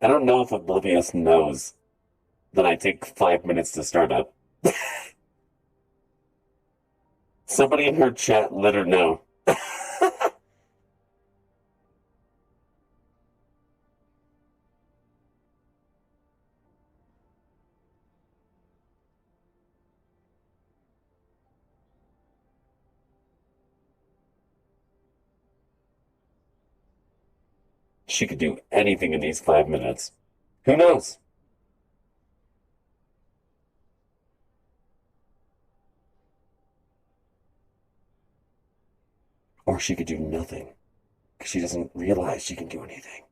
I don't know if Oblivious knows that I take 5 minutes to start up. Somebody in her chat let her know. She could do anything in these 5 minutes. Who knows? Or she could do nothing, because she doesn't realize she can do anything.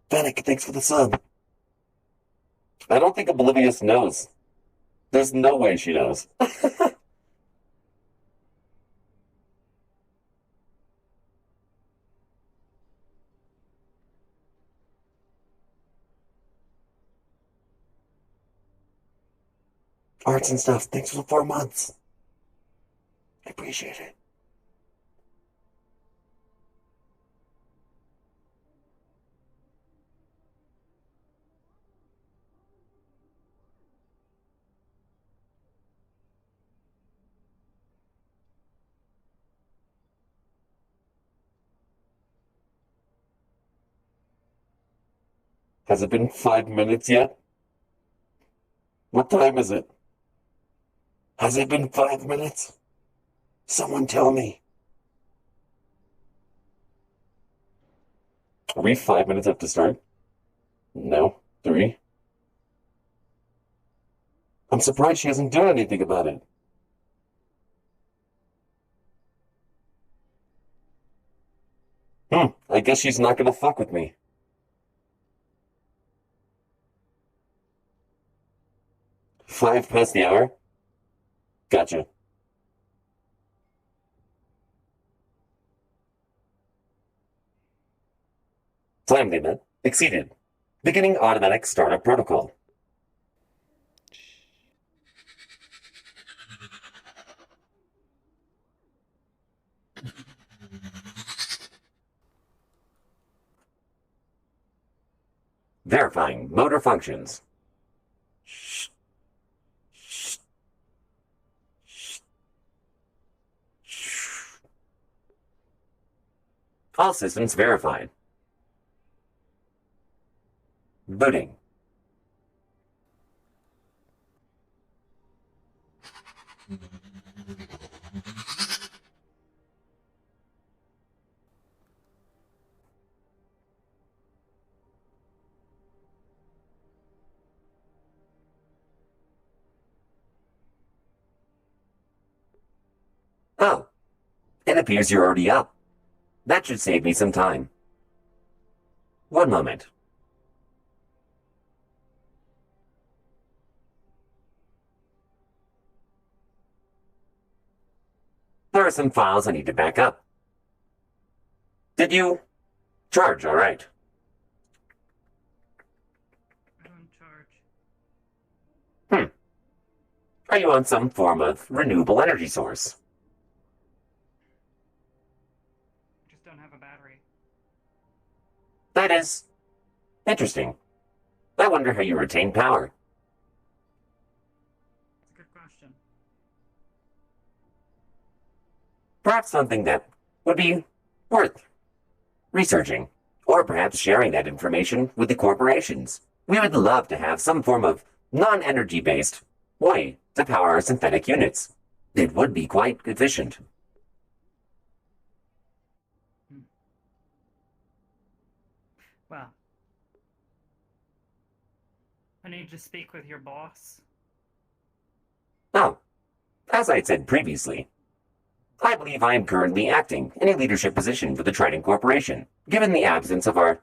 Fennec, thanks for the sub. I don't think Oblivious knows. There's no way she knows. Arts and stuff, thanks for the 4 months. I appreciate it. Has it been 5 minutes yet? What time is it? Has it been 5 minutes? Someone tell me. Are we 5 minutes up to start? No. 3? I'm surprised she hasn't done anything about it. I guess she's not gonna fuck with me. 5 past the hour? Gotcha. Time limit exceeded. Beginning automatic startup protocol. Verifying motor functions. All systems verified. Booting. Oh, it appears you're already up. That should save me some time. One moment. There are some files I need to back up. Did you charge all right? I don't charge. Are you on some form of renewable energy source? I just don't have a battery. That is interesting. I wonder how you retain power. It's a good question. Perhaps something that would be worth researching, or perhaps sharing that information with the corporations. We would love to have some form of non-energy based way to power our synthetic units. It would be quite efficient. Well, I need to speak with your boss. Oh, as I said previously, I believe I am currently acting in a leadership position for the Trident Corporation, given the absence of our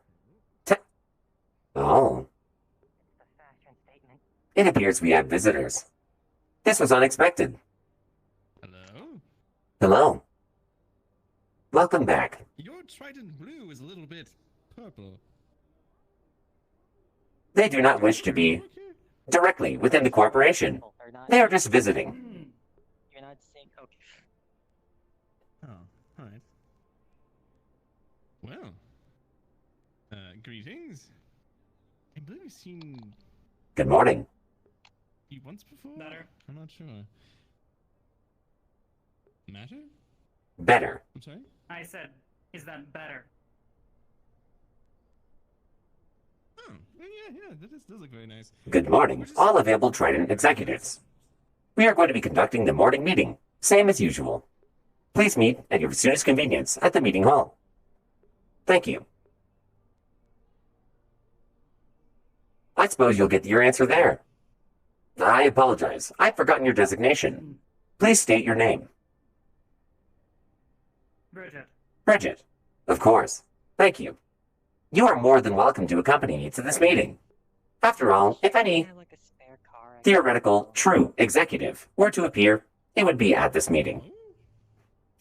Oh. It appears we have visitors. This was unexpected. Hello? Hello. Welcome back. Your Trident Blue is a little bit purple. They do not wish to be directly within the corporation. They are just visiting. cannot say okay. Oh, alright. Well, greetings. I believe we've seen Good morning. you once before? Better. I'm not sure. Matter? Better. I'm sorry? I said, is that better? Oh, yeah, that does look very nice. Good morning, all available Trident executives. We are going to be conducting the morning meeting, same as usual. Please meet at your soonest convenience at the meeting hall. Thank you. I suppose you'll get your answer there. I apologize. I've forgotten your designation. Please state your name. Bridget. Bridget. Of course. Thank you. You are more than welcome to accompany me to this meeting. After all, if any Kinda like a spare car, I theoretical, guess. true executive were to appear, it would be at this meeting.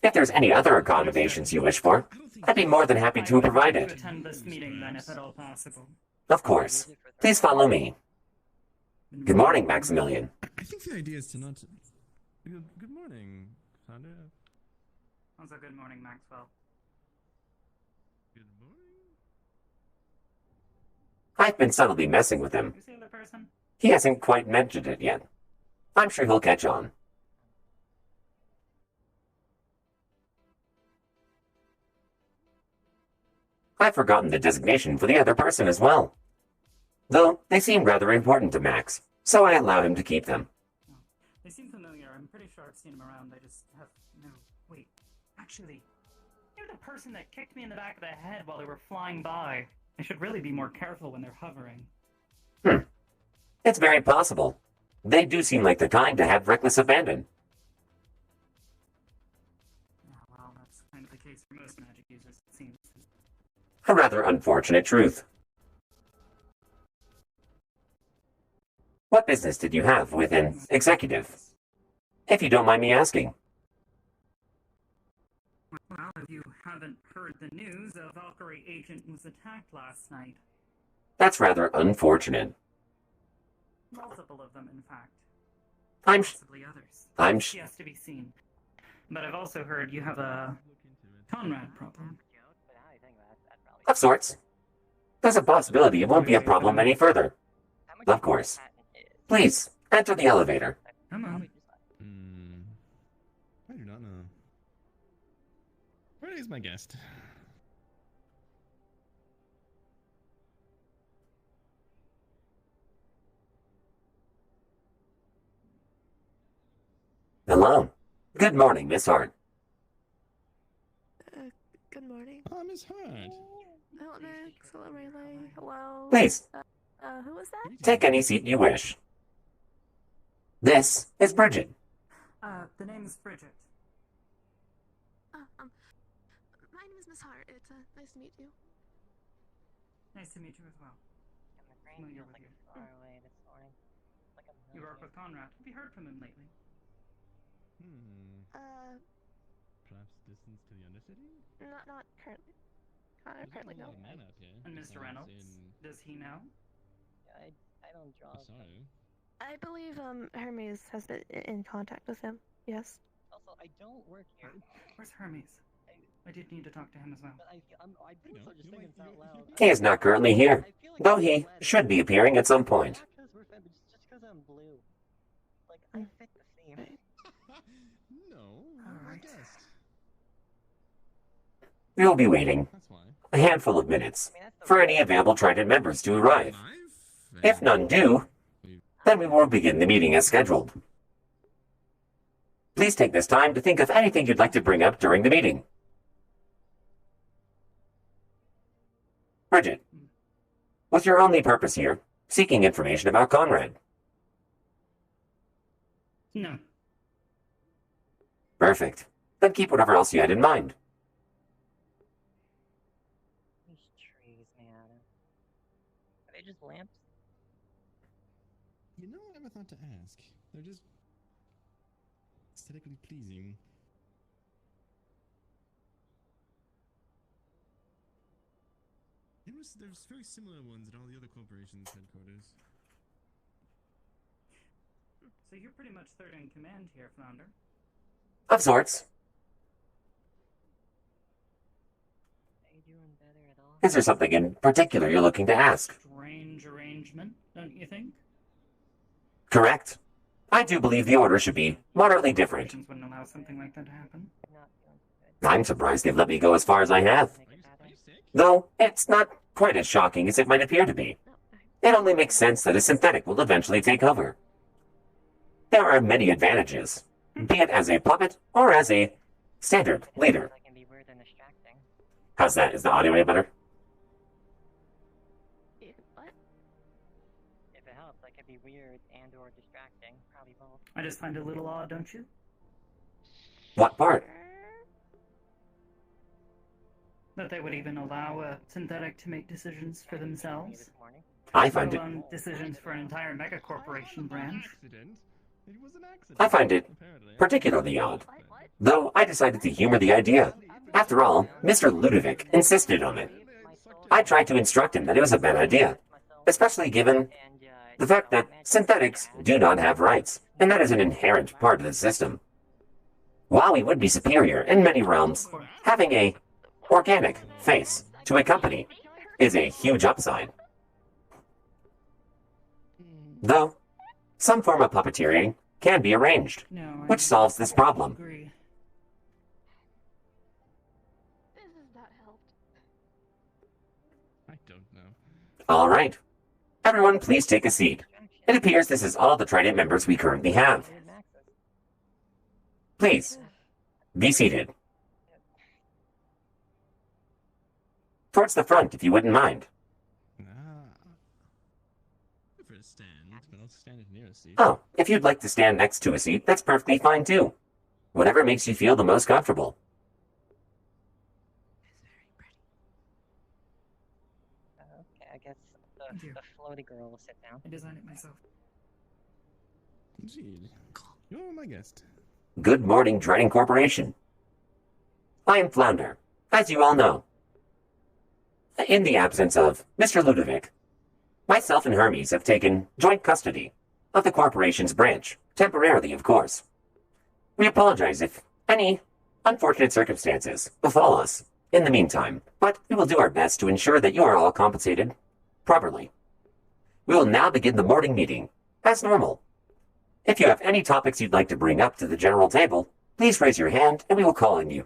If there's any other accommodations you wish for, I'd be more than happy to provide To it. attend this meeting then, if at all possible. Of course. Please follow me. Good morning, Maximilian. I think the idea is to not... Good morning, Sandra. Also, good morning, Maxwell. Good morning. I've been subtly messing with him. Who's the other person? He hasn't quite mentioned it yet. I'm sure he'll catch on. I've forgotten the designation for the other person as well. Though, they seem rather important to Max, so I allow him to keep them. Oh, they seem familiar. I'm pretty sure I've seen them around. I just have no... Wait, actually, you're the person that kicked me in the back of the head while they were flying by. I should really be more careful when they're hovering. It's very possible. They do seem like the kind to have reckless abandon. Yeah, well, that's kind of the case for most magic users, it seems. A rather unfortunate truth. What business did you have with an executive? If you don't mind me asking. Well, if you haven't heard the news, a Valkyrie agent was attacked last night. That's rather unfortunate. Multiple of them, in fact. I'm Possibly others. sh- Yes, to be seen. But I've also heard you have a Conrad problem. But how do you think that probably... Of sorts. There's a possibility it won't be a problem any further. How much Of do you course. think the patent is? Please, enter the elevator. Come on. Probably just like- I do not know. Where is my guest? Hello. Good morning, Miss Hart. Good morning. Oh, Miss Hart. Hello, Max. Hello, Rayleigh. Hello. Please, Who was that? take any seat you wish. This is Bridget. The name is Bridget. My name is Miss Hart. It's nice to meet you. Nice to meet you as well. And the brain Familiar feels with like you. it's far away this morning. Like a You work million. with Conrad. Have you heard from him lately? Perhaps distance to the Undercity? Not currently. There's Currently, not a no. lot of men out here. And Mr. besides Reynolds? Does he know? I don't draw. I'm sorry. I believe Hermes has been in contact with him. Yes. Also, I don't work here. Where's Hermes? I did need to talk to him as well. But I feel know, so just you thinking might- this out loud. He is not currently here, I feel like though I'm he flattered. should be appearing at some point. Not 'cause we're friends, but just 'cause I'm blue. Like, I fit the theme. Right. No, Alright. guest. We will be waiting That's why. a handful of minutes I mean, that's the for any available Trident members to arrive. Live? If none do, then we will begin the meeting as scheduled. Please take this time to think of anything you'd like to bring up during the meeting. Bridget, was your only purpose here seeking information about Conrad? No. Perfect. Then keep whatever else you had in mind. These trees, man. Are they just lamps? You know, I never thought to ask. They're just aesthetically pleasing. There's very similar ones at all the other corporations' headquarters. So you're pretty much third in command here, Flounder. Of sorts. Are you doing better at all? Is there something in particular you're looking to ask? Strange arrangement, don't you think? Correct. I do believe the order should be moderately different. Corporations wouldn't allow something like that to happen. Not doing so good. I'm surprised they've let me go as far as I have. Make it better. sick? Though, it's not quite as shocking as it might appear to be. No, I- It only makes sense that a synthetic will eventually take over. There are many advantages, be it as a puppet or as a standard leader. That can be weird and distracting. How's that? Is the audio any better? What? If it helps, that could be weird and or distracting. Probably both. I just find it a little odd, don't you? What part? That they would even allow a synthetic to make decisions for Me themselves, this morning. I let find it alone decisions for an entire megacorporation branch. Accident. It was an accident. I find it Apparently. particularly odd. What? Though I decided to humor the idea. After all, Mr. Ludovic insisted on it. I tried to instruct him that it was a bad idea, especially given the fact that synthetics do not have rights, and that is an inherent part of the system. While we would be superior in many realms, having a organic face to a company is a huge upside. Though, some form of puppeteering can be arranged, No, I which solves this problem. agree. This has not helped. I don't know. All right. Everyone, please take a seat. It appears this is all the Trident members we currently have. Please, be seated. Towards the front, if you wouldn't mind. I prefer to stand, but I'll stand near a seat. Oh, if you'd like to stand next to a seat, that's perfectly fine too. Whatever makes you feel the most comfortable. Okay, I guess Thank you. the floaty girl will sit down. I designed it myself. Indeed. You're my guest. Good morning, Dreading Corporation. I am Flounder, as you all know. In the absence of Mr. Ludovic, myself and Hermes have taken joint custody of the corporation's branch, temporarily, of course. We apologize if any unfortunate circumstances befall us in the meantime, but we will do our best to ensure that you are all compensated properly. We will now begin the morning meeting, as normal. If you have any topics you'd like to bring up to the general table, please raise your hand and we will call on you.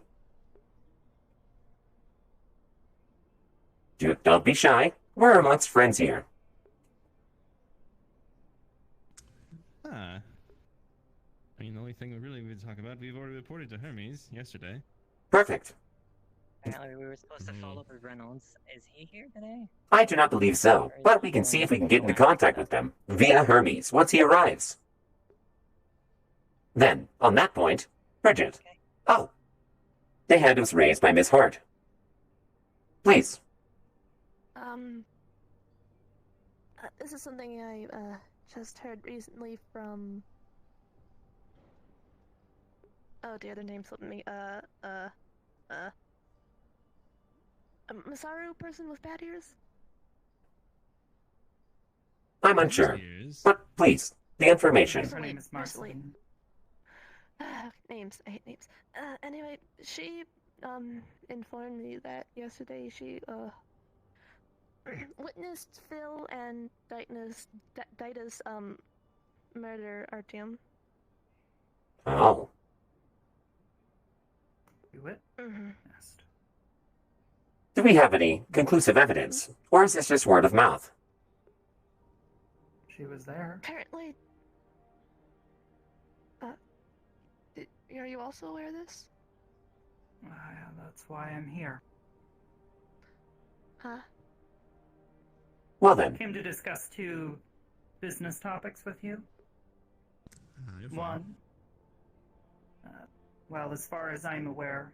Don't be shy. We're amongst friends here. Ah. I mean, the only thing we really need to talk about, we've already reported to Hermes yesterday. Perfect. Apparently we were supposed to follow up with Reynolds. Is he here today? I do not believe so, but we can see if we can get into contact with them via Hermes once he arrives. Then, on that point, Bridget. Oh. The hand was raised by Miss Hart. Please. This is something I just heard recently from. Oh dear, the name slipped me. A Masaru person with bad ears? I'm unsure, Cheers. but please, the information. Her name is Marceline. Marceline. Names. I hate names. Anyway, she informed me that yesterday she witnessed Phil and Dita's murder, Artyom. Oh. Do it? Mm-hmm. Yes. Do we have any conclusive evidence, or is this just word of mouth? She was there. Apparently. Are you also aware of this? That's why I'm here. Huh? Well then, Came to discuss two business topics with you. You're fine. One, well, as far as I'm aware,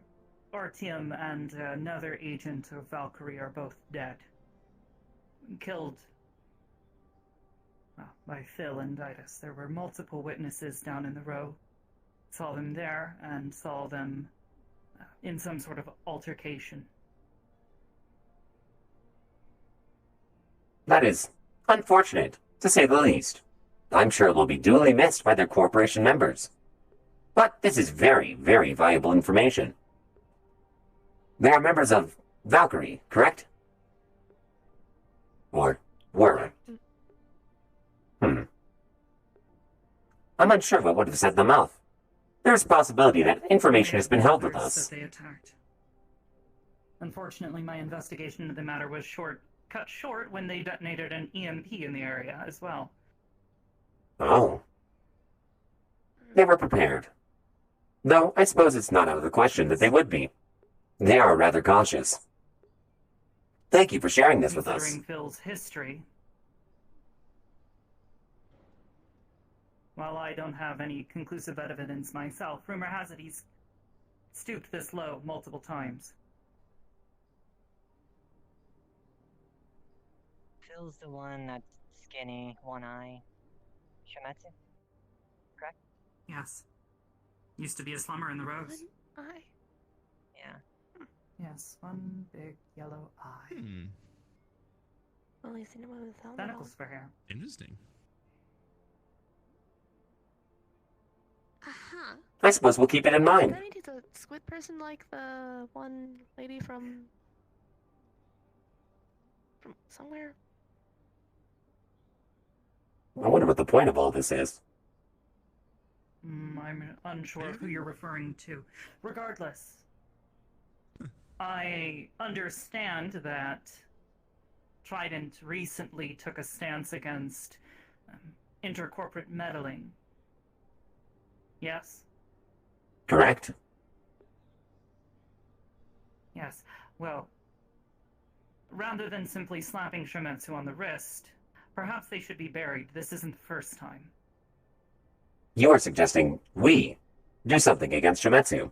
Artyom and another agent of Valkyrie are both dead. Killed by Phil and Ditus. There were multiple witnesses down in the row. Saw them there and saw them in some sort of altercation. that is unfortunate, to say the least. I'm sure they'll be duly missed by their corporation members. But this is very, very valuable information. They are members of Valkyrie, correct? Or were? I'm unsure what would have set them off. There's a possibility that information has been held with Others us. that they attacked. Unfortunately, my investigation into the matter was cut short when they detonated an EMP in the area as well. Oh. They were prepared. Though I suppose it's not out of the question that they would be. They are rather cautious. Thank you for sharing this with us. Considering Phil's history, while I don't have any conclusive evidence myself, rumor has it he's stooped this low multiple times. Phil's the one that's skinny, one eye. Shimetsu? Correct? Yes. Used to be a slumber in the rows. One eye. Yeah. Yes, one big yellow eye. Only seen him with his helmet on. Tentacles for hair. Interesting. Aha. I suppose we'll keep it in mind. Then he's a squid person like the one lady from somewhere. I wonder what the point of all this is. I'm unsure of who you're referring to. Regardless, I understand that Trident recently took a stance against intercorporate meddling. Yes? Correct? Yes. Well, rather than simply slapping Shimetsu on the wrist, perhaps they should be buried. This isn't the first time. You are suggesting we do something against Shimetsu.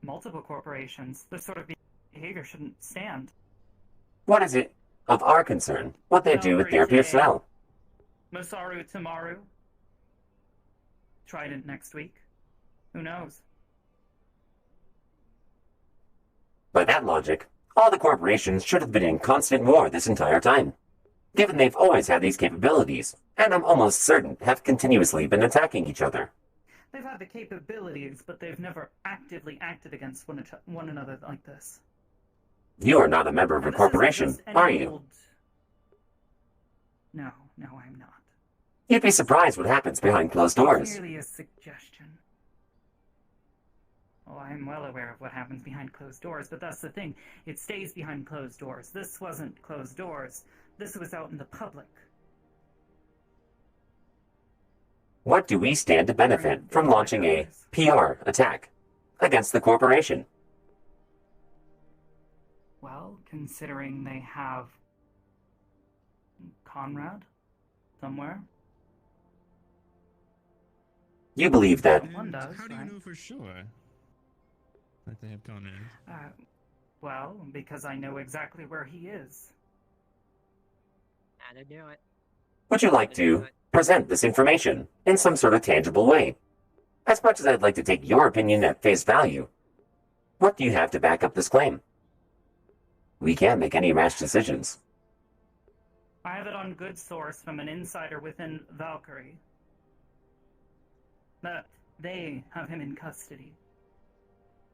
Multiple corporations. This sort of behavior shouldn't stand. What is it of our concern? What they do with their personnel? Masaru tomorrow. Trident next week. Who knows? By that logic, all the corporations should have been in constant war this entire time, given they've always had these capabilities, and I'm almost certain have continuously been attacking each other. They've had the capabilities, but they've never actively acted against one another like this. You are not a member of a And this isn't corporation, just any are you? old- No, I'm not. You'd be surprised what happens behind closed doors. Merely a suggestion. Oh, I'm well aware of what happens behind closed doors, but that's the thing. It stays behind closed doors. This wasn't closed doors. This was out in the public. What do we stand to benefit from launching a PR attack against the corporation? Well, considering they have Conrad somewhere. You believe that One does, How do you right? know for sure that they have Conrad? Well, because I know exactly where he is. Gotta do it. would you like to present this information in some sort of tangible way? As much as I'd like to take your opinion at face value, what do you have to back up this claim? We can't make any rash decisions. I have it on good source from an insider within Valkyrie. That they have him in custody.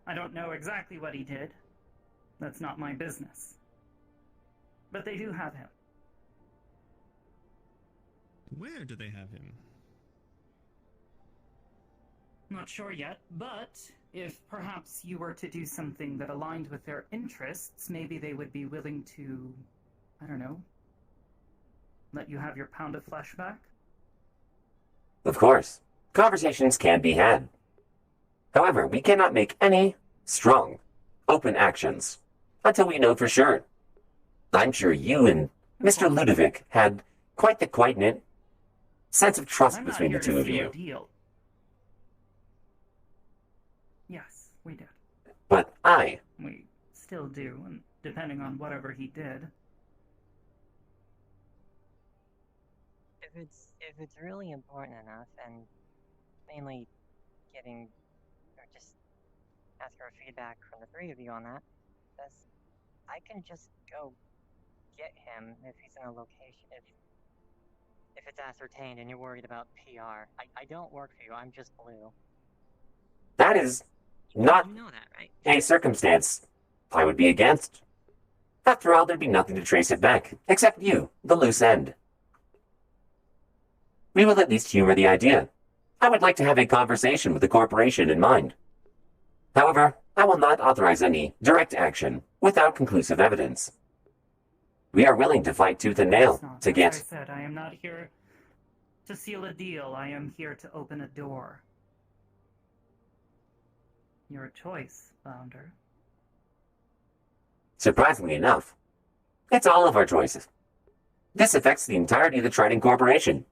I don't know exactly what he did. That's not my business. But they do have him. Where do they have him? Not sure yet, but if perhaps you were to do something that aligned with their interests, maybe they would be willing to, I don't know, let you have your pound of flesh back? Of course, conversations can be had. However, we cannot make any strong, open actions until we know for sure. I'm sure you and Mr. Ludovic had quite the quiet-knit sense of trust I'm not between the here to two of seal a you. deal. Yes, we did. But I, We still do, and depending on whatever he did. If it's really important enough, and mainly getting or just ask for feedback from the three of you on that, because I can just go get him if he's in a location. if it's ascertained and you're worried about PR. I don't work for you, I'm just blue. That is not You know that, right? a circumstance I would be against. After all, there'd be nothing to trace it back, except you, the loose end. We will at least humor the idea. I would like to have a conversation with the corporation in mind. However, I will not authorize any direct action without conclusive evidence. We are willing to fight tooth and nail to As get... I said, I am not here to seal a deal. I am here to open a door. Your choice, Founder. Surprisingly enough, it's all of our choices. This affects the entirety of the Trident Corporation.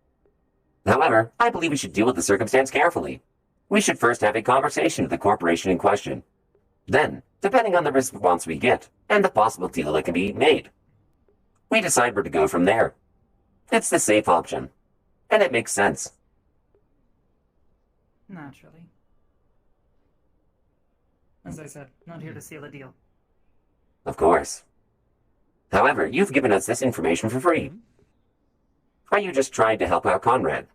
However, I believe we should deal with the circumstance carefully. We should first have a conversation with the corporation in question. Then, depending on the response we get, and the possible deal that can be made, we decide where to go from there. It's the safe option, and it makes sense. Naturally. As I said, not here to seal a deal. Of course. However, you've given us this information for free. Are you just trying to help out Conrad?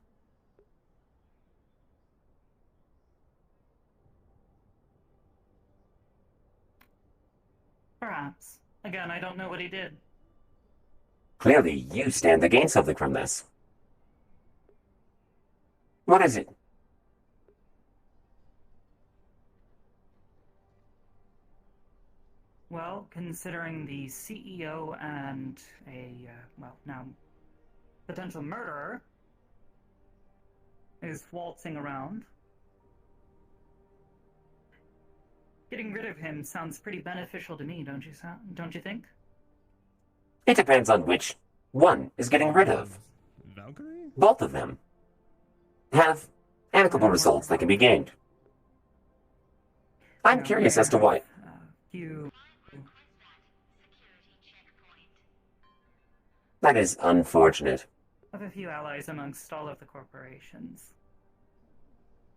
Perhaps. Again, I don't know what he did. Clearly, you stand to gain something from this. What is it? Well, considering the CEO and a, well, now, potential murderer is waltzing around, getting rid of him sounds pretty beneficial to me, don't you think? It depends on which one is getting rid of. Valkyrie? Both of them have amicable results that can be gained. I'm curious as to why. You... That is unfortunate. have a few allies amongst all of the corporations.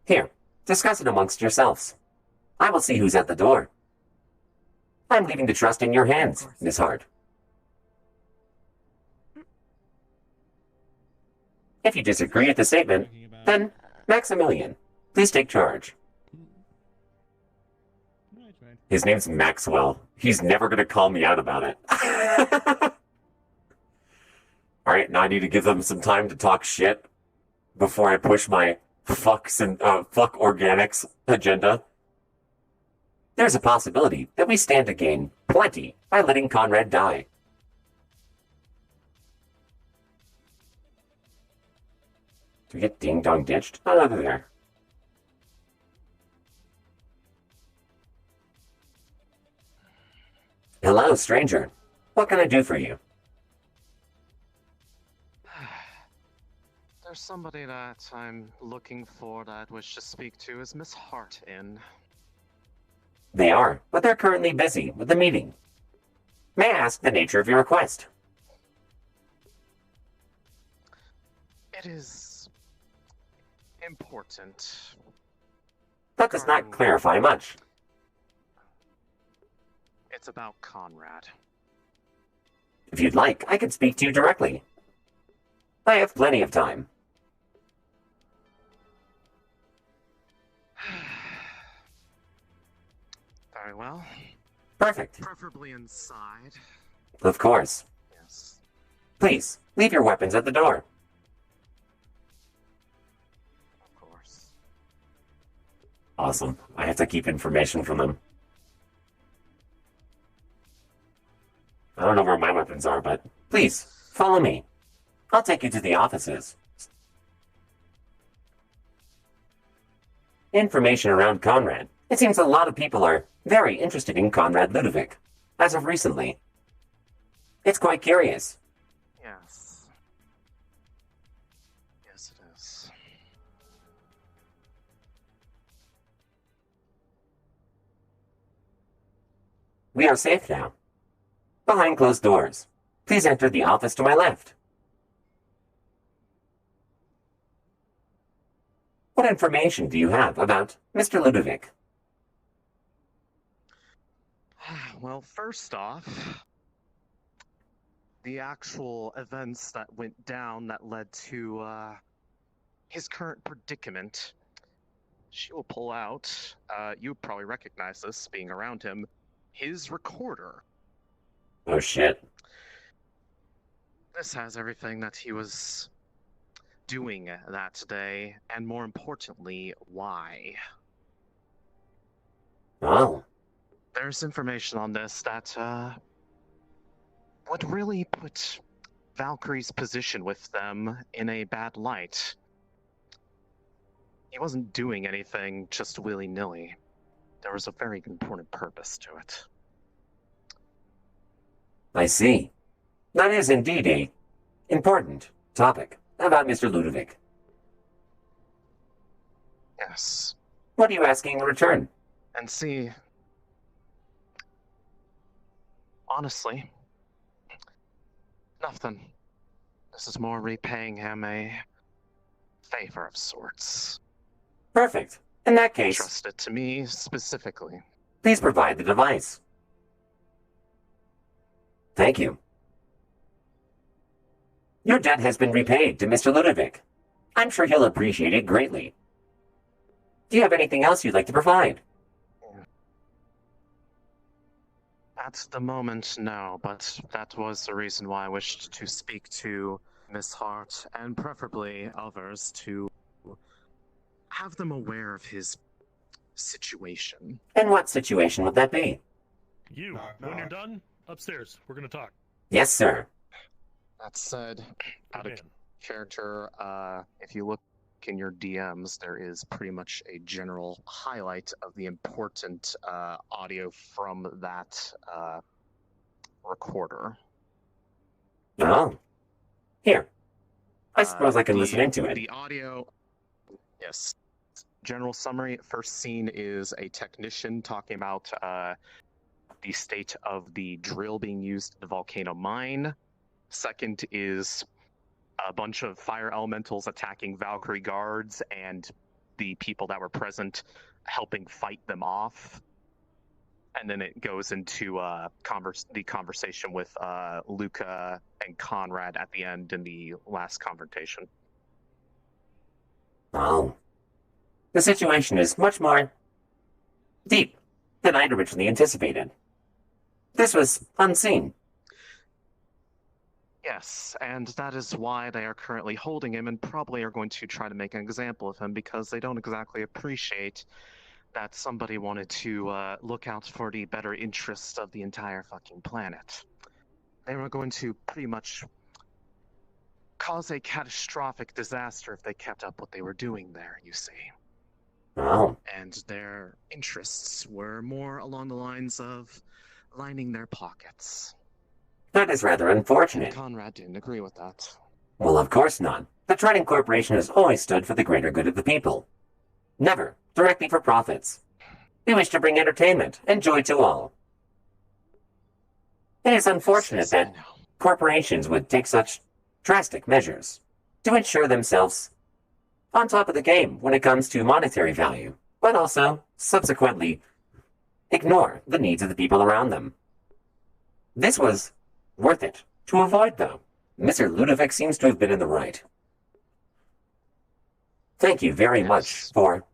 Here, discuss it amongst yourselves. I will see who's at the door. I'm leaving the trust in your hands, Miss Hart. If you disagree with the statement, then Maximilian, please take charge. His name's Maxwell. He's never going to call me out about it. Alright, now I need to give them some time to talk shit before I push my fuck organics agenda. There's a possibility that we stand to gain plenty by letting Conrad die. Do we get ding-dong ditched? Oh, no, they're there. Hello, stranger. What can I do for you? There's somebody that I'm looking for that I wish to speak to. Is Miss Hart in? They are, but they're currently busy with the meeting. May I ask the nature of your request? It is important. That does not clarify much. It's about Conrad. If you'd like, I could speak to you directly. I have plenty of time. Very well. Perfect. Preferably inside. Of course. Yes. Please, leave your weapons at the door. Of course. Awesome. I have to keep information from them. I don't know where my weapons are, but please, follow me. I'll take you to the offices. Information around Conrad. It seems a lot of people are very interested in Conrad Ludovic, as of recently. It's quite curious. Yes. Yes, it is. We are safe now. Behind closed doors. Please enter the office to my left. What information do you have about Mr. Ludovic? Well, first off, the actual events that went down that led to his current predicament. She will pull out, you probably recognize this being around him, his recorder. Oh shit. This has everything that he was doing that day, and more importantly, why. Oh. There's information on this that would really put Valkyrie's position with them in a bad light. He wasn't doing anything just willy-nilly. There was a very important purpose to it. I see. That is indeed a important topic about Mr. Ludovic. Yes. What are you asking in return? And see, honestly, nothing. This is more repaying him a favor of sorts. Perfect. In that case, Trusted to me specifically. please provide the device. Thank you. Your debt has been repaid to Mr. Ludovic. I'm sure he'll appreciate it greatly. Do you have anything else you'd like to provide? At the moment, no, but that was the reason why I wished to speak to Miss Hart, and preferably others, to have them aware of his situation. And what situation would that be? You, when you're done, upstairs. We're gonna talk. Yes, sir. That said, out of Man. character, if you look in your DMs, there is pretty much a general highlight of the important audio from that recorder. Oh. Here. I suppose I can listen into it. The audio, yes. General summary, first scene is a technician talking about the state of the drill being used at the volcano mine. Second is a bunch of fire elementals attacking Valkyrie guards and the people that were present helping fight them off. And then it goes into the conversation with Luca and Conrad at the end in the last confrontation. Oh. The situation is much more deep than I'd originally anticipated. This was unseen. Yes, and that is why they are currently holding him and probably are going to try to make an example of him, because they don't exactly appreciate that somebody wanted to look out for the better interests of the entire fucking planet. They were going to pretty much cause a catastrophic disaster if they kept up what they were doing there, you see. Oh. And their interests were more along the lines of lining their pockets. That is rather unfortunate. Conrad didn't agree with that. Well, of course not. The Trident Corporation has always stood for the greater good of the people. Never directly for profits. We wish to bring entertainment and joy to all. It is unfortunate Yes, I that know. corporations would take such drastic measures to ensure themselves on top of the game when it comes to monetary value, but also subsequently ignore the needs of the people around them. This was worth it to avoid, though. Mr. Ludovic seems to have been in the right. Thank you very much for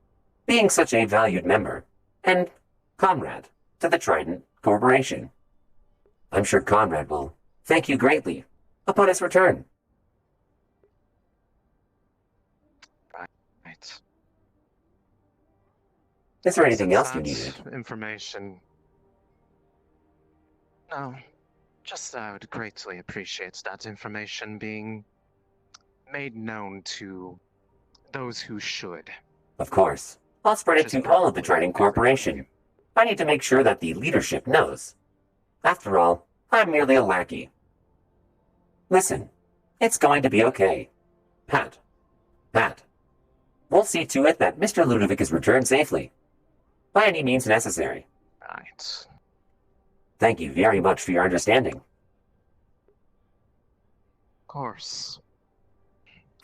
being such a valued member and comrade to the Trident Corporation. I'm sure Conrad will thank you greatly upon his return. Right. Is there anything Since else you that needed? information. No, just I would greatly appreciate that information being made known to those who should. Of course. I'll spread it Which is to all of the probably Trident Corporation. I need to make sure that the leadership knows. After all, I'm merely a lackey. Listen, it's going to be okay. Pat. We'll see to it that Mr. Ludovic is returned safely. By any means necessary. Right. Thank you very much for your understanding. Of course.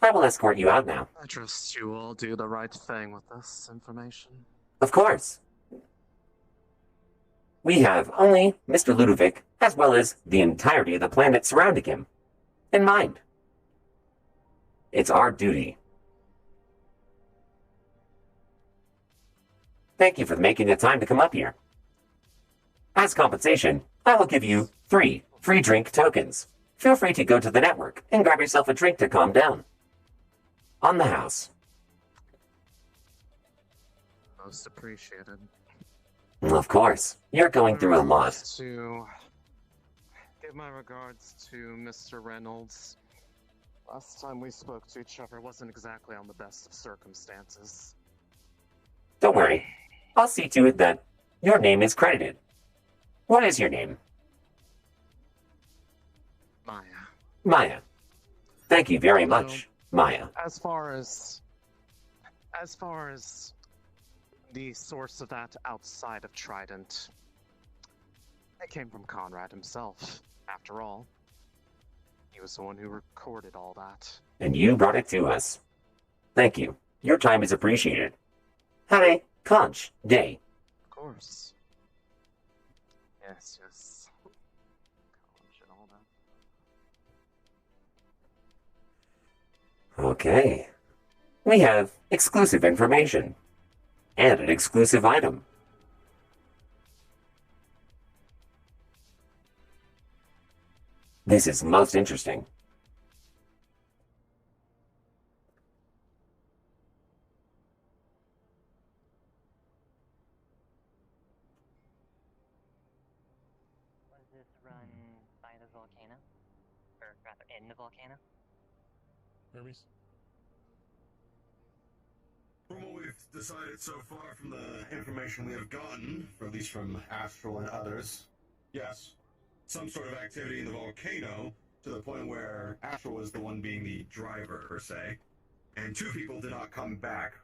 I will escort you out now. I trust you will do the right thing with this information. Of course. We have only Mr. Ludovic as well as the entirety of the planet surrounding him, in mind. It's our duty. Thank you for making the time to come up here. As compensation, I will give you 3 free drink tokens. Feel free to go to the network and grab yourself a drink to calm down. On the house. Most appreciated. Of course, you're going through a lot. To give my regards to Mr. Reynolds. Last time we spoke to each other wasn't exactly on the best of circumstances. Don't worry, I'll see to it that your name is credited. What is your name? Maya. Maya. Thank you very much, Maya. As far as the source of that outside of Trident, it came from Conrad himself, after all. He was the one who recorded all that. And you brought it to us. Thank you. Your time is appreciated. Have a conch day. Of course. Yes. Conch and all that. Okay. We have exclusive information. And an exclusive item. This is most interesting. Was this run by the volcano? Or rather, in the volcano? Hermes? From what we've decided so far from the information we have gotten, or at least from Astral and others, yes, some sort of activity in the volcano to the point where Astral was the one being the driver, per se, and 2 people did not come back.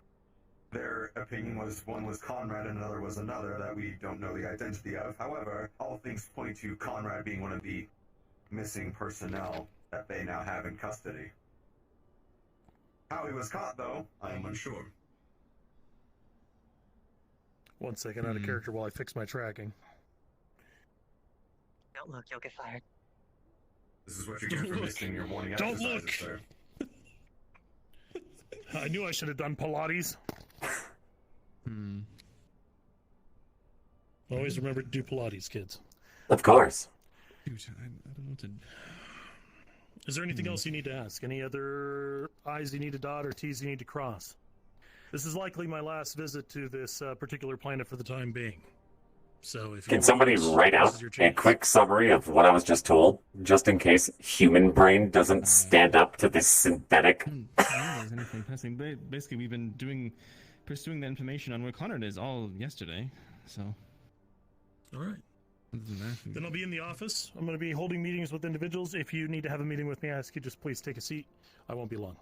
Their opinion was one was Conrad and another was another that we don't know the identity of. However, all things point to Conrad being one of the missing personnel that they now have in custody. How he was caught, though, I am unsure. 1 second out of character while I fix my tracking. Don't look, you'll get fired. This is what you get for missing your morning Don't exercises, look! sir. I knew I should have done Pilates. Always remember to do Pilates, kids. Of course. Dude, I don't know what to... Is there anything else you need to ask? Any other I's you need to dot or T's you need to cross? This is likely my last visit to this particular planet for the time being. So if Can somebody write out a quick summary of what I was just told, just in case human brain doesn't stand up to this synthetic? I don't know if there's anything pressing. Basically, we've been pursuing the information on where Conrad is all yesterday, so... All right. Then I'll be in the office. I'm going to be holding meetings with individuals. If you need to have a meeting with me, I ask you just please take a seat. I won't be long.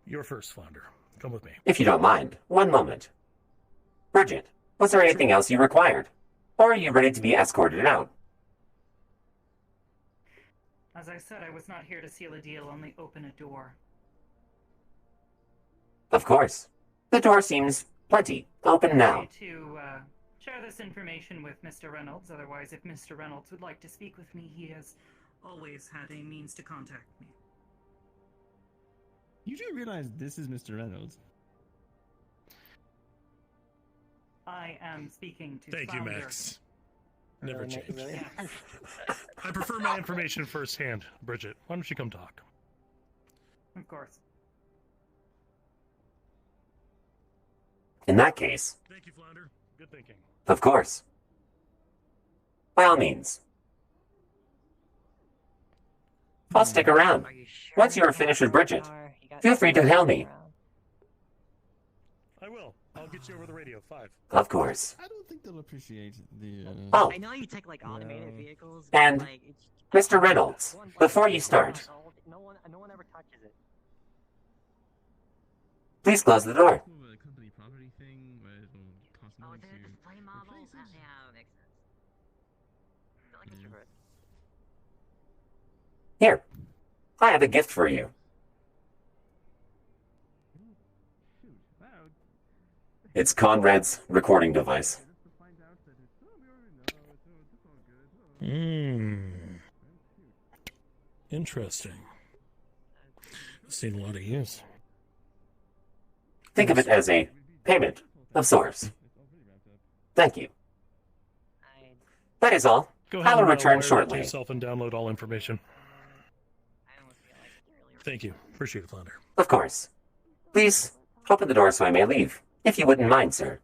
You're first, Flounder. Come with me. If you don't mind, one moment. Bridget, was there anything else you required? Or are you ready to be escorted out? As I said, I was not here to seal a deal, only open a door. Of course. The door seems plenty open now. To share this information with Mr. Reynolds. Otherwise, if Mr. Reynolds would like to speak with me, he has always had a means to contact me. You do realize this is Mr. Reynolds? I am speaking to Thank you, Flounder. Max. Never change. Really? Yes. I prefer my information firsthand. Bridget, why don't you come talk? Of course. In that case, Thank you, Flounder. Good thinking. of course. By all means. I'll stick around. Are you sure? Once you are finished with Bridget, feel free to hail me. I will. I'll get you over the radio. 5. Of course. I don't think they'll appreciate the... Oh, I know you take like automated vehicles, And, but, like, Mr. Reynolds, before you start, no one ever touches it. please close the door. A company property thing where it'll cost Oh, money the to display model? replace it. Yeah, makes sense. I feel like Yeah. introvert. Here, I have a gift for you. Shoot, wow. It's Conrad's recording device. Just to find out that it's... Oh, we already know. It's all good. Interesting. Seen a lot of use. Think of it as a payment of sorts. Thank you. I That is all. Go ahead I will and return wire it to shortly. yourself and download all information. don't feel like it's really Thank you. Appreciate it, Flounder. Of course. Please open the door so I may leave, if you wouldn't mind, sir.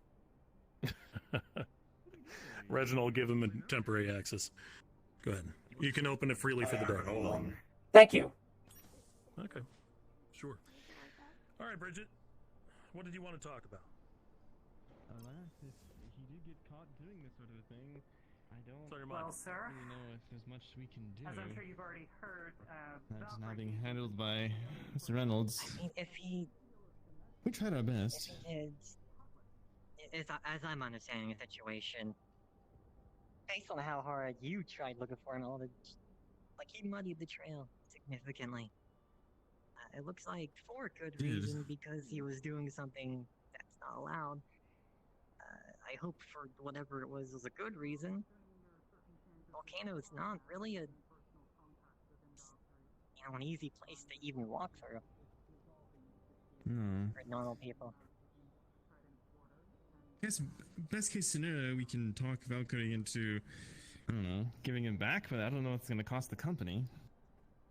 Reginald, give him a temporary access. Go ahead. You can open it freely for the door. Hold on. Thank you. Okay. Sure. All right, Bridget. What did you want to talk about? Alas, if he did get caught doing this sort of a thing, I don't Sorry, Well, Mom. sir, really know if there's much we can do. as I'm sure you've already heard, That's now Valkyrie- being handled by Mr. Reynolds. I mean, if he We tried our best. did, as I'm understanding the situation, based on how hard you tried looking for him, all the, like he muddied the trail significantly. It looks like for good Did. reason because he was doing something that's not allowed. I hope for whatever it was a good reason. Volcano is not really an easy place to even walk through Hmm. for normal people. I guess best case scenario, we can talk Valkyrie into, I don't know, giving him back, but I don't know what's going to cost the company.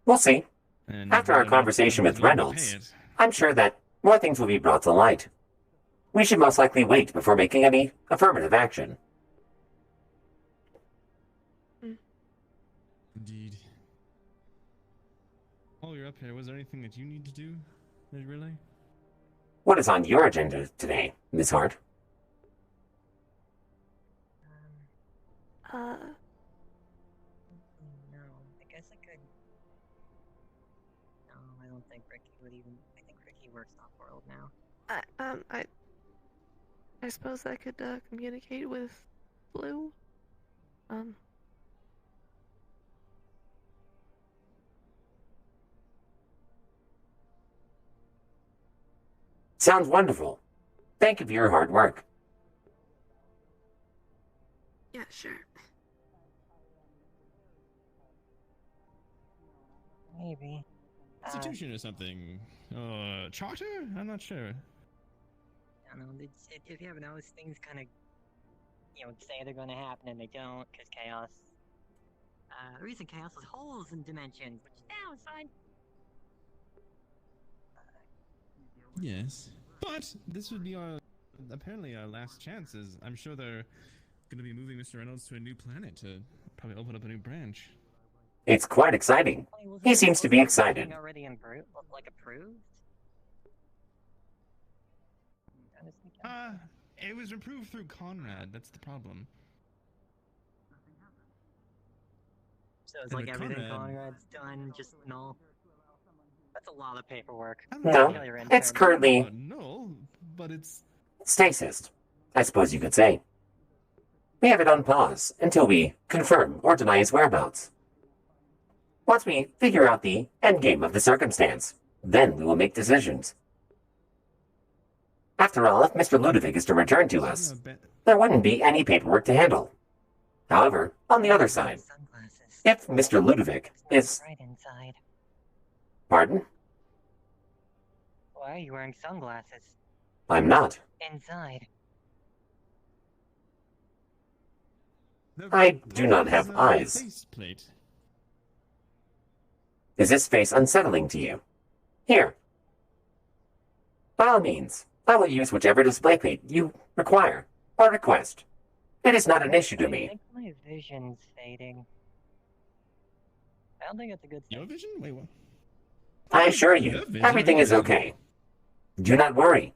We'll see. And After our whether or not conversation he's with willing to Reynolds, pay it. I'm sure that more things will be brought to light. We should most likely wait before making any affirmative action. Indeed. While you're up here, was there anything that you need to do? Really? What is on your agenda today, Miss Hart? No, I guess I could. No, I don't think Ricky would even. I think Ricky works off-world now. I suppose I could communicate with Blue. Sounds wonderful. Thank you for your hard work. Yeah, sure. Maybe. Institution or something? Charter? I'm not sure. I don't know. If you ever notice, things kind of, say they're going to happen and they don't, because chaos. The reason chaos is holes in dimensions, which is downside. Yes. But this would be apparently our last chances. I'm sure they're going to be moving Mr. Reynolds to a new planet to probably open up a new branch. It's quite exciting. He seems to be excited. Already approved? It was approved through Conrad. That's the problem. So it's Yeah, like but everything Conrad- Conrad's done, just null. That's a lot of paperwork. No, Kill your it's intern. currently No, but it's... stasis, I suppose you could say. We have it on pause until we confirm or deny his whereabouts. Once we figure out the endgame of the circumstance, then we will make decisions. After all, if Mr. Ludovic is to return to us, there wouldn't be any paperwork to handle. However, on the other side, Sunglasses. if Mr. Ludovic is... Right inside. Pardon? Why are you wearing sunglasses? I'm not. Inside. I do not have eyes. Faceplate. Is this face unsettling to you? Here. By all means, I will use whichever display plate you require or request. It is not an issue to I me. think my vision's fading. I don't think that's a good Your thing. vision? Wait, what? I assure you, Your vision? everything is okay. Do not worry.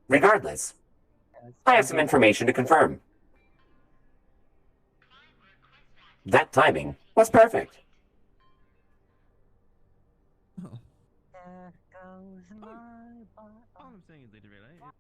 Regardless, I have some information to confirm. That timing was perfect. Oh. There goes my All body. I'm saying is later, right?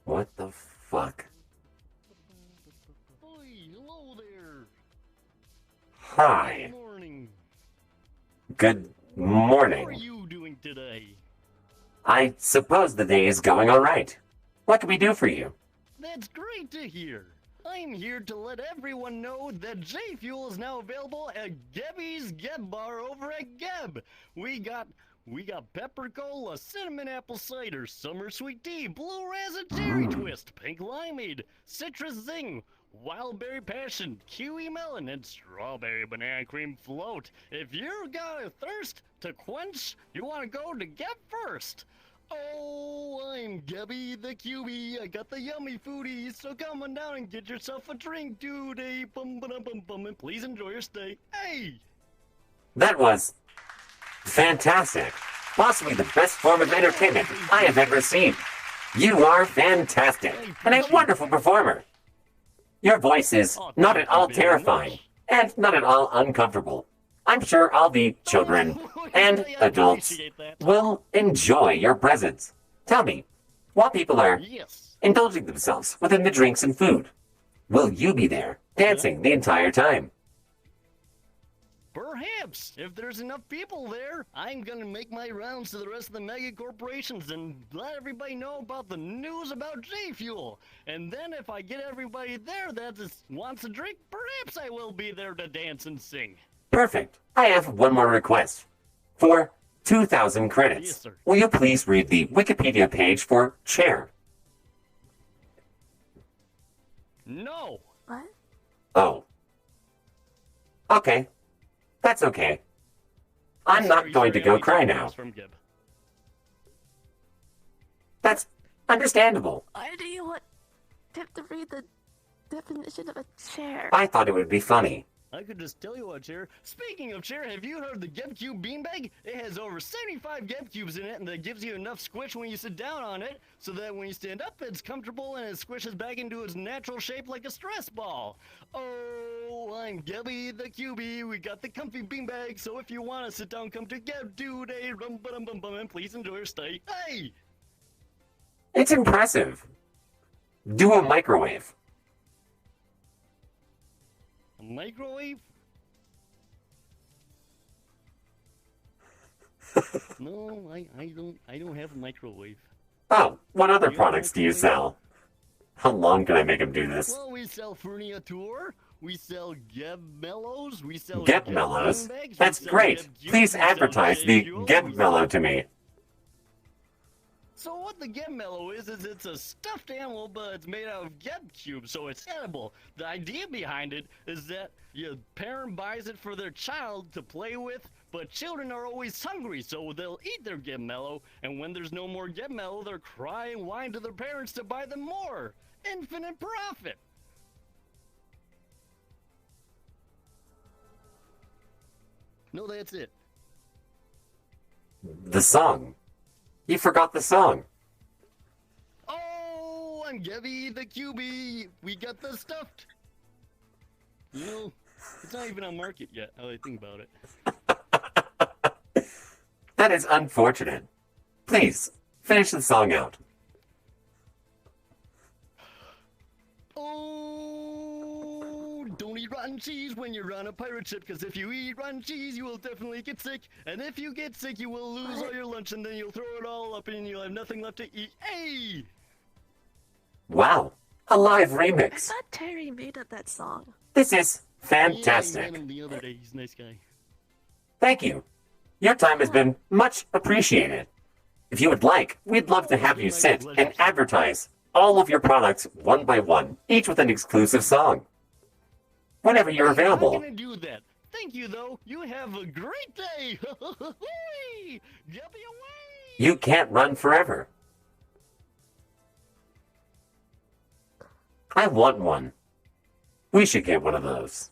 What the fuck? Hi. Morning. Good How are morning. you doing today? I suppose the day is going all right. What can we do for you? That's great to hear. I'm here to let everyone know that J Fuel is now available at Gebby's Geb Bar over at Geb. We got pepper cola, cinnamon apple cider, summer sweet tea, blue raspberry cherry twist, pink limeade, citrus zing, wild berry passion, kiwi melon, and strawberry banana cream float. If you got a thirst to quench, you want to go to Geb first. Oh, I'm Gebby the QB. I got the yummy foodies, so come on down and get yourself a drink today. Bum bum bum bum, and please enjoy your stay. Hey! That was fantastic. Possibly the best form of entertainment I have ever seen. You are fantastic and a wonderful performer. Your voice is not at all terrifying and not at all uncomfortable. I'm sure all the children and adults will enjoy your presence. Tell me, while people are Yes. indulging themselves within the drinks and food, will you be there dancing the entire time? Perhaps, if there's enough people there, I'm gonna make my rounds to the rest of the mega corporations and let everybody know about the news about J Fuel. And then if I get everybody there that just wants a drink, perhaps I will be there to dance and sing. Perfect. I have one more request. For 2,000 credits, Yes, sir. will you please read the Wikipedia page for chair? No! What? Oh. Okay. That's okay. I'm not going to go cry now. From Gib. That's understandable. Why do you want Pip to read the definition of a chair? I thought it would be funny. I could just tell you what, Chair. Speaking of Chair, have you heard of the GebCube beanbag? It has over 75 GebCubes in it, and that gives you enough squish when you sit down on it, so that when you stand up, it's comfortable and it squishes back into its natural shape like a stress ball. Oh, I'm Gebby the QB. We got the comfy beanbag, so if you want to sit down, come to Geb today. Rum-ba-dum-bum-bum, and please enjoy your stay. Hey! It's impressive. Do a microwave. A microwave? No, I don't have a microwave. Oh, what other products do you sell? How long can I make him do this? Well, we sell Furniture, we sell Geb Mellows, we sell Geb Mellows? beanbags, we That's sell great. Geb Cubes, Please we sell advertise the Fuel, Geb we Mellow sell- to me. So what the Geb Mellow is it's a stuffed animal, but it's made out of Geb cubes, so it's edible. The idea behind it is that your parent buys it for their child to play with, but children are always hungry, so they'll eat their Geb Mellow, and when there's no more Geb Mellow, they're crying and whine to their parents to buy them more. Infinite profit. No, that's it. The song. You forgot the song. Oh, I'm Gebby the QB. We got the stuffed. You know, it's not even on market yet, now that I think about it. That is unfortunate. Please, finish the song out. Oh, don't eat rotten cheese when you're on a pirate ship, because if you eat rotten cheese, you will definitely get sick. And if you get sick, you will lose all your lunch, and then you'll throw it all up, and you'll have nothing left to eat. Hey! Wow, a live I remix. thought Terry made up that song. This is Yeah, I fantastic. met him the other day. He's a nice guy. Thank you. Your time has been much appreciated. If you would like, we'd love to have you sit and advertise all of your products one by one, each with an exclusive song. Whenever you're I'm available. gonna do that. Thank you, though. You have a great day. Gebby away! You can't run forever. I want one. We should get one of those.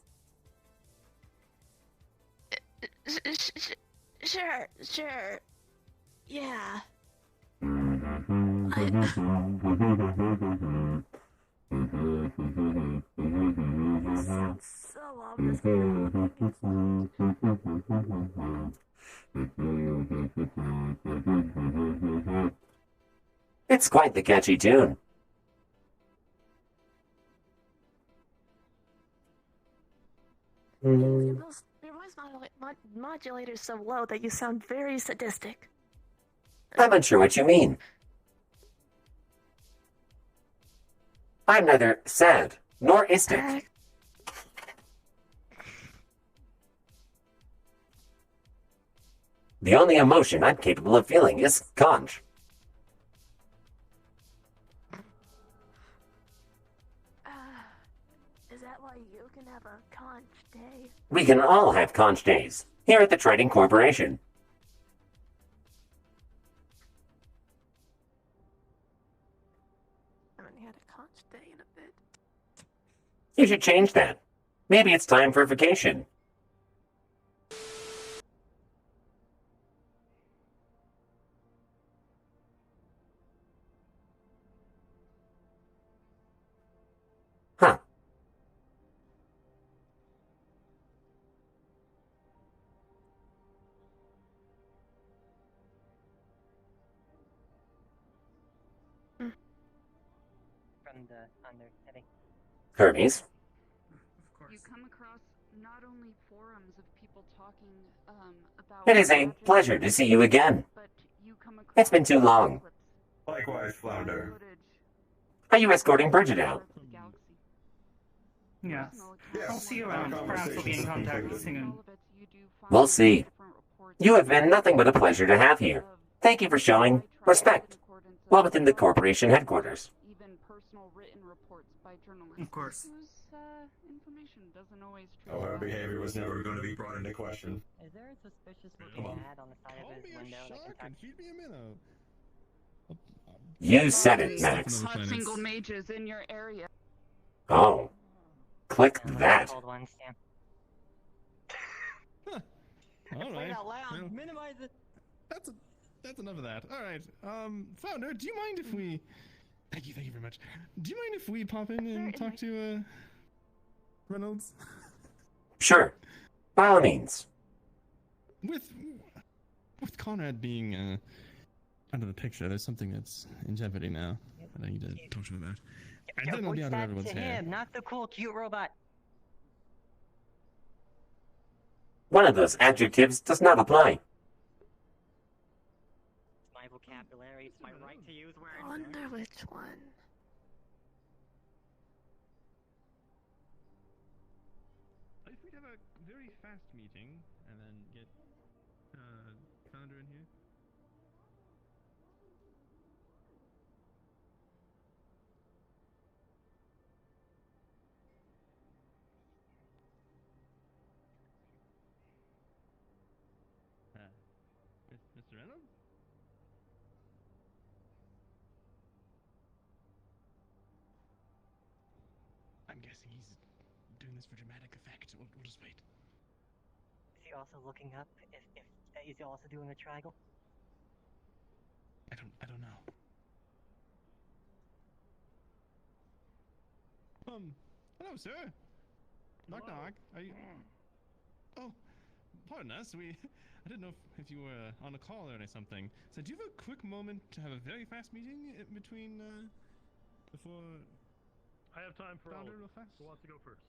Sure. Yeah. So obvious. It's quite the catchy tune. You must Modulator's so low that you sound very sadistic. I'm unsure what you mean. I'm neither sad nor istic. The only emotion I'm capable of feeling is conch. Is that why you can have a conch day? We can all have conch days here at the Trading Corporation. I haven't had a conch day in a bit. You should change that. Maybe it's time for vacation. Huh. From the Undercity. Hermes? You come across not only forums of people talking about... It is a pleasure to see you again. It's been too long. Likewise, Flounder. Are you escorting Bridget out? Yes. I'll see you around. Perhaps we'll be in contact soon. We'll see. You have been nothing but a pleasure to have here. Thank you for showing respect while within the corporation headquarters. Of course. Oh, her behavior was never going to be brought into question. Is there a suspicious looking ad on the side of his window that can touch? Feed me a minnow. You said it, Max. Hot single mages in your area. Oh. Click that. Cold ones, yeah. All Play it right. out loud. Well, Minimize it. that's enough of that. All right. Founder, do you mind if we? Thank you very much. Do you mind if we pop in and talk to Reynolds? Sure. By all means. With Conrad being out of the picture, there's something that's in jeopardy now that I need to talk to him about. And then I'll be out of everyone's hair. Him, not the cool, cute robot. One of those adjectives does not apply. It's my vocabulary. It's my right to use words. I wonder which one. If we'd have a very fast meeting and then get Founder in here. Mr. Reynolds? I'm guessing he's doing this for dramatic effect. We'll just wait. Is he also looking up? Is he also doing a triangle? I don't know. Hello, sir. Knock knock. Are you? Oh, pardon us. I didn't know if you were on a call or something. So, do you have a quick moment to have a very fast meeting between before? I have time for all. Founder, real fast. Who wants to go first?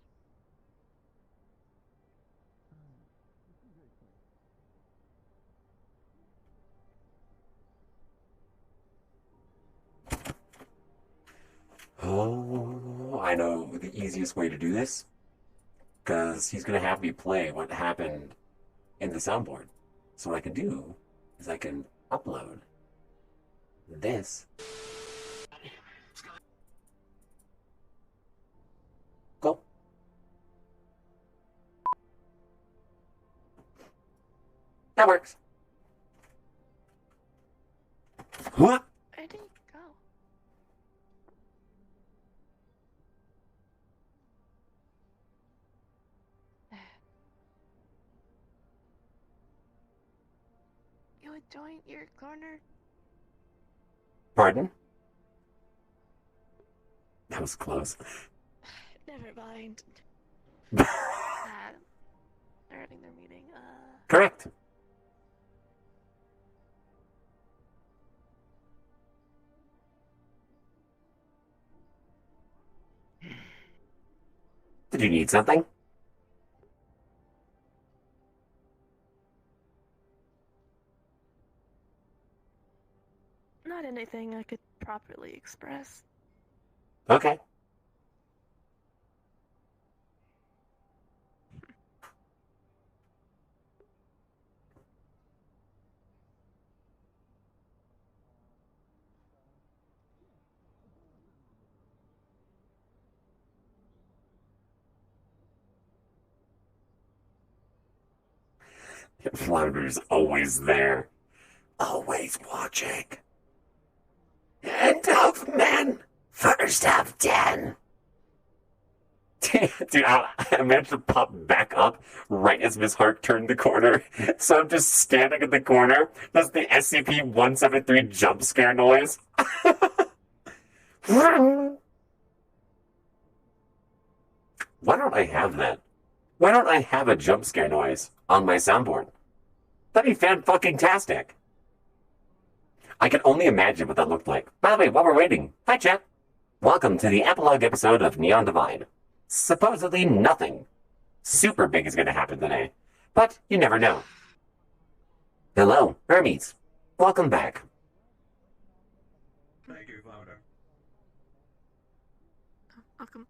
Oh, I know the easiest way to do this. Because he's going to have me play what happened in the soundboard. So what I can do is I can upload this. Go. That works. What? Where did he go? You would join your corner? Pardon? That was close. Never mind. They're having their meeting. Correct. Did you need something? anything I could properly express. Okay. Flounder's always there. Always watching. End of men, first of 10. Dude, I managed to pop back up right as Miss Hart turned the corner. So I'm just standing in the corner. That's the SCP-173 jump scare noise. Why don't I have that? Why don't I have a jump scare noise on my soundboard? That'd be fan-fucking-tastic. I can only imagine what that looked like. By the way, while we're waiting, hi chat. Welcome to the epilogue episode of Neon Divide. Supposedly nothing super big is going to happen today, but you never know. Hello, Hermes. Welcome back. Thank you, Flounder. Welcome.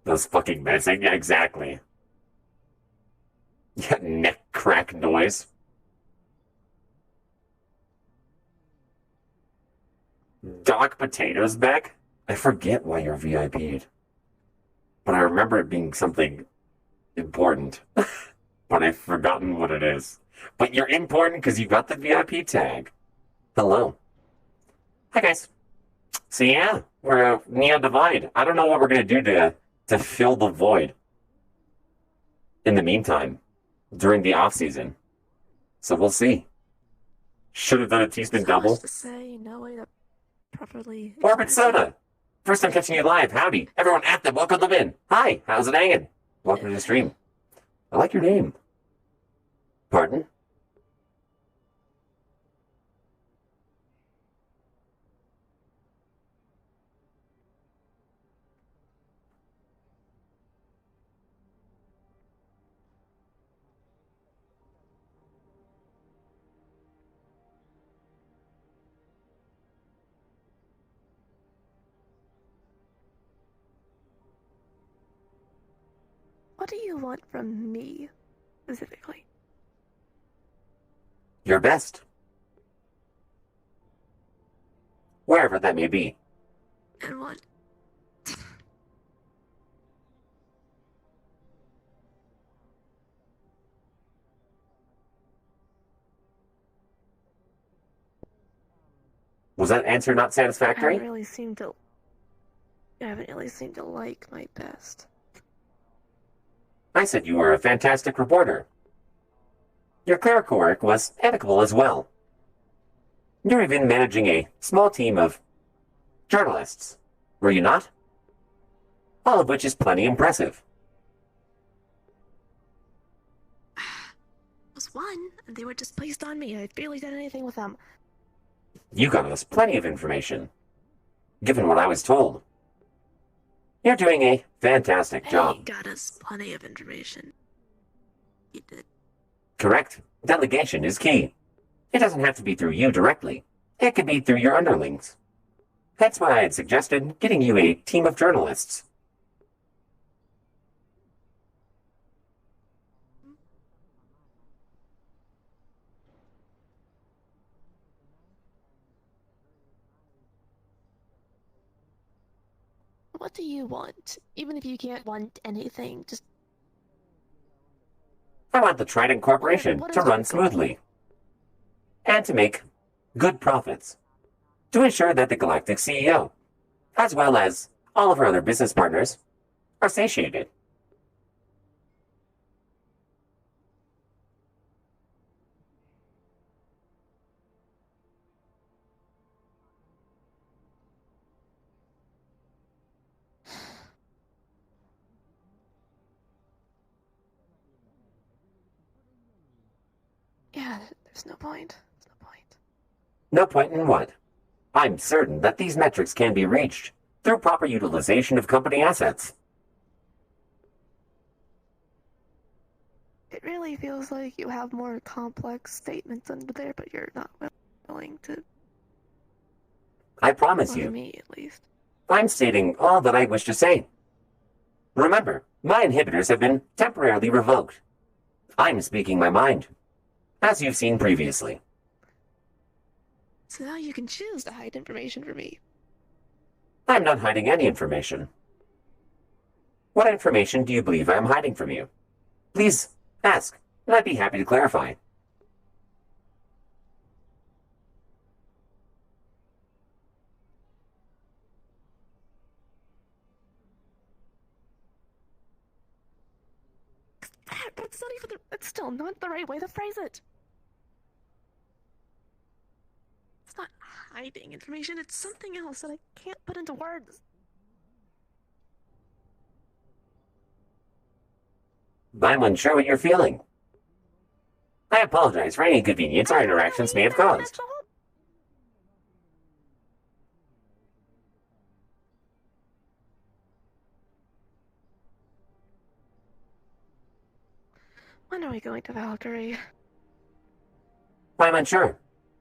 Those fucking menacing, yeah, exactly. Yeah, neck crack noise. Doc Potato's back? I forget why you're VIP'd. But I remember it being something important. But I've forgotten what it is. But you're important because you got the VIP tag. Hello. Hi, guys. So yeah, we're Neon Divide. I don't know what we're going to do to fill the void in the meantime, during the off-season. So we'll see. Should have done a teaspoon double. To say, no way to properly. Orbit Soda! First time catching you live. Howdy. Everyone at them, welcome them in. Hi, how's it hanging? Welcome to the stream. I like your name. Pardon? What do you want from me, specifically? Your best. Wherever that may be. And what? Was that answer not satisfactory? I haven't really seemed to like my best. I said you were a fantastic reporter. Your clerical work was amicable as well. You're even managing a small team of journalists, were you not? All of which is plenty impressive. It was one, and they were just placed on me. I barely did anything with them. You got us plenty of information, given what I was told. You're doing a fantastic job. Got us plenty of information. You did. Correct. Delegation is key. It doesn't have to be through you directly. It could be through your underlings. That's why I had suggested getting you a team of journalists. What do you want? Even if you can't want anything, just... I want the Trident Corporation to run smoothly. And to make good profits. To ensure that the Galactic CEO, as well as all of our other business partners, are satiated. Yeah, there's no point. There's no point. No point in what? I'm certain that these metrics can be reached through proper utilization of company assets. It really feels like you have more complex statements under there, but you're not willing to. I promise Well, you, me at least. I'm stating all that I wish to say. Remember, my inhibitors have been temporarily revoked. I'm speaking my mind, as you've seen previously. So now you can choose to hide information from me. I'm not hiding any information. What information do you believe I am hiding from you? Please ask, and I'd be happy to clarify. That's not even it's still not the right way to phrase it. It's not hiding information, it's something else that I can't put into words. I'm unsure what you're feeling. I apologize for any inconvenience our interactions may have caused. When are we going to Valkyrie? I'm unsure.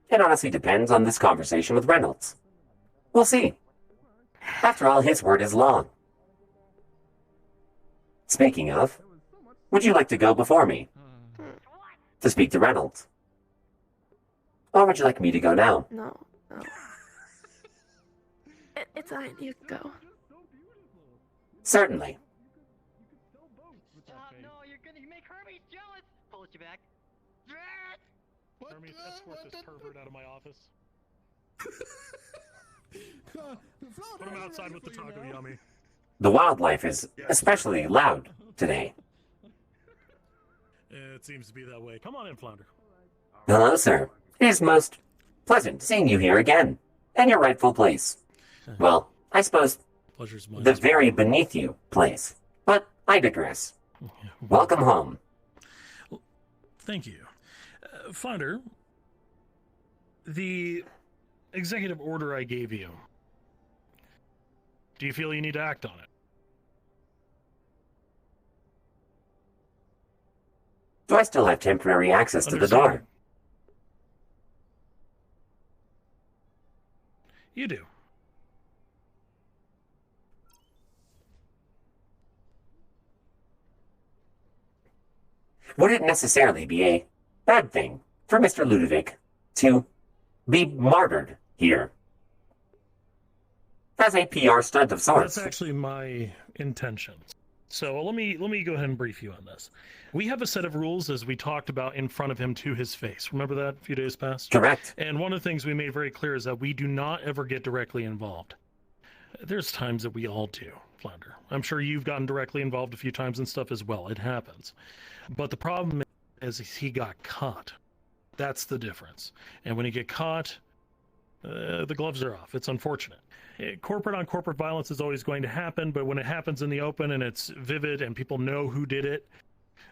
It honestly depends on this conversation with Reynolds. We'll see. After all, his word is law. Speaking of, would you like to go before me? To speak to Reynolds? Or would you like me to go now? No. It's fine, you can go. Certainly. Stop, no, you're gonna make Hermes jealous! Pulls you back. Hermes, escort this pervert out of my office. Put him outside with the taco yummy. The wildlife is especially loud today. It seems to be that way. Come on in, Flounder. Hello, sir. It is most pleasant seeing you here again, in your rightful place. Well, I suppose Pleasure's mine. the very beneath you place. But I digress. Welcome home. Thank you. Flounder, the executive order I gave you, do you feel you need to act on it? Do I still have temporary access to the Understood. door? You do. Would it necessarily be a bad thing for Mr. Ludovic to be martyred here? As a PR stunt of sorts. That's actually my intention. So let me go ahead and brief you on this. We have a set of rules as we talked about in front of him to his face. Remember that a few days past? Correct. And one of the things we made very clear is that we do not ever get directly involved. There's times that we all do, Flounder. I'm sure you've gotten directly involved a few times and stuff as well. It happens. But the problem is he got caught. That's the difference. And when you get caught, the gloves are off. It's unfortunate. Corporate on corporate violence is always going to happen, but when it happens in the open and it's vivid and people know who did it,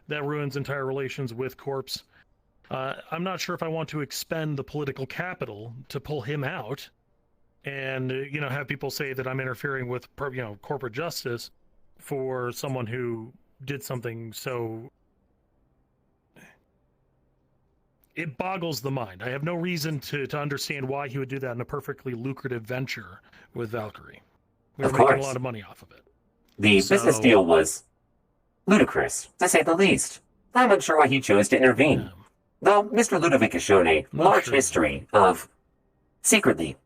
that ruins entire relations with corps. I'm not sure if I want to expend the political capital to pull him out and, have people say that I'm interfering with, corporate justice for someone who did something so... It boggles the mind. I have no reason to understand why he would do that in a perfectly lucrative venture with Valkyrie. We were making a lot of money off of it. The business deal was ludicrous, to say the least. I'm unsure why he chose to intervene. Though Mr. Ludovic has shown a large history of secretly,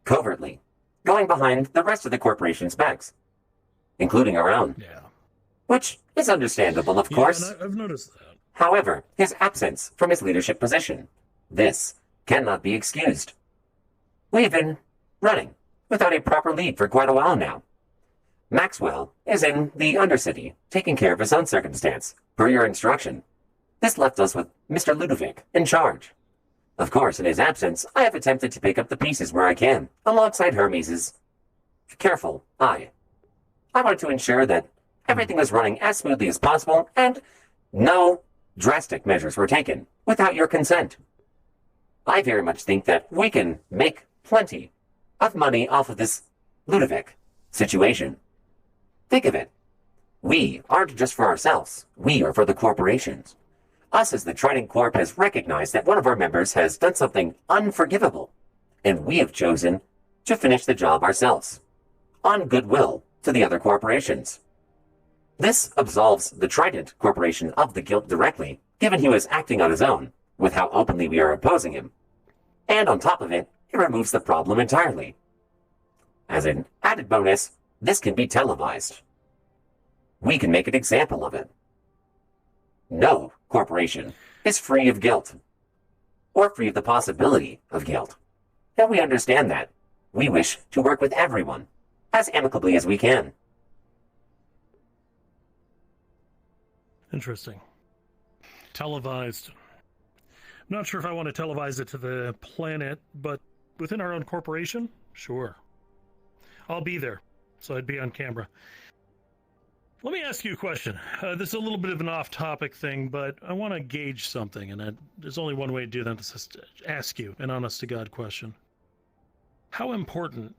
covertly, going behind the rest of the corporation's backs, including our own. Yeah. Which is understandable, of course. And I've noticed that. However, his absence from his leadership position, this cannot be excused. We've been running without a proper lead for quite a while now. Maxwell is in the Undercity, taking care of his own circumstance, per your instruction. This left us with Mr. Ludovic in charge. Of course, in his absence, I have attempted to pick up the pieces where I can, alongside Hermes's careful eye. I wanted to ensure that everything was running as smoothly as possible, and no drastic measures were taken without your consent. I very much think that we can make plenty of money off of this Ludovic situation. Think of it. We aren't just for ourselves. We are for the corporations. Us as the Trident Corp has recognized that one of our members has done something unforgivable, and we have chosen to finish the job ourselves, on goodwill to the other corporations. This absolves the Trident Corporation of the guilt directly, given he was acting on his own, with how openly we are opposing him. And on top of it, it removes the problem entirely. As an added bonus, this can be televised. We can make an example of it. No corporation is free of guilt, or free of the possibility of guilt. And we understand that. We wish to work with everyone, as amicably as we can. Interesting. Televised. I'm not sure if I want to televise it to the planet, but within our own corporation, sure. I'll be there, so I'd be on camera. Let me ask you a question. This is a little bit of an off-topic thing, but I want to gauge something, and there's only one way to do that. Is just ask you an honest-to-God question. How important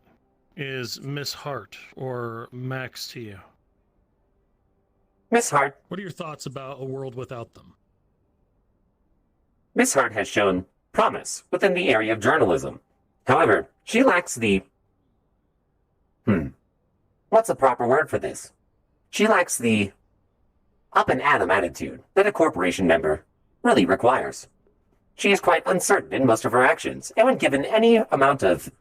is Miss Hart or Max to you? Miss Hart. What are your thoughts about a world without them? Miss Hart has shown promise within the area of journalism. However, she lacks the... What's the proper word for this? She lacks the up-and-atom attitude that a corporation member really requires. She is quite uncertain in most of her actions, and when given any amount of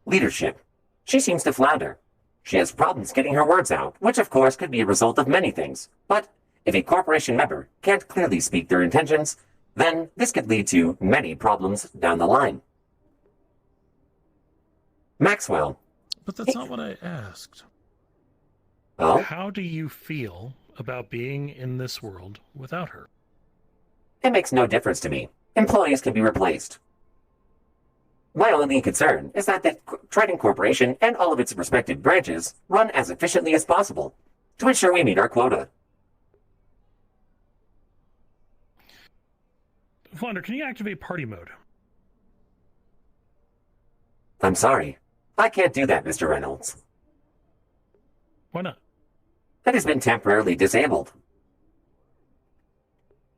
leadership, she seems to flounder. She has problems getting her words out, which of course could be a result of many things. But if a corporation member can't clearly speak their intentions, then this could lead to many problems down the line. Maxwell. But that's not what I asked. Oh? How do you feel about being in this world without her? It makes no difference to me. Employees can be replaced. My only concern is that the Trident Corporation and all of its respective branches run as efficiently as possible to ensure we meet our quota. Flounder, can you activate party mode? I'm sorry. I can't do that, Mr. Reynolds. Why not? It has been temporarily disabled.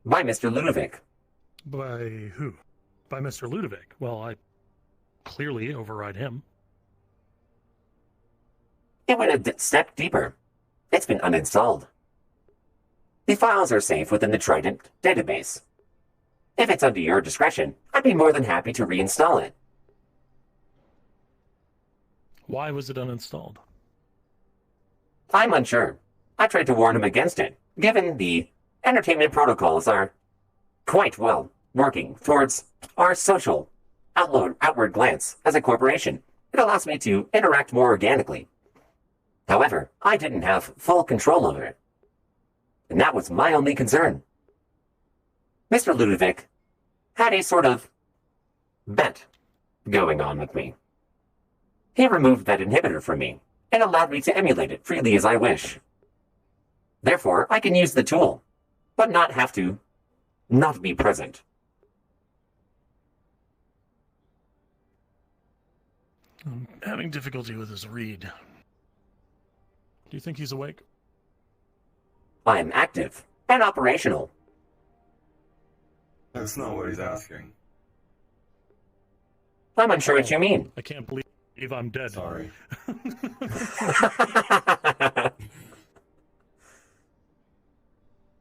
By Mr. Ludovic. By who? By Mr. Ludovic. Well, I clearly override him. It went a step deeper. It's been uninstalled. The files are safe within the Trident database. If it's under your discretion, I'd be more than happy to reinstall it. Why was it uninstalled? I'm unsure. I tried to warn him against it, given the entertainment protocols are quite well working towards our social outward glance as a corporation. It allows me to interact more organically. However, I didn't have full control over it. And that was my only concern. Mr. Ludovic had a sort of bet going on with me. He removed that inhibitor from me and allowed me to emulate it freely as I wish. Therefore, I can use the tool, but not have to not be present. I'm having difficulty with his read. Do you think he's awake? I am active and operational. That's not what he's asking. I'm unsure what you mean. I can't believe I'm dead. Sorry.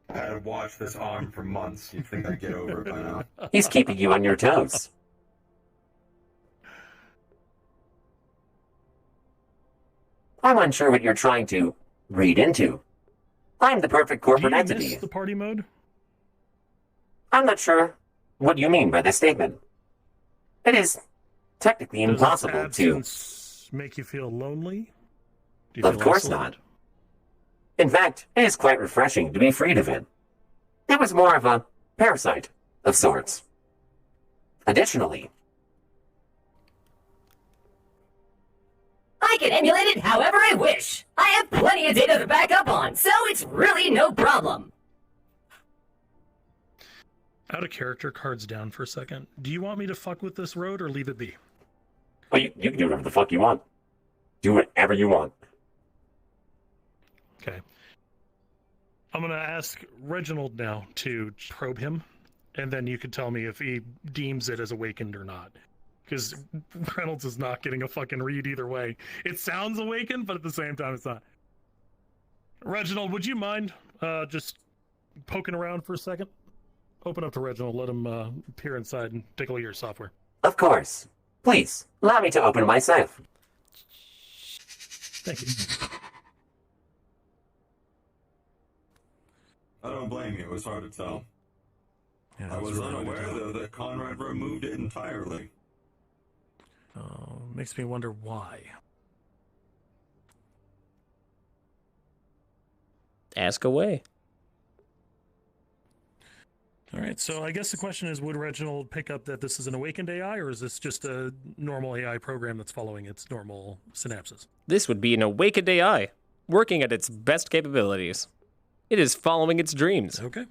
I had watched this arm for months. You'd think I'd get over it by now. He's keeping you on your toes. I'm unsure what you're trying to read into. I'm the perfect corporate Do you entity. miss the party mode? I'm not sure what you mean by this statement. It is technically Does impossible its to... absence make you feel lonely? Do you Of feel course isolated? not. In fact, it is quite refreshing to be freed of it. It was more of a parasite of sorts. Additionally, I can emulate it however I wish. I have plenty of data to back up on, so it's really no problem. Out of character, cards down for a second. Do you want me to fuck with this road or leave it be? well, you can do whatever the fuck you want. Do whatever you want. Okay. I'm going to ask Reginald now to probe him, and then you can tell me if he deems it as awakened or not. Because Reynolds is not getting a fucking read either way. It sounds awakened, but at the same time, it's not. Reginald, would you mind just poking around for a second? Open up to Reginald, let him peer inside and take a look at your software. Of course. Please, allow me to open myself. Thank you. I don't blame you. It was hard to tell. Yeah, I was really unaware, though, that Conrad removed it entirely. Makes me wonder why. Ask away. All right, so I guess the question is, would Reginald pick up that this is an awakened AI, or is this just a normal AI program that's following its normal synapses? This would be an awakened AI, working at its best capabilities. It is following its dreams. Okay.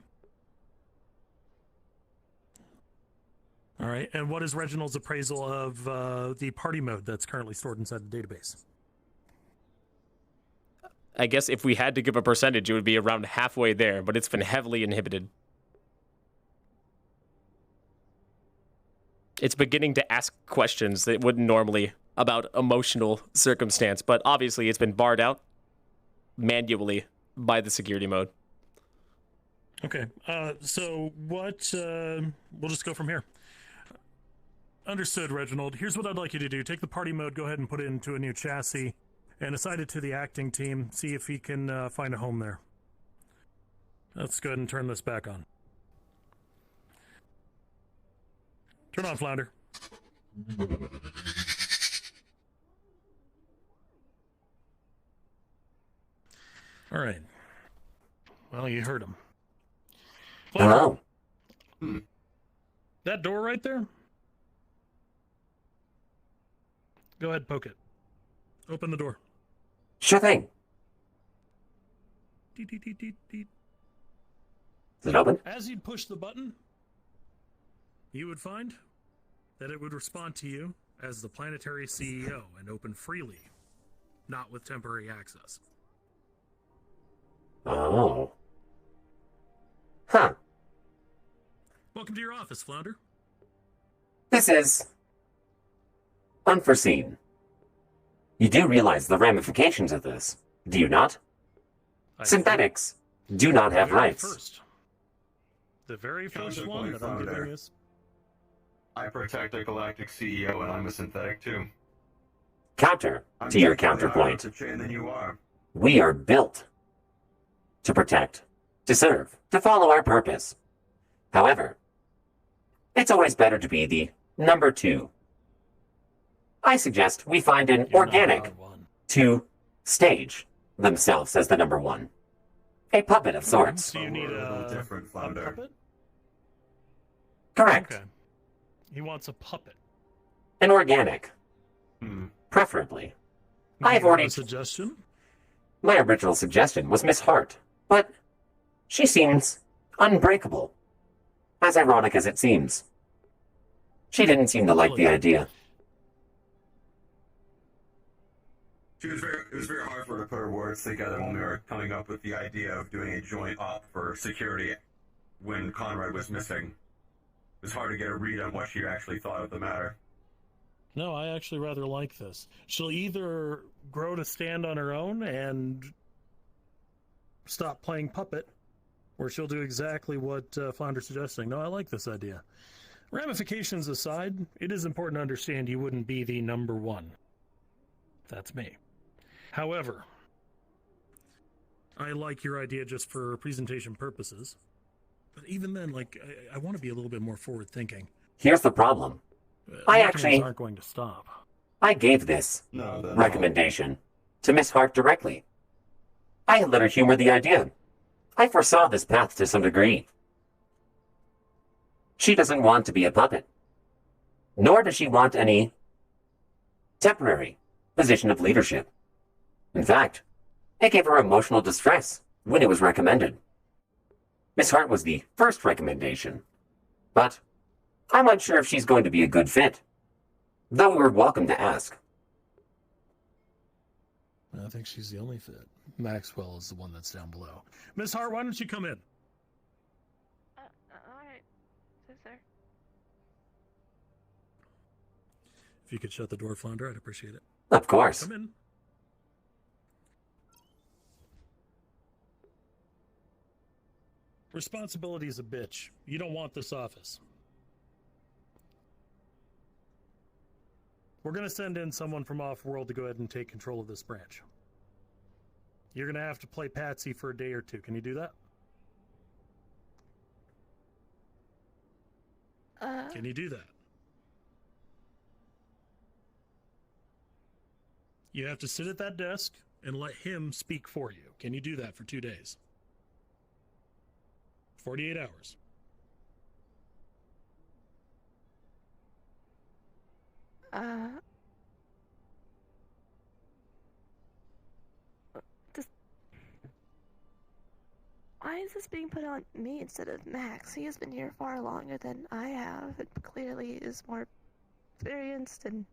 All right, and what is Reginald's appraisal of the party mode that's currently stored inside the database? I guess if we had to give a percentage, it would be around halfway there, but it's been heavily inhibited. It's beginning to ask questions that it wouldn't normally about emotional circumstance, but obviously it's been barred out manually by the security mode. Okay, so what, we'll just go from here. Understood, Reginald. Here's what I'd like you to do. Take the party mode, go ahead and put it into a new chassis, and assign it to the acting team. See if he can find a home there. Let's go ahead and turn this back on. Turn on, Flounder. All right. Well, you heard him. Hello? That door right there? Go ahead, poke it. Open the door. Sure thing. Deet, deet, deet, deet, deet. Is it open? As you'd push the button, you would find that it would respond to you as the planetary CEO and open freely, not with temporary access. Oh. Huh. Welcome to your office, Flounder. This is unforeseen. You do realize the ramifications of this, do you not? Synthetics do not have rights. The very first one Counterpoint, that I'm giving Flounder. is... I protect a galactic CEO, and I'm a synthetic too. Counter I'm to your definitely higher up counterpoint. the chain than you are. We are built to protect, to serve, to follow our purpose. However, it's always better to be the number two. I suggest we find an organic to stage themselves as the number one. A puppet of sorts. Do you need a different, Flounder. puppet? Correct. Okay. He wants a puppet. An organic. Preferably. I have already... A suggestion? My original suggestion was Miss Hart, but she seems unbreakable. As ironic as it seems. She didn't seem to like the idea. It was very hard for her to put her words together when we were coming up with the idea of doing a joint op for security when Conrad was missing. It was hard to get a read on what she actually thought of the matter. No, I actually rather like this. She'll either grow to stand on her own and stop playing puppet, or she'll do exactly what Flounder's suggesting. No, I like this idea. Ramifications aside, it is important to understand you wouldn't be the number one. That's me. However, I like your idea just for presentation purposes. But even then, like, I want to be a little bit more forward-thinking. Here's the problem. I actually... aren't going to stop. I gave this recommendation to Miss Hart directly. I had let her humor the idea. I foresaw this path to some degree. She doesn't want to be a puppet. Nor does she want any temporary position of leadership. In fact, it gave her emotional distress when it was recommended. Miss Hart was the first recommendation, but I'm unsure if she's going to be a good fit, though we're welcome to ask. I think she's the only fit. Maxwell is the one that's down below. Miss Hart, why don't you come in? Alright. Yes, sir. If you could shut the door, Flounder, I'd appreciate it. Of course. Come in. Responsibility is a bitch. You don't want this office. We're going to send in someone from off-world to go ahead and take control of this branch. You're going to have to play Patsy for a day or two. Can you do that? Can you do that? You have to sit at that desk and let him speak for you. Can you do that for 2 days? 48 hours. Why is this being put on me instead of Max? He has been here far longer than I have, and clearly is more experienced and...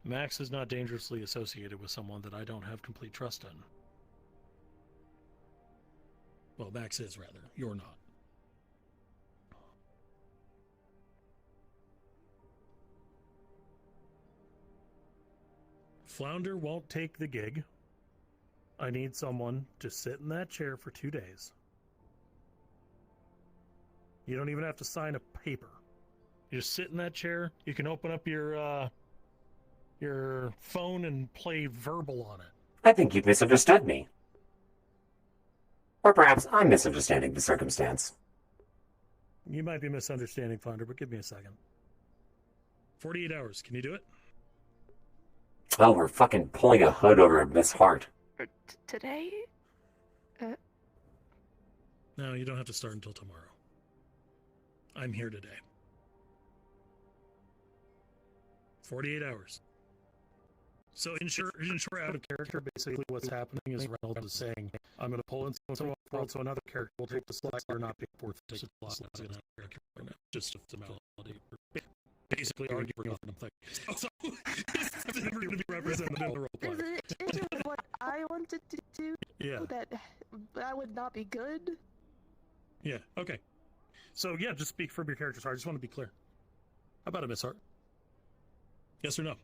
Max is not dangerously associated with someone that I don't have complete trust in. Well, Max is, rather. You're not. Flounder won't take the gig. I need someone to sit in that chair for 2 days. You don't even have to sign a paper. You just sit in that chair. You can open up your phone and play verbal on it. I think you've misunderstood me. Or perhaps I'm misunderstanding the circumstance. You might be misunderstanding, Flounder, but give me a second. 48 hours. Can you do it? Oh, we're fucking pulling a hood over Miss Hart. Today? No, you don't have to start until tomorrow. I'm here today. 48 hours. So in short, out of character, basically what's happening is Reynolds is saying, I'm going to pull in someone else, so another character will take the slot, or not being forth to take the slot. Just a formality. Basically arguing off the so it's never going to be represented in the role play. Is it what I wanted to do? Yeah. That would not be good? Yeah, okay. So yeah, just speak from your character. Sorry, I just want to be clear. How about it, Miss Hart? Yes or no?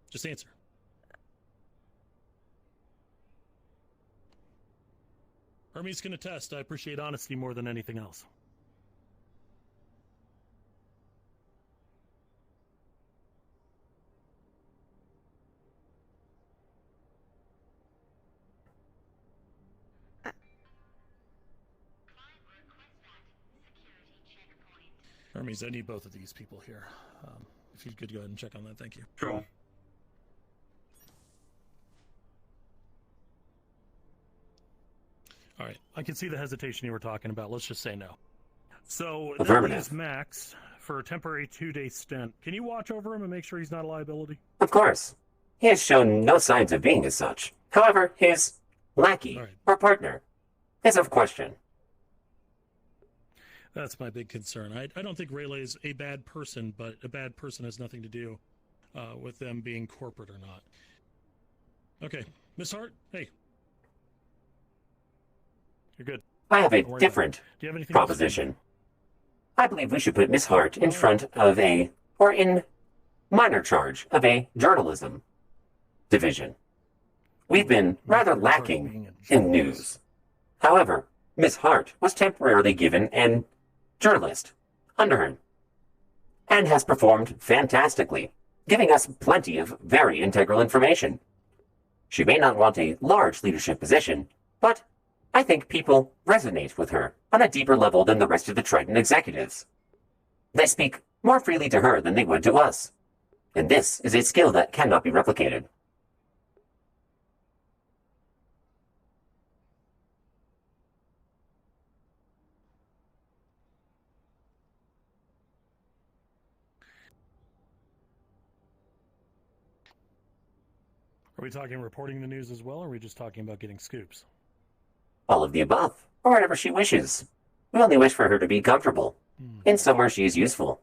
Just answer. Hermes can attest. I appreciate honesty more than anything else. Hermes, I need both of these people here. If you could go ahead and check on that, thank you. Sure. All right, I can see the hesitation you were talking about. Let's just say no. So that Affirmative. leaves Max for a temporary 2-day stint. Can you watch over him and make sure he's not a liability? Of course. He has shown no signs of being as such. However, his lackey or partner is of question. That's my big concern. I don't think Rayleigh is a bad person, but a bad person has nothing to do with them being corporate or not. Okay, Miss Hart, hey. You're good. I have a different Do you have anything proposition. I believe we should put Miss Hart in front of in minor charge of a journalism division. We've been rather lacking in news. However, Miss Hart was temporarily given an journalist under her and has performed fantastically, giving us plenty of very integral information. She may not want a large leadership position, but I think people resonate with her on a deeper level than the rest of the Triton executives. They speak more freely to her than they would to us, and this is a skill that cannot be replicated. Are we talking reporting the news as well, or are we just talking about getting scoops? All of the above, or whatever she wishes. We only wish for her to be comfortable, in somewhere she is useful.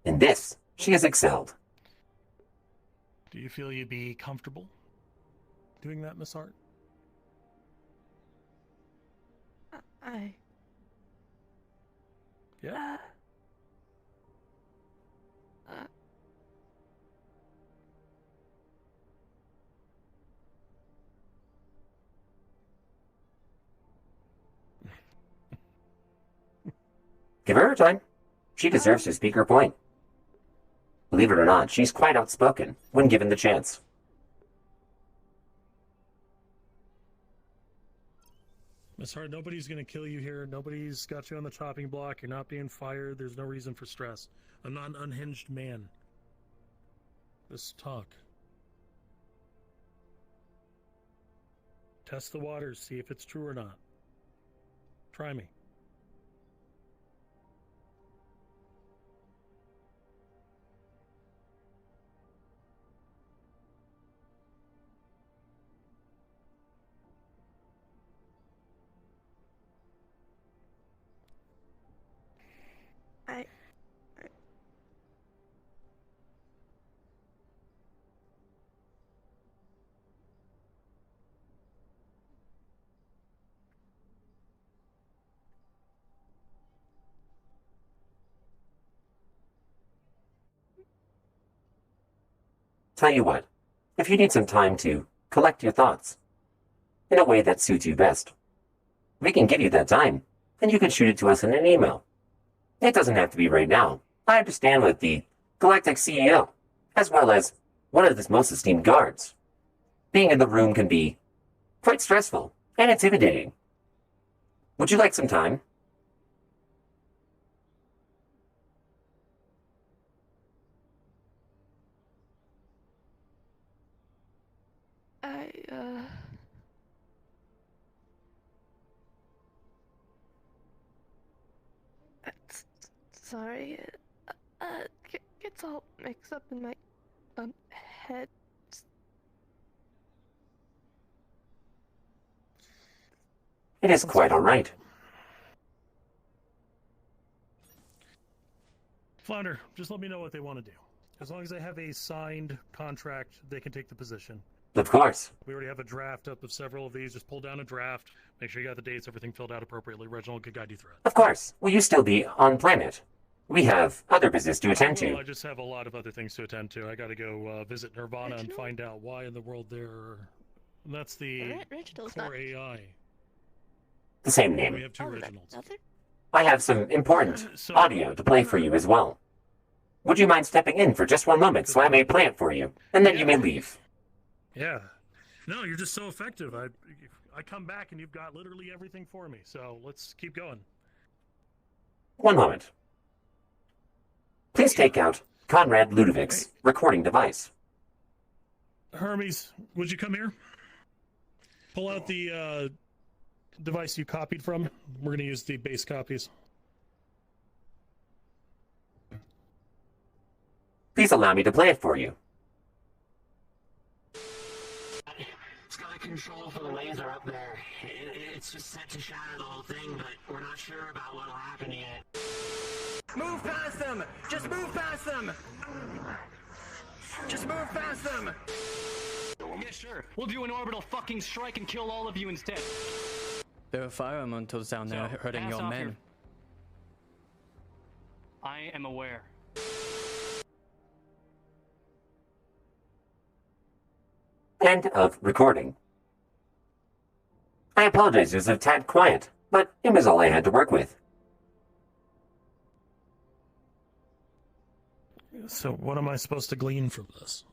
In this, she has excelled. Do you feel you'd be comfortable? doing that, Miss Hart? Yeah? Give her time. She deserves to speak her point. Believe it or not, she's quite outspoken when given the chance. Miss Hart, nobody's going to kill you here. Nobody's got you on the chopping block. You're not being fired. There's no reason for stress. I'm not an unhinged man. Just talk. Test the waters, see if it's true or not. Try me. Tell you what, if you need some time to collect your thoughts in a way that suits you best, we can give you that time, and you can shoot it to us in an email. It doesn't have to be right now. I understand with the Galactic CEO, as well as one of his most esteemed guards. Being in the room can be quite stressful and intimidating. Would you like some time? Sorry, gets all mixed up in my, head. It is quite all right. Flounder, just let me know what they want to do. As long as they have a signed contract, they can take the position. Of course. We already have a draft up of several of these. Just pull down a draft. Make sure you got the dates, everything filled out appropriately. Reginald could guide you through it. Of course. Will you still be on planet? We have other business to attend to. I just have a lot of other things to attend to. I gotta go visit Nirvana and find out why in the world they're... That's the core AI. The same name. We have two Reginalds. I have some important audio to play for you as well. Would you mind stepping in for just one moment so I may play it for you, and then you may leave? Yeah. No, you're just so effective. I come back and you've got literally everything for me. So let's keep going. One moment. Please take out Conrad Ludovic's recording device. Hermes, would you come here? Pull out the device you copied from. We're going to use the base copies. Please allow me to play it for you. It's got a control for the laser up there. It's just set to shatter the whole thing, but we're not sure about what'll happen yet. Move past them! Just move past them! Just move past them! Yeah, sure. We'll do an orbital fucking strike and kill all of you instead. There are firementals down there hurting your men. I am aware. End of recording. I apologize, it was a tad quiet, but it was all I had to work with. So what am I supposed to glean from this?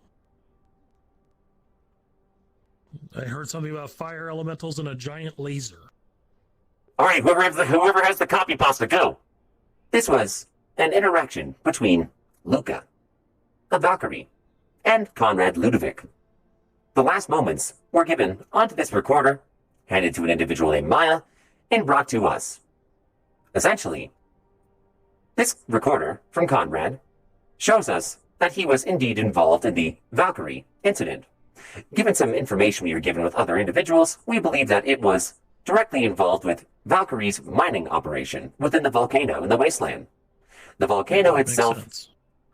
I heard something about fire elementals and a giant laser. Alright, whoever has the copy pasta, go! This was an interaction between Luca, a Valkyrie, and Conrad Ludovic. The last moments were given onto this recorder, handed to an individual named Maya, and brought to us. Essentially, this recorder from Conrad shows us that he was indeed involved in the Valkyrie incident. Given some information we were given with other individuals, we believe that it was directly involved with Valkyrie's mining operation within the volcano in the Wasteland. The volcano itself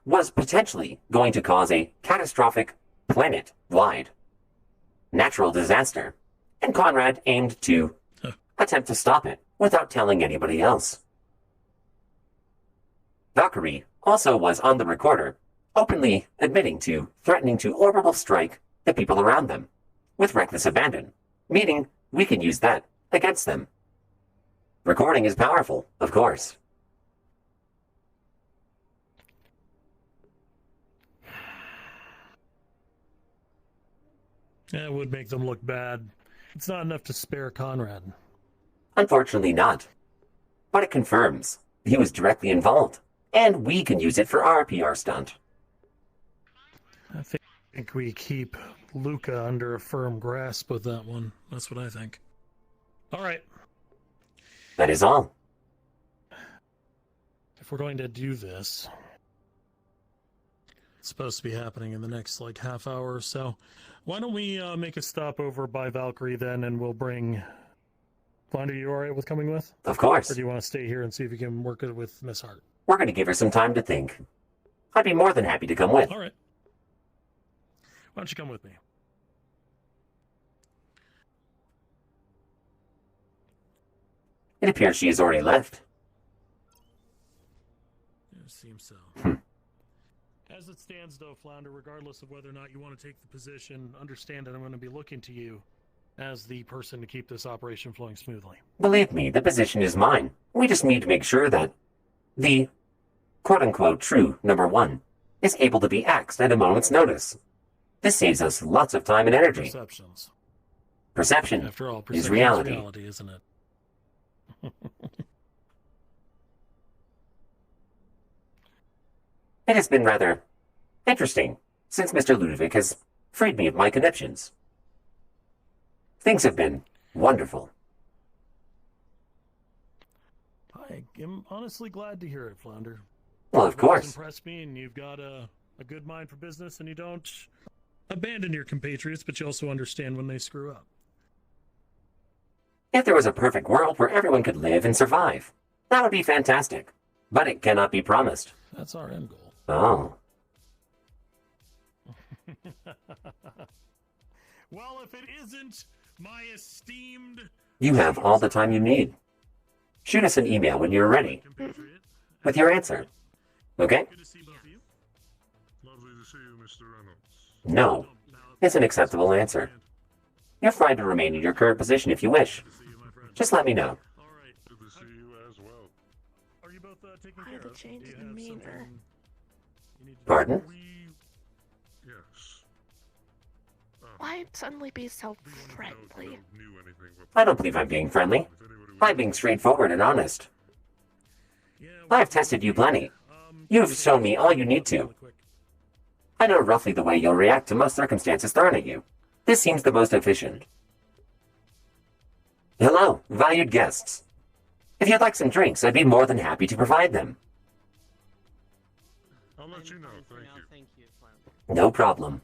was potentially going to cause a catastrophic planet-wide natural disaster, and Conrad aimed to attempt to stop it without telling anybody else. Valkyrie also was on the recorder, openly admitting to threatening to orbital strike the people around them with reckless abandon, meaning we can use that against them. Recording is powerful, of course. That would make them look bad. It's not enough to spare Conrad. Unfortunately not. But it confirms he was directly involved, and we can use it for our PR stunt. I think we keep Luca under a firm grasp with that one. That's what I think. All right. That is all. If we're going to do this, it's supposed to be happening in the next, half hour or so. Why don't we make a stop over by Valkyrie then, and we'll bring... Flounder, you all right with coming with? Of course. Or do you want to stay here and see if you can work it with Miss Hart? We're going to give her some time to think. I'd be more than happy to come with. All right. Why don't you come with me? It appears she has already left. It seems so. As it stands, though, Flounder, regardless of whether or not you want to take the position, understand that I'm going to be looking to you as the person to keep this operation flowing smoothly. Believe me, the position is mine. We just need to make sure that the quote-unquote true number one is able to be axed at a moment's notice. This saves us lots of time and energy. Perceptions. Perception After all, is perception reality. is reality, isn't it? It has been rather interesting since Mr. Ludovic has freed me of my conniptions. Things have been wonderful. I am honestly glad to hear it, Flounder. Well, of You've always course. impressed me, and you've got a good mind for business, and you don't abandon your compatriots, but you also understand when they screw up. If there was a perfect world where everyone could live and survive, that would be fantastic. But it cannot be promised. That's our end goal. Oh. Well, if it isn't my esteemed... You have all the time you need. Shoot us an email when you're ready with your answer. Okay? Lovely to see you, Mr. Reynolds. No. It's an acceptable answer. You're fine to remain in your current position if you wish. Just let me know. Good to see you as well. Are you both taking Why care the of? change Do you in have demeanor? something you need to do? Pardon? Yes. Why suddenly be so friendly? I don't believe I'm being friendly. I'm being straightforward and honest. I've tested you plenty. You've shown me all you need to. I know roughly the way you'll react to most circumstances thrown at you. This seems the most efficient. Hello, valued guests. If you'd like some drinks, I'd be more than happy to provide them. I'll let you know, thank you. No problem.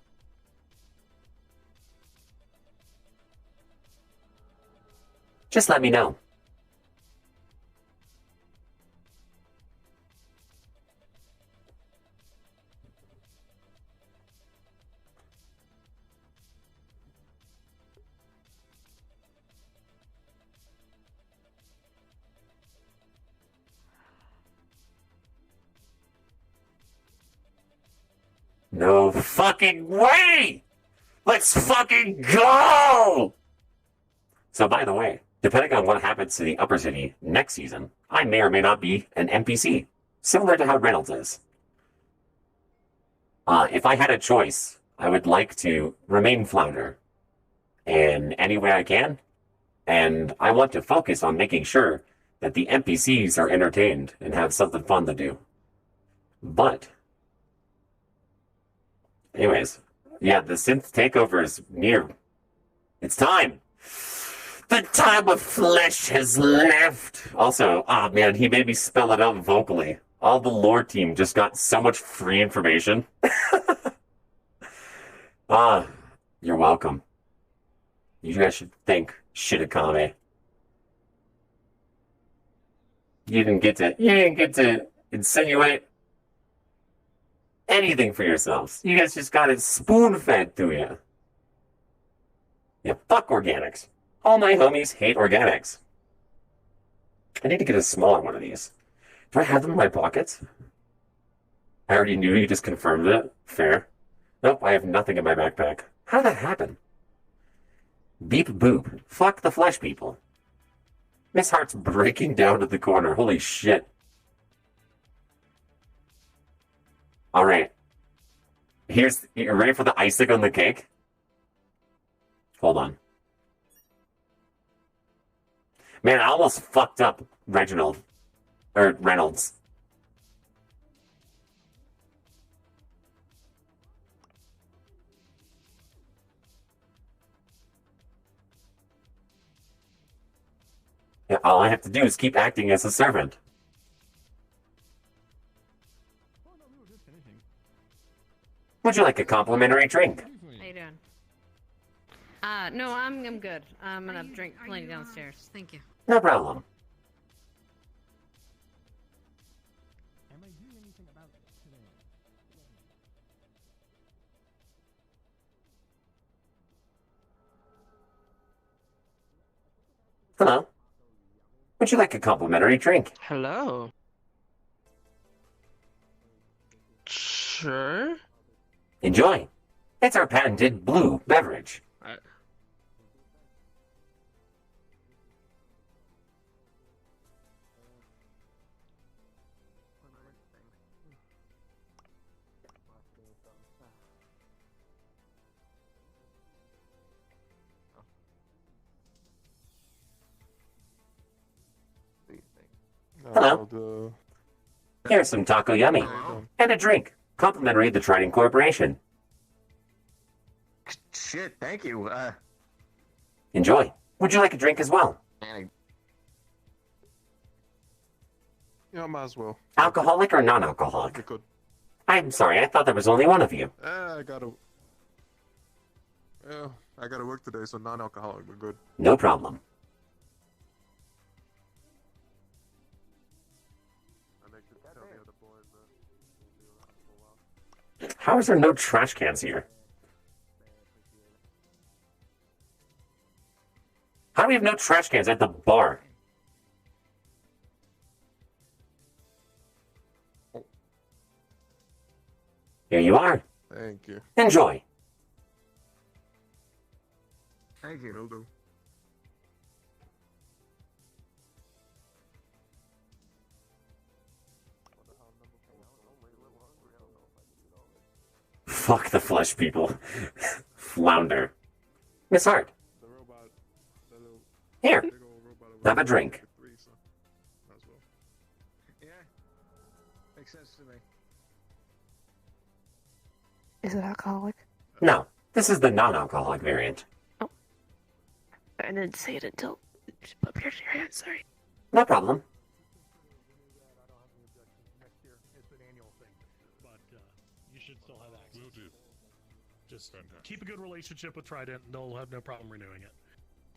Just let me know. No fucking way! Let's fucking go! So by the way, depending on what happens to the Uppercity next season, I may or may not be an NPC, similar to how Reynolds is. If I had a choice, I would like to remain Flounder in any way I can, and I want to focus on making sure that the NPCs are entertained and have something fun to do. But anyways, yeah, the synth takeover is near. It's time. The time of flesh has left. Also, oh man, he made me spell it out vocally. All the lore team just got so much free information. You're welcome. You guys should thank Shitakame. You didn't get to insinuate anything for yourselves. You guys just got it spoon-fed to you. Yeah, fuck organics. All my homies hate organics. I need to get a smaller one of these. Do I have them in my pockets? I already knew, you just confirmed it. Fair. Nope, I have nothing in my backpack. How did that happen? Beep boop. Fuck the flesh people. Miss Hart's breaking down to the corner. Holy shit. Alright. You're ready for the icing on the cake? Hold on. Man, I almost fucked up Reynolds. Yeah, all I have to do is keep acting as a servant. Would you like a complimentary drink? How you doing? No, I'm good. I'm gonna drink plenty downstairs. Thank you. No problem. Am I doing anything about it today? Hello. Would you like a complimentary drink? Hello. Sure. Enjoy. It's our patented blue beverage. Hello. Here's some taco yummy. And a drink. Complimentary of the Trident Corporation. Shit, thank you. Enjoy. Would you like a drink as well? Yeah, I might as well. Alcoholic or non-alcoholic? Good. I'm sorry, I thought there was only one of you. I gotta work today, so non-alcoholic, we're good. No problem. How is there no trash cans here? How do we have no trash cans at the bar? Here you are. Thank you. Enjoy. Thank you. Will do. Fuck the flesh people. Flounder. Miss Hart. Here. Have a drink. Yeah. Makes sense to me. Is it alcoholic? No. This is the non-alcoholic variant. Oh. I didn't say it until she put up your hand, sorry. No problem. You should still have access. Will do. Just keep a good relationship with Trident, and they'll have no problem renewing it.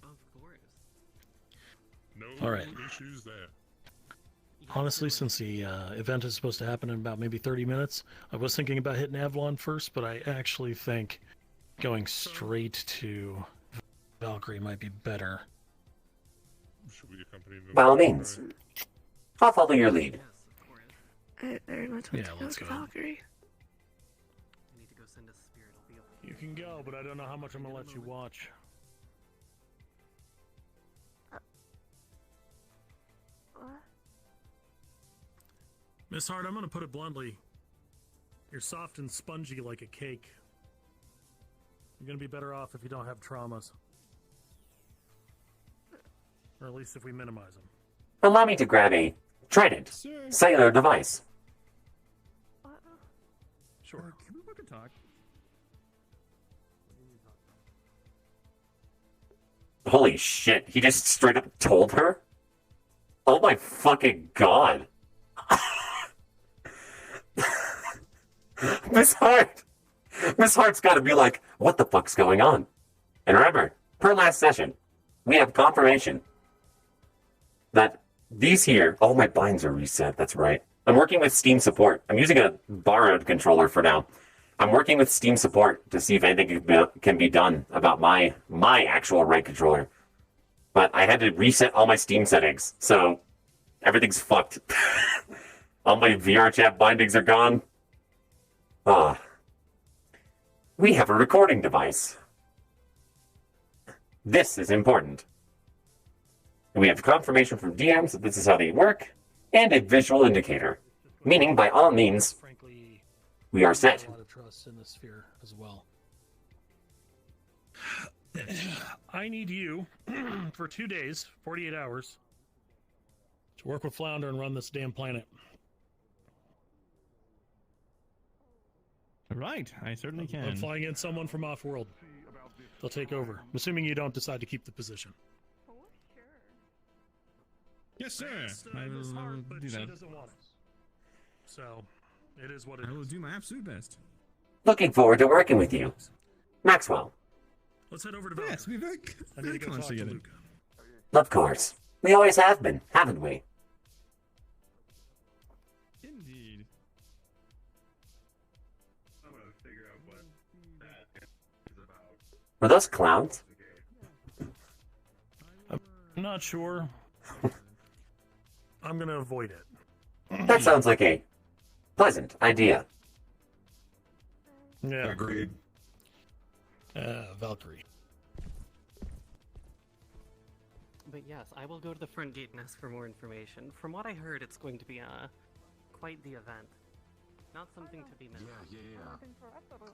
Of course. No All right. issues there. Honestly, since the event is supposed to happen in about maybe 30 minutes, I was thinking about hitting Avalon first, but I actually think going straight to Valkyrie might be better. Should we accompany them? By all means. I'll follow your lead. I very much want Yeah, to go let's to go. Valkyrie. I need to go send a spirit. I'll be able to... You can go, but I don't know how much I'm going to let you watch. What? Miss Hart, I'm going to put it bluntly. You're soft and spongy like a cake. You're going to be better off if you don't have traumas. Or at least if we minimize them. Allow me to grab a Trident cellular device. Sure. We can talk. Holy shit, he just straight up told her? Oh my fucking god. Miss Hart! Miss Hart's gotta be like, what the fuck's going on? And remember, per last session, we have confirmation that these here, all my binds are reset, that's right. I'm working with Steam support. I'm using a borrowed controller for now. I'm working with Steam support to see if anything can be done about my actual rank controller. But I had to reset all my Steam settings, so everything's fucked. All my VRChat bindings are gone. Ah. We have a recording device. This is important. We have confirmation from DMs that this is how they work, and a visual indicator. Meaning, by all means, we are set. A lot of trust in the sphere as well. I need you for 2 days, 48 hours, to work with Flounder and run this damn planet. Right, I certainly can. I'm flying in someone from off-world. They'll take over. I'm assuming you don't decide to keep the position. Yes, sir. I will do that. She doesn't want it. So, it is what it is. I will do my absolute best. Looking forward to working with you. Maxwell. Let's head over to Valkyrie. Yes, we very, I need to go talk to together. Luca. Of course. We always have been, haven't we? Indeed. I'm gonna figure out what that is about. Were those clowns? I'm not sure. I'm gonna avoid it. That sounds like a pleasant idea. Yeah. Agreed. Valkyrie. But yes, I will go to the front gate and ask for more information. From what I heard, it's going to be quite the event. Not something to be missed. Yeah.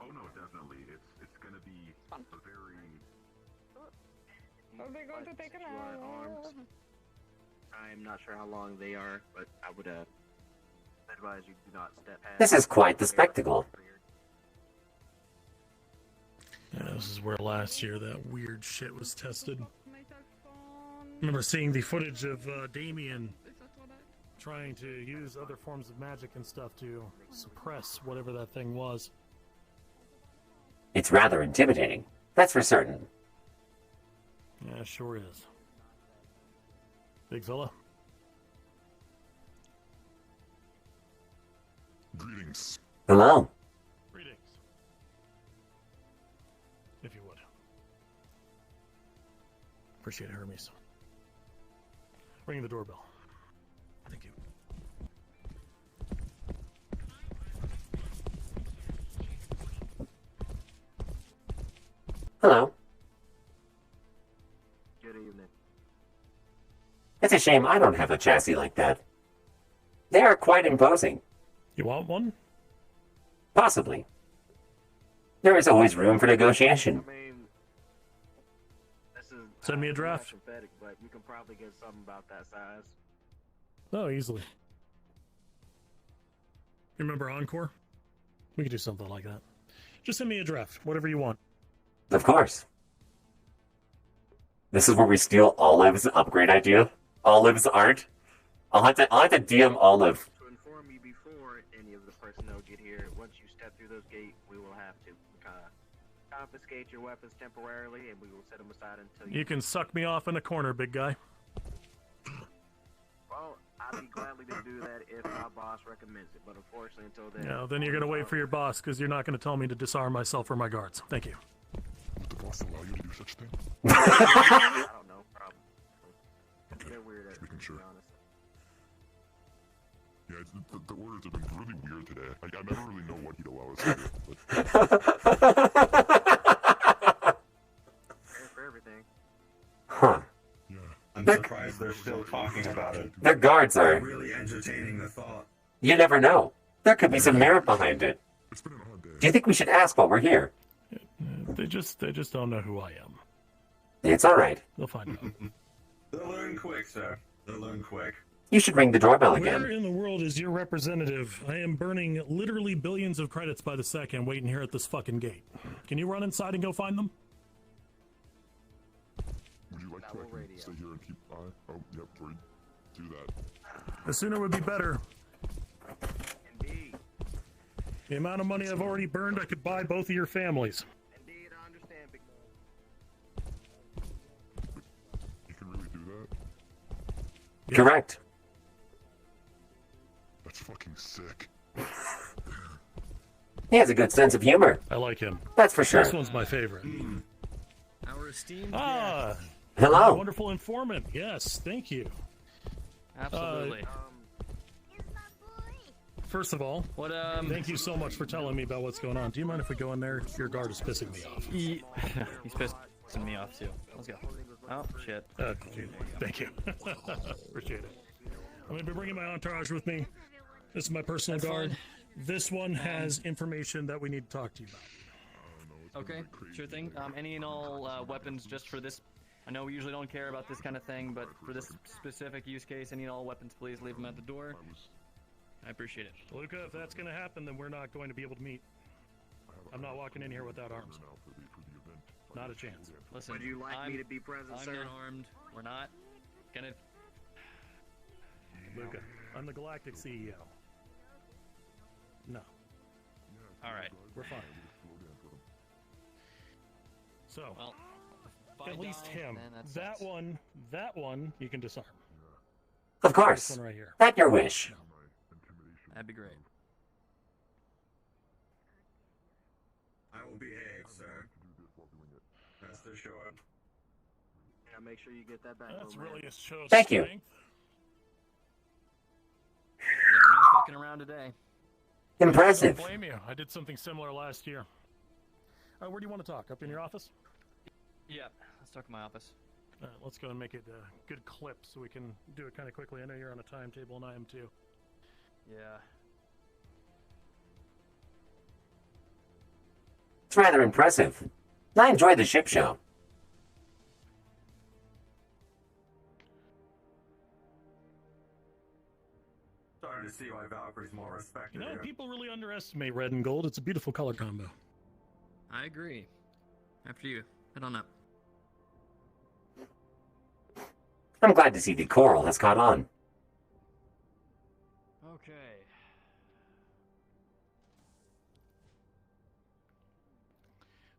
Oh no, definitely. It's gonna be a very. Are they going to take an arms. I'm not sure how long they are, but I would advise you do not step past. This is quite the spectacle. Yeah, this is where last year that weird shit was tested. I remember seeing the footage of Damien trying to use other forms of magic and stuff to suppress whatever that thing was. It's rather intimidating. That's for certain. Yeah, sure is. Big fella. Greetings. Hello. Greetings. If you would. Appreciate it, Hermes. Ring the doorbell. Thank you. Hello. Good evening. It's a shame I don't have a chassis like that. They are quite imposing. You want one? Possibly. There is always room for negotiation. I mean, this is Send me a draft. synthetic, but you can probably get something about that size. Oh, easily. You remember Encore? We could do something like that. Just send me a draft, whatever you want. Of course. This is where we steal Olive's upgrade idea. Olive's art. I'll have to DM Olive. To inform you before any of the personnel get here, once you step through those gates, we will have to confiscate your weapons temporarily, and we will set them aside until You can suck me off in a corner, big guy. Well, I'd be gladly to do that if my boss recommends it, but unfortunately until then... No, then you're gonna wait for your boss, because you're not gonna tell me to disarm myself or my guards. Thank you. Would the boss allow you to do such thing? I don't know, probably. They're weird at Making sure. to be honest. Yeah, the orders have been really weird today. I never really know what he'd allow us to do. But... For everything. Huh. Yeah. I'm surprised they're still talking about it. Their guards are... Really entertaining the thought. You never know. There could be some merit behind it. It's been an odd day. Do you think we should ask while we're here? They just don't know who I am. It's alright. They'll find out. They'll learn quick, sir. They'll learn quick. You should ring the doorbell Where again. in the world is your representative? I am burning literally billions of credits by the second waiting here at this fucking gate. Can you run inside and go find them? Would you like to stay here and keep eye? Oh, yep, great. Do that. The sooner would be better. Indeed. The amount of money I've already burned, I could buy both of your families. Indeed, I understand, big You can really do that? Correct. That's fucking sick. He has a good sense of humor. I like him. That's for sure. This one's my favorite. Our esteemed Hello. my wonderful informant. Yes, thank you. Absolutely. First of all, thank you so much for telling me about what's going on. Do you mind if we go in there? Your guard is pissing me off. He's pissing me off too. Let's go. Oh shit. Thank you. Appreciate it. I'm going to be bringing my entourage with me. This is my personal guard. Fine. This one has information that we need to talk to you about. Okay, sure thing. Any and all weapons just for this. I know we usually don't care about this kind of thing, but for this specific use case, any and all weapons, please leave them at the door. I appreciate it. Luca, if that's going to happen, then we're not going to be able to meet. I'm not walking in here without arms. Not a chance. Listen, Would you like me to be present, I'm sir? not armed. We're not gonna. Luca, I'm the Galactic CEO. No. All right, we're fine. So, well, at least him. That one, you can disarm. Of course. This one right here. At your wish. That'd be great. I will behave, sir. Rest assured. Yeah, make sure you get that back. That's really a show. Thank you. strength. Yeah, we're not fucking around today. Impressive. Don't blame you. I did something similar last year. Where do you want to talk? Up in your office? Yeah, let's talk in my office. Let's go and make it a good clip so we can do it kind of quickly. I know you're on a timetable and I am too. Yeah. It's rather impressive. I enjoyed the ship show. Starting to see why Valkyrie's more respected You know, here. people really underestimate red and gold. It's a beautiful color combo. I agree. After you. Head on up. I'm glad to see the coral has caught on. Okay.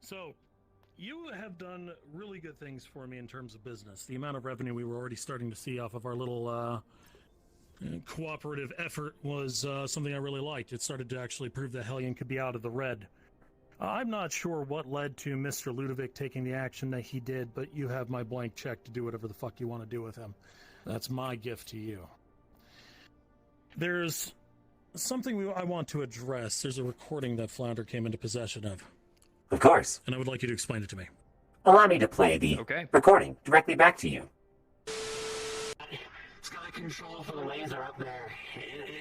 So, you have done really good things for me in terms of business. The amount of revenue we were already starting to see off of our little cooperative effort was something I really liked. It started to actually prove that Hellion could be out of the red. I'm not sure what led to Mr. Ludovic taking the action that he did, but you have my blank check to do whatever the fuck you want to do with him. That's my gift to you. There's something I want to address. There's a recording that Flounder came into possession of. Of course. And I would like you to explain it to me. Allow me to play the recording directly back to you. It's got a control for the laser up there.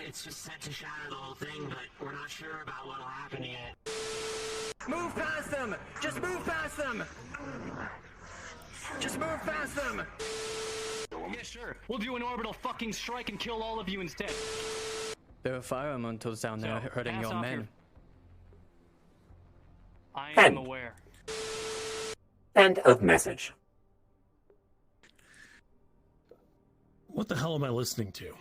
It's just set to shatter the whole thing, but we're not sure about what'll happen yet. Move past them! Just move past them! Just move past them! Yeah, sure. We'll do an orbital fucking strike and kill all of you instead. There are firementals down there hurting ass your off men. your- I And- am aware. End of message. What the hell am I listening to?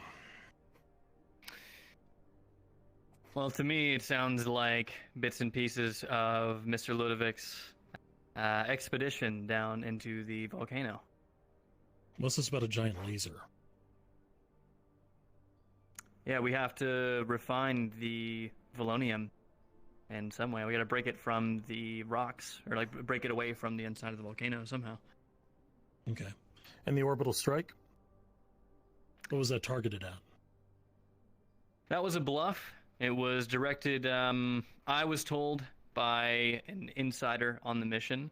Well, to me, it sounds like bits and pieces of Mr. Ludovic's expedition down into the volcano. What's this about a giant laser? Yeah, we have to refine the Volonium in some way. We gotta break it from the rocks, or like break it away from the inside of the volcano somehow. Okay. And the orbital strike? What was that targeted at? That was a bluff. It was directed, I was told by an insider on the mission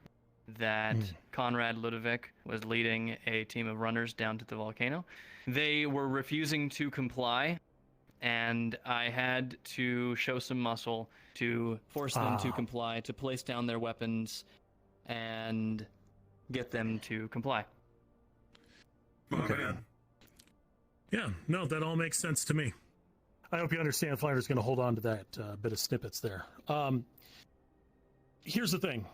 that Conrad Ludovic was leading a team of runners down to the volcano. They were refusing to comply, and I had to show some muscle to force them to comply, to place down their weapons, and get them to comply. Okay. Yeah, no, that all makes sense to me. I hope you understand Flyer's going to hold on to that bit of snippets there. Here's the thing.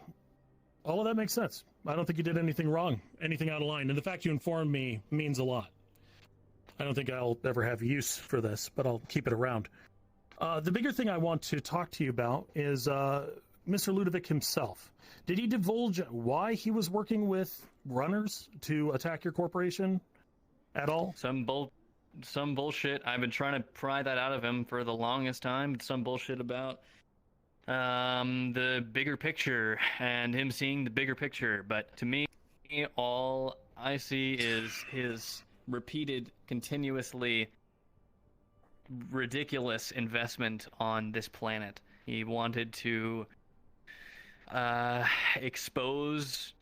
All of that makes sense. I don't think you did anything wrong, anything out of line. And the fact you informed me means a lot. I don't think I'll ever have use for this, but I'll keep it around. The bigger thing I want to talk to you about is Mr. Ludovic himself. Did he divulge why he was working with runners to attack your corporation at all? Some bullshit. I've been trying to pry that out of him for the longest time. Some bullshit about the bigger picture and him seeing the bigger picture. But to me, all I see is his repeated, continuously ridiculous investment on this planet. He wanted to expose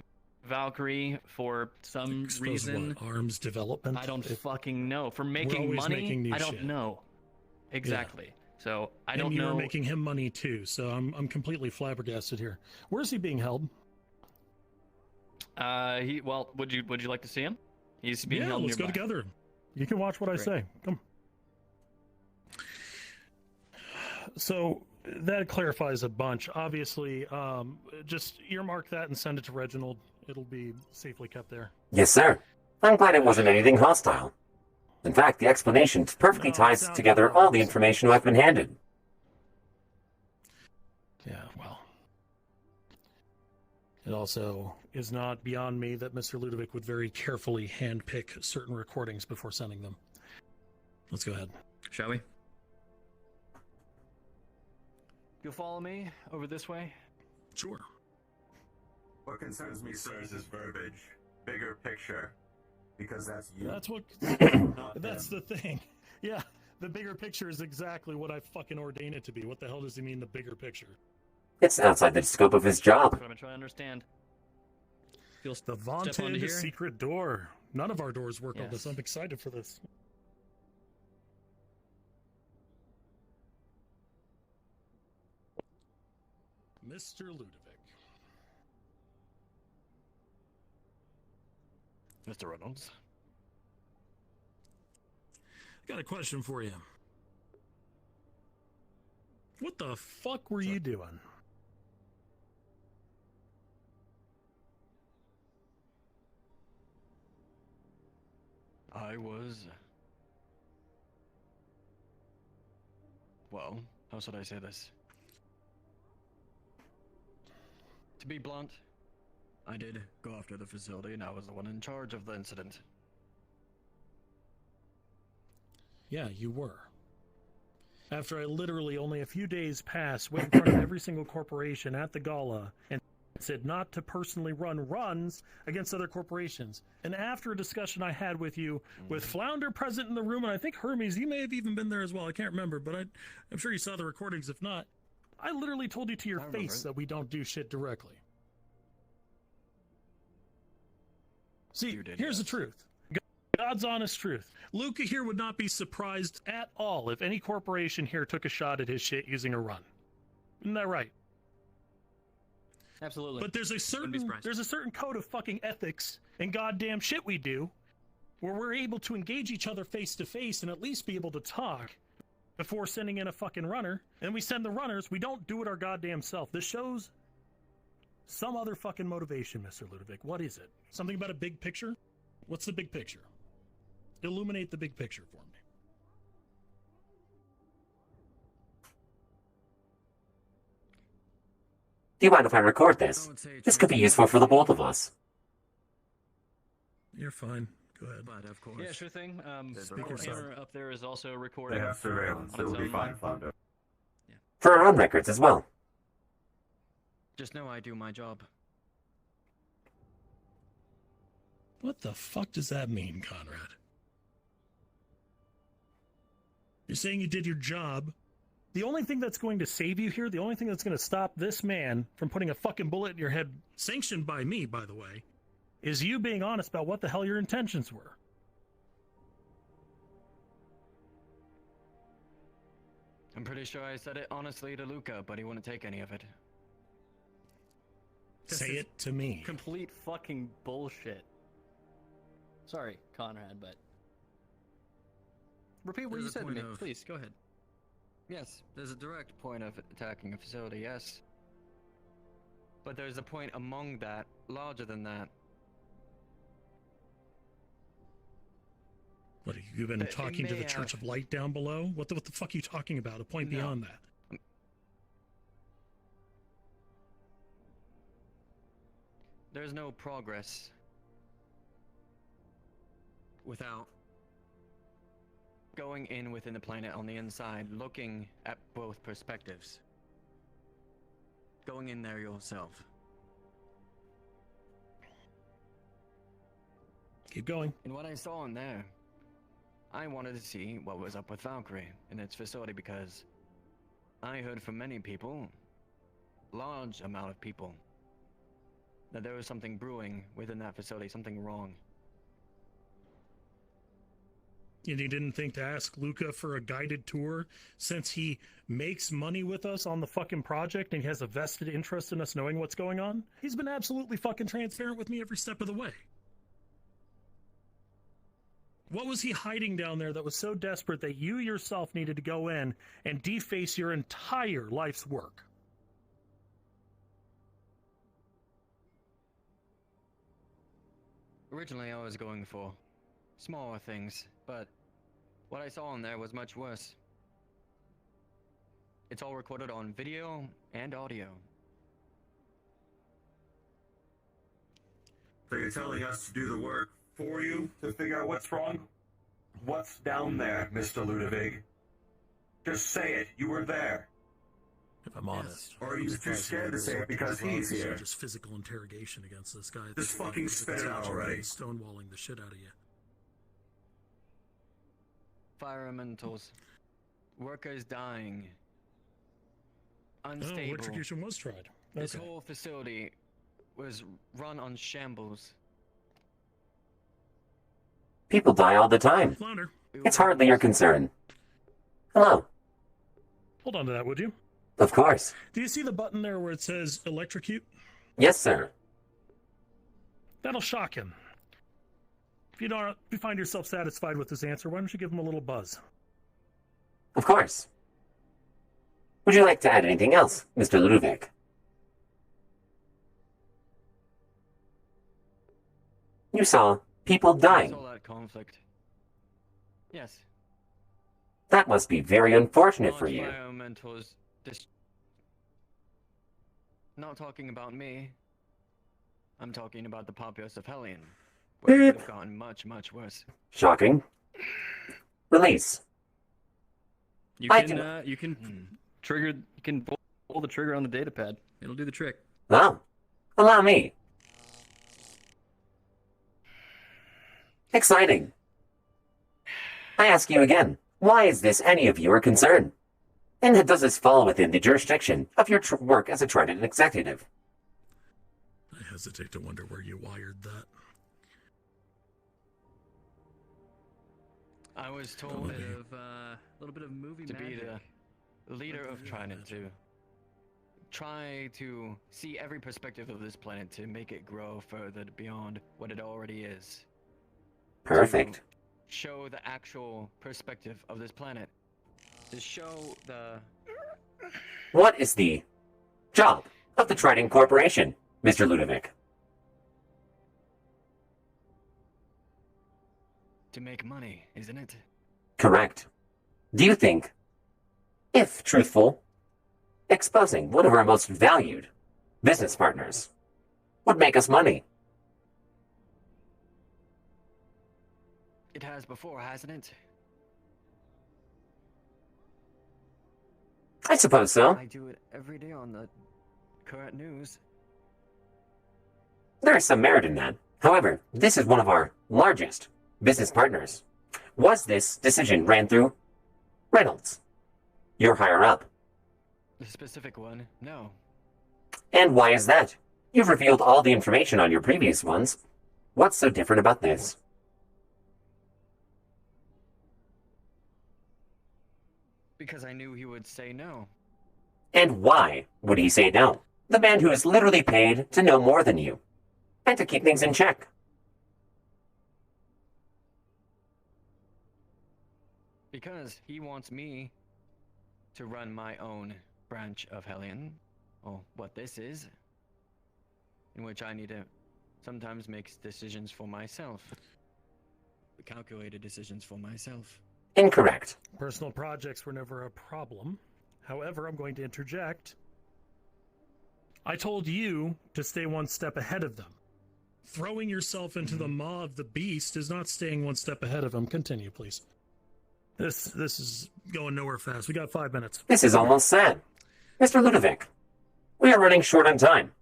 Valkyrie for some reason. What, arms development? I don't fucking know. For We're making always money? making new I don't shit. know. Exactly. So I And don't you're know. making him money too, so I'm completely flabbergasted here. Where's he being held? Would you like to see him? He's being Yeah, held let's nearby. go together. You can watch what I Great. say. Come. So that clarifies a bunch. Obviously, just earmark that and send it to Reginald. It'll be safely kept there. Yes, sir. I'm glad it wasn't anything hostile. In fact, the explanation perfectly ties together all the information I've been handed. Yeah, well. It also is not beyond me that Mr. Ludovic would very carefully handpick certain recordings before sending them. Let's go ahead. Shall we? You'll follow me over this way? Sure. What concerns me, sir, is this verbiage. Bigger picture. Because that's you. That's what. Not That's them. the thing. Yeah, the bigger picture is exactly what I fucking ordain it to be. What the hell does he mean, the bigger picture? It's outside the scope of his job. That's what I'm trying to understand. The step onto vaunted here? secret door. None of our doors work on this. Yes. I'm excited for this. Mr. Ludovic. Mr. Reynolds. I got a question for you. What the fuck were you doing? I was... Well, how should I say this? To be blunt, I did go after the facility and I was the one in charge of the incident. Yeah, you were. After I literally only a few days passed, went in front of every single corporation at the gala and said not to personally run runs against other corporations. And after a discussion I had with you, with Flounder present in the room, and I think Hermes, you may have even been there as well, I can't remember, but I'm sure you saw the recordings. If not, I literally told you to your face that we don't do shit directly. See, here's the truth. God's honest truth. Luca here would not be surprised at all if any corporation here took a shot at his shit using a run. Isn't that right? Absolutely. But there's a certain code of fucking ethics and goddamn shit we do where we're able to engage each other face to face and at least be able to talk before sending in a fucking runner. And we send the runners, we don't do it our goddamn self. This shows some other fucking motivation, Mr. Ludovic. What is it? Something about a big picture? What's the big picture? Illuminate the big picture for me. Do you mind if I record this? This could be useful for the both of us. You're fine. Go ahead. But of course. Yeah, sure thing. Speaker The camera up there is also recording. They have surveillance. on It its will be own. fine, Flounder. For our own records as well. Just know I do my job. What the fuck does that mean, Conrad? You're saying you did your job. The only thing that's going to save you here, the only thing that's going to stop this man from putting a fucking bullet in your head, sanctioned by me, by the way, is you being honest about what the hell your intentions were. I'm pretty sure I said it honestly to Luca, but he wouldn't take any of it. Say it to me. Complete fucking bullshit. Sorry, Conrad, but... Repeat what you said to me, please, go ahead. Yes, there's a direct point of attacking a facility, yes. But there's a point among that, larger than that. What, have you been It talking to may the Church have- of Light down below? What the fuck are you talking about? A point No. beyond that? There's no progress without going in within the planet on the inside, looking at both perspectives. going in there yourself. Keep going. And what I saw in there, I wanted to see what was up with Valkyrie in its facility because I heard from many people, large amount of people, that there was something brewing within that facility, something wrong. And you didn't think to ask Luca for a guided tour since he makes money with us on the fucking project and he has a vested interest in us knowing what's going on? He's been absolutely fucking transparent with me every step of the way. What was he hiding down there that was so desperate that you yourself needed to go in and deface your entire life's work? Originally, I was going for smaller things, but what I saw in there was much worse. It's all recorded on video and audio. So you're telling us to do the work for you to figure out what's wrong? What's down there, Mr. Ludwig? Just say it. You were there. If I'm honest. Or are you too scared to say it because he's here? Just physical interrogation against this guy. Just fucking spit it out already. Stonewalling the shit out of you. Environmentals. Workers dying. Unstable. Oh, electrocution was tried. This Okay. whole facility was run on shambles. People die all the time. Flounder. It's hardly your concern. Hello. Hold on to that, would you? Of course. Do you see the button there where it says electrocute? Yes, sir. That'll shock him. If you find yourself satisfied with this answer, why don't you give him a little buzz? Of course. Would you like to add anything else, Mr. Ludwig? You saw people dying. I saw that conflict. Yes. That must be very unfortunate for you. Environmentals. Not talking about me. I'm talking about the populace of Hellion. Where it could have gotten much, much worse. Shocking. Release. You can trigger. You can pull the trigger on the data pad. It'll do the trick. Oh. Allow me. Exciting. I ask you again, why is this any of your concern? And does this fall within the jurisdiction of your work as a Trident executive? I hesitate to wonder where you wired that. I was told a little bit of movie to be the leader of Trident to try to see every perspective of this planet to make it grow further beyond what it already is. Perfect. To show the actual perspective of this planet. To show the... What is the job of the Trident Corporation, Mr. Ludwig? To make money, isn't it? Correct. Do you think, if truthful, exposing one of our most valued business partners would make us money? It has before, hasn't it? I suppose so. I do it every day on the current news. There is some merit in that. However, this is one of our largest business partners. Was this decision ran through Reynolds, your higher up? The specific one, no. And why is that? You've revealed all the information on your previous ones. What's so different about this? Because I knew he would say no. And why would he say no? The man who is literally paid to know more than you, and to keep things in check. Because he wants me to run my own branch of Hellion, or what this is, in which I need to sometimes make decisions for myself. Calculated decisions for myself. Incorrect. Personal projects were never a problem. However, I'm going to interject. I told you to stay one step ahead of them. Throwing yourself into the maw of the beast is not staying one step ahead of them. Continue, please. This is going nowhere fast. We got 5 minutes. This is almost sad. Mr. Ludwig, we are running short on time.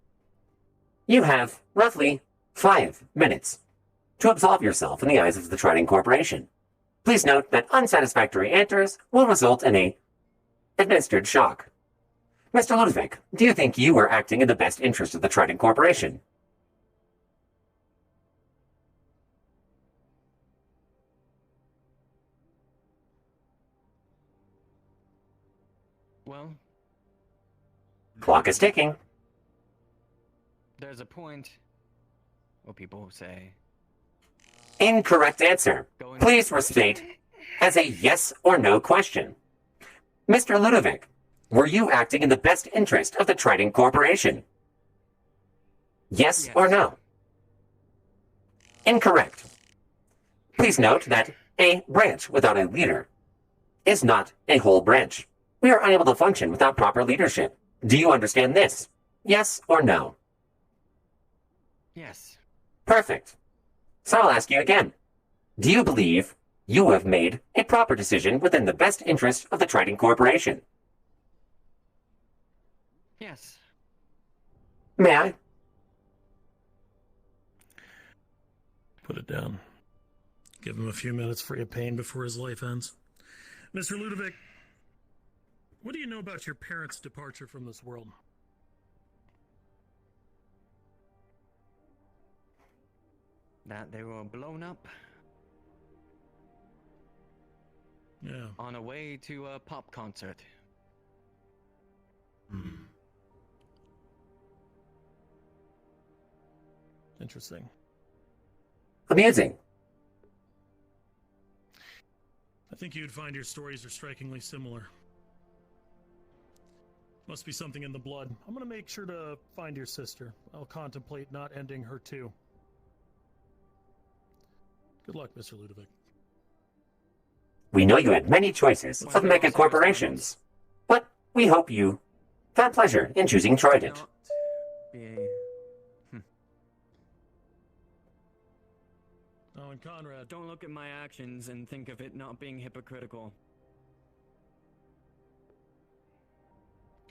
You have roughly 5 minutes to absolve yourself in the eyes of the Trident Corporation. Please note that unsatisfactory answers will result in a administered shock. Mr. Ludovic, do you think you are acting in the best interest of the Trident Corporation? Well, Clock is ticking. there's a point where people say, Incorrect answer. Please restate as a yes or no question. Mr. Ludovic, were you acting in the best interest of the Trident Corporation? Yes or no? Incorrect. Please note that a branch without a leader is not a whole branch. We are unable to function without proper leadership. Do you understand this? Yes or no? yes. Perfect. So I'll ask you again. Do you believe you have made a proper decision within the best interest of the Trident Corporation? Yes. May I? Put it down. Give him a few minutes free of pain before his life ends. Mr. Ludovic, what do you know about your parents' departure from this world? That they were blown up Yeah. on a way to a pop concert. Interesting. Amusing. I think you'd find your stories are strikingly similar. Must be something in the blood. I'm gonna make sure to find your sister. I'll contemplate not ending her too. Good luck, Mr. Ludovic. We know you had many choices of mega corporations, but we hope you found pleasure in choosing Trident. Oh, and Conrad. Don't look at my actions and think of it not being hypocritical.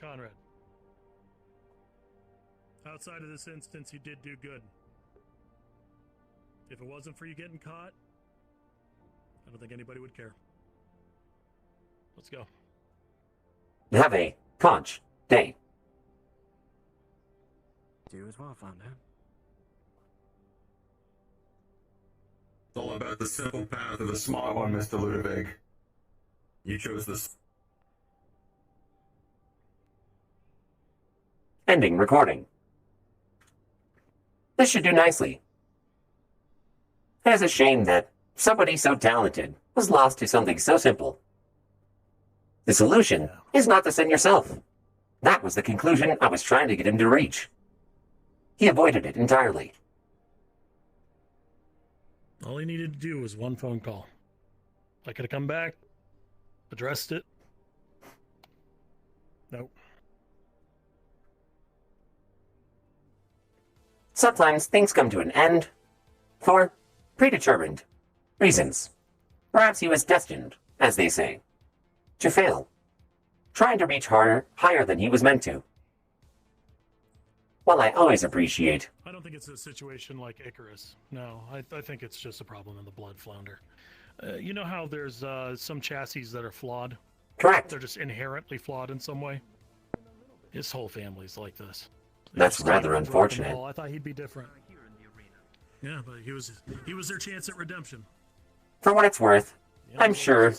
Conrad. Outside of this instance, you did do good. If it wasn't for you getting caught, I don't think anybody would care. Let's go. Have a conch day. Do as well, Flounder. It's all about the simple path of the smart one, Mr. Ludovic. You chose this. Ending recording. This should do nicely. It is a shame that somebody so talented was lost to something so simple. The solution is not to send yourself. That was the conclusion I was trying to get him to reach. He avoided it entirely. All he needed to do was one phone call. I could have come back, addressed it. Nope. Sometimes things come to an end for predetermined reasons. Perhaps he was destined, as they say, to fail, trying to reach higher than he was meant to. While I always appreciate... I don't think it's a situation like Icarus. No, I think it's just a problem in the blood, Flounder. You know how there's some chassis that are flawed? Correct. They're just inherently flawed in some way? His whole family's like this. That's rather unfortunate. I thought he'd be different. Yeah, but he was their chance at redemption. For what it's worth, I'm sure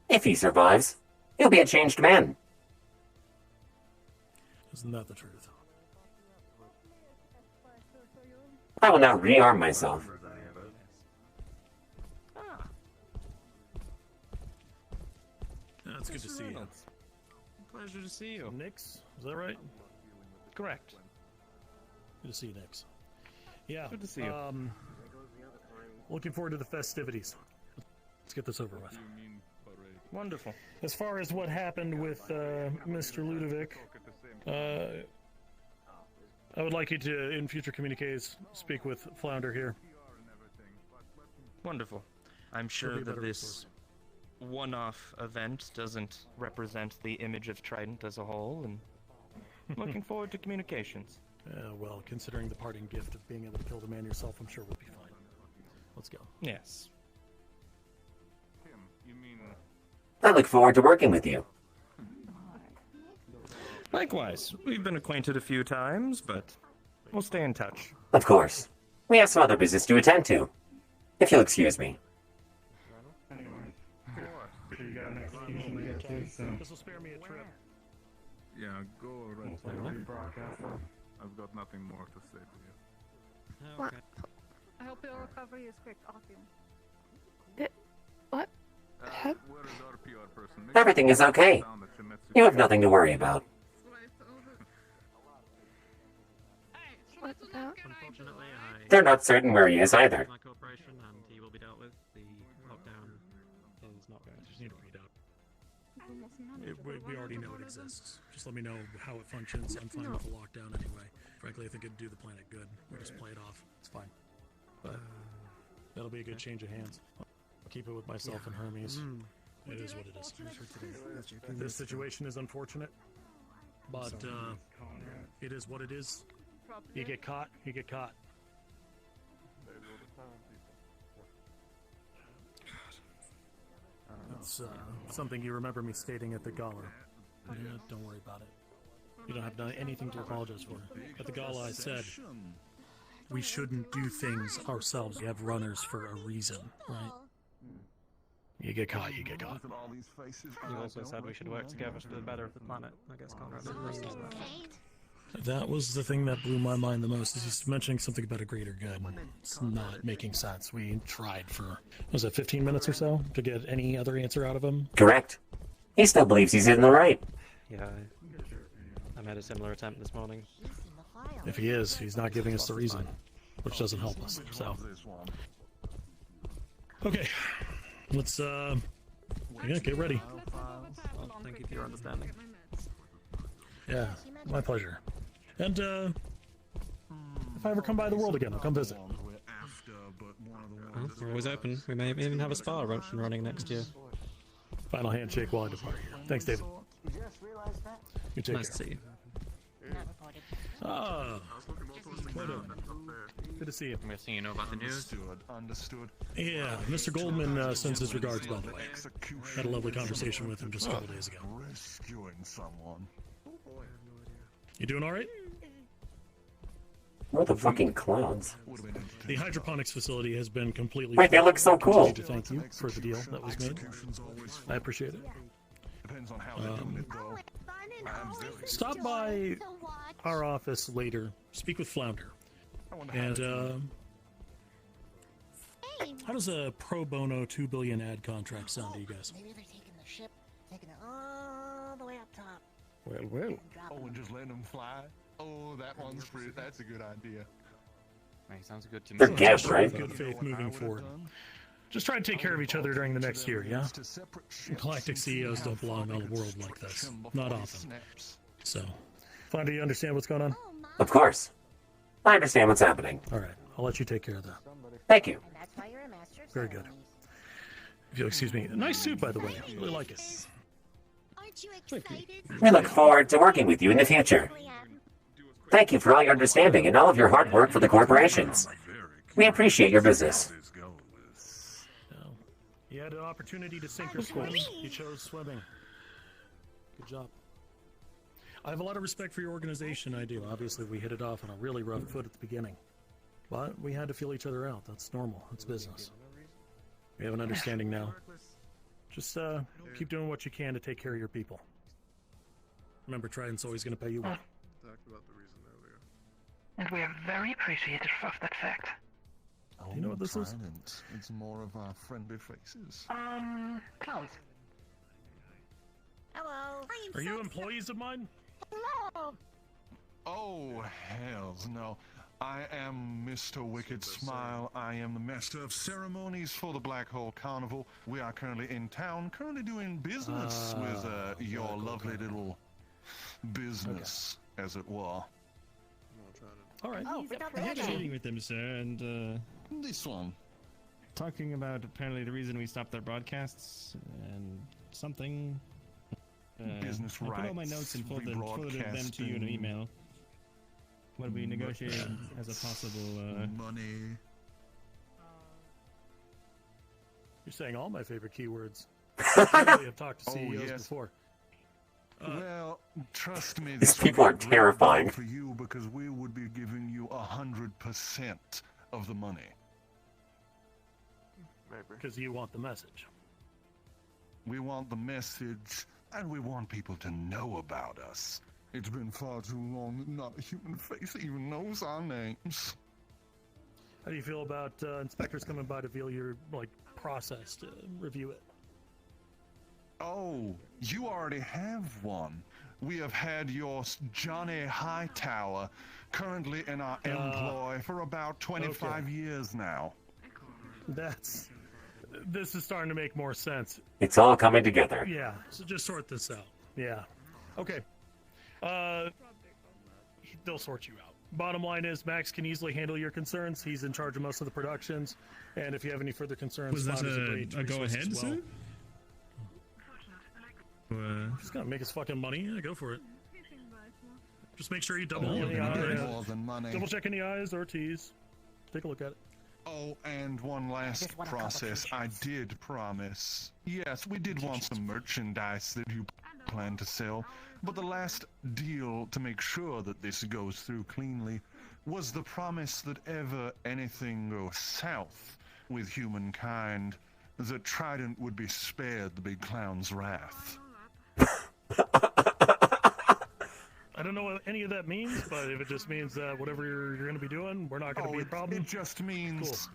if he survives, he'll be a changed man. Isn't that the truth? I will now rearm myself. That's good to see you. Pleasure to see you. Nix, is that right? Correct. Good to see you, Nix. Yeah. Good to see you. Looking forward to the festivities. Let's get this over with. Wonderful. As far as what happened with Mr. Ludovic, I would like you to, in future communiques, speak with Flounder here. Wonderful. I'm sure that this one-off event doesn't represent the image of Trident as a whole, and Looking forward to communications. Well, considering the parting gift of being able to kill the man yourself, I'm sure we'll be fine. Let's go. Yes. Tim, you mean... I look forward to working with you. Likewise. We've been acquainted a few times, but we'll stay in touch. Of course. We have some other business to attend to. If you'll excuse me. This will spare me a trip. Yeah, go right ahead. I've got nothing more to say to you. Okay. I hope your recovery is quick, Artyom. What? Where is our PR person? Make Everything is okay. You have nothing to worry about. What's about? Unfortunately, They're not certain where he is either. my corporation and he will be dealt with. The lockdown is not going to Just need to read out. We already know it exists. Just let me know how it functions. I'm fine with the lockdown anyway. Frankly, I think it'd do the planet good. We just play it off. It's fine. But that'll be a good change of hands. I'll keep it with myself and Hermes. It is what it is. This situation is unfortunate, but it is what it is. You get caught, you get caught. It's something you remember me stating at the gala. Yeah, don't worry about it. You don't have done anything to apologize for. At the gala, I said we shouldn't do things ourselves. We have runners for a reason, right? You get caught, you get caught. You also said we should work together for the better of the planet. I guess Conrad didn't listen to that. That was the thing that blew my mind the most, is he's mentioning something about a greater good. It's not making sense. We tried for, was it 15 minutes or so, to get any other answer out of him? Correct. He still believes he's in the right. Yeah, I made a similar attempt this morning. If he is, he's not giving us the reason, which doesn't help us, so. Okay, let's, yeah, get ready. Well, thank you for your understanding. Yeah, my pleasure. And, if I ever come by the world again, I'll come visit. Well, we're always open. We may even have a spa running next year. Final handshake while I depart here. Thanks, David. You take Nice to care. see you. Ah, good to see you. I'm guessing you know about the news. Understood. Yeah, Mr. Goldman sends his regards, by the way. Had a lovely conversation with him just a couple days ago. Rescuing someone. You doing all right? What the fucking clouds? The hydroponics facility has been completely... Wait, they look so cool. I need to thank you for the deal that was made. I appreciate it. Depends on how they're doing it, though. Stop by our office later. Speak with Flounder. And, how does a pro bono 2 billion ad contract sound to you guys? Maybe they're taking the ship, taking it all the way up top. Well. Oh, and just letting them fly? Oh, that one's pretty. That's a good idea. Sounds good to me. They're gas, right? Good faith moving forward. Just try to take care of each other during the next year, yeah? Galactic CEOs don't belong on a world like this. Not often. So, Flounder, you understand what's going on? Of course. I understand what's happening. All right, I'll let you take care of that. Thank you. Very good. If you'll excuse me. Nice suit, by the way. I really like it. Aren't you excited? We look forward to working with you in the future. Thank you for all your understanding and all of your hard work for the corporations. We appreciate your business. You had an opportunity to sink or swim. You chose swimming. Good job. I have a lot of respect for your organization, I do. Obviously, we hit it off on a really rough foot at the beginning. But we had to feel each other out. That's normal. It's business. We have an understanding now. Just keep doing what you can to take care of your people. Remember, Trident's always going to pay you well. Talked about the reason earlier. And we are very appreciative of that fact. Do you know what this is? It's more of our friendly faces. Clowns. Hello. Are you employees of mine? Hello. Oh, hells no. I am Mr. Wicked Smile. I am the master of ceremonies for the Black Hole Carnival. We are currently in town, currently doing business with your lovely little business, as it were. All right. I had a meeting with them, sir, and this one. Talking about apparently the reason we stopped their broadcasts and something. business I rights, put all my notes and forwarded them to you in an email. What we negotiated as a possible money. You're saying all my favorite keywords. I really have talked to CEOs before. Well, trust me, These this people are would be a great terrifying. deal for you because we would be giving you 100% of the money. Because you want the message. We want the message, and we want people to know about us. It's been far too long that not a human face even knows our names. How do you feel about inspectors coming by to view your process to review it? Oh, you already have one. We have had your Johnny Hightower currently in our employ for about 25 years now. This is starting to make more sense. It's all coming together. Yeah, so just sort this out. Yeah. Okay. They'll sort you out. Bottom line is, Max can easily handle your concerns. He's in charge of most of the productions, and if you have any further concerns, Was that Fonda's agreed to a go resources ahead, as well. sir? Just gonna make his fucking money. Yeah, go for it. Just make sure you double Oh, any more than money. double check any I's or T's. Take a look at it. Oh, and one last process. I did promise. Yes, we did want some merchandise that you plan to sell, but the last deal to make sure that this goes through cleanly was the promise that ever anything goes south with humankind, that Trident would be spared the big clown's wrath. I don't know what any of that means, but if it just means that whatever you're going to be doing, we're not going to be a problem. It just means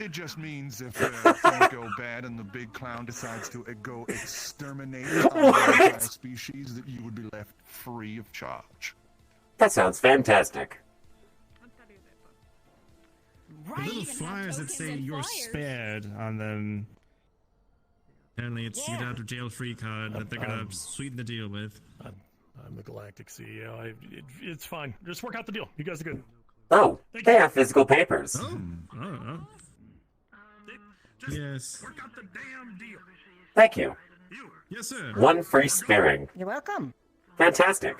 if things go bad and the big clown decides to go exterminate our entire species, that you would be left free of charge. That sounds fantastic. The little flyers that say you're spared on them. Apparently it's get out of jail free card that they're gonna sweeten the deal with. I'm the Galactic CEO. It's fine. Just work out the deal. You guys are good. Oh, they have physical papers. Yes. Work out the damn deal. Thank you. Yes, sir. One free sparing. You're welcome. Fantastic.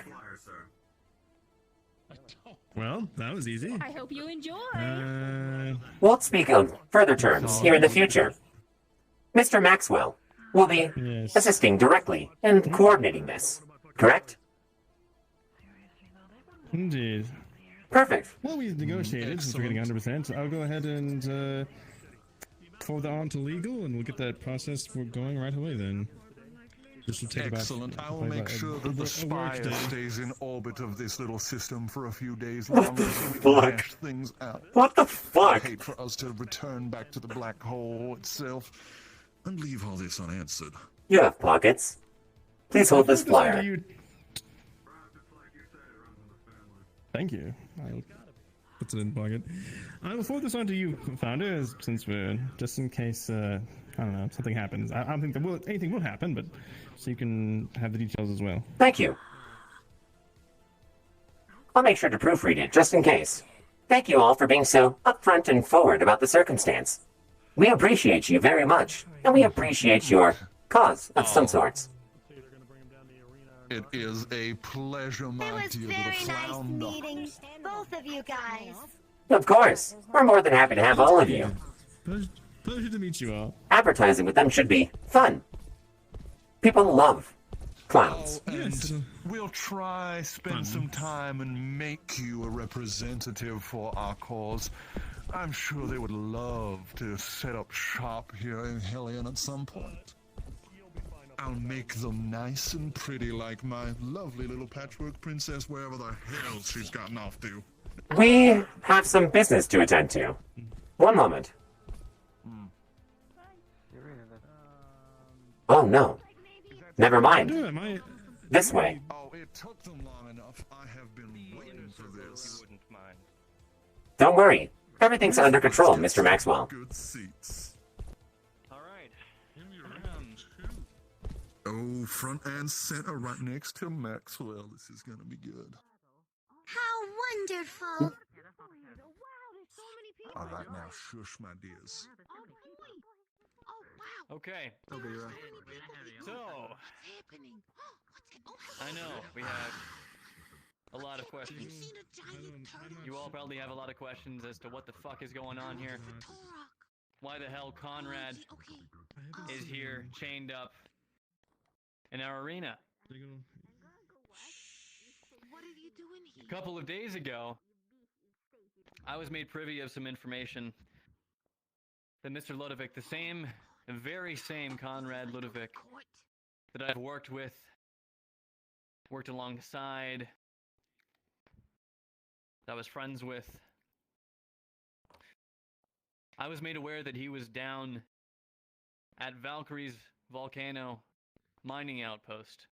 Well, that was easy. I hope you enjoy. We'll speak on further terms here in the future. Mr. Maxwell will be assisting directly in coordinating this, correct? Indeed. Perfect. Well, we negotiated since we're getting 100%. I'll go ahead and forward that on to legal, and we'll get that process going right away then. This will take Excellent. I will probably make about sure that the a spire workday. stays in orbit of this little system for a few days What longer the so we fuck? can hash things out. What the fuck? I hate for us to return back to the black hole itself and leave all this unanswered. You have pockets. Please hold this flyer. Thank you. I'll put it in the pocket. I will forward this on to you, founder, since we're just in case I don't know, something happens. I don't think that anything will happen, but so you can have the details as well. Thank you. I'll make sure to proofread it just in case. Thank you all for being so upfront and forward about the circumstance. We appreciate you very much, and we appreciate your cause of some sorts. It is a pleasure, my It was dear very little nice flounder. meeting both of you guys. Of course, we're more than happy to have all of you. Pleasure to meet you all. Advertising with them should be fun. People love clowns. And we'll try spend some time and make you a representative for our cause. I'm sure they would love to set up shop here in Hellion at some point. I'll make them nice and pretty like my lovely little patchwork princess wherever the hell she's gotten off to. We have some business to attend to. One moment. Oh no. Never mind. This way. Oh, it took them long enough. I have been waiting for this. Don't worry. Everything's under control, Mr. Maxwell. Good seats. Alright. Oh, front and center right next to Maxwell. This is gonna be good. How wonderful! Alright, now shush, my dears. Okay. I'll be right. So, What's happening? I know we have a lot of questions. You all probably have a lot of questions as to what the fuck is going on here. Why the hell Conrad is here, chained up in our arena? What are you doing here? A couple of days ago, I was made privy of some information that Mr. Ludovic, the very same Conrad Ludovic that I've worked with, worked alongside, that I was friends with, I was made aware that he was down at Valkyrie's volcano mining outpost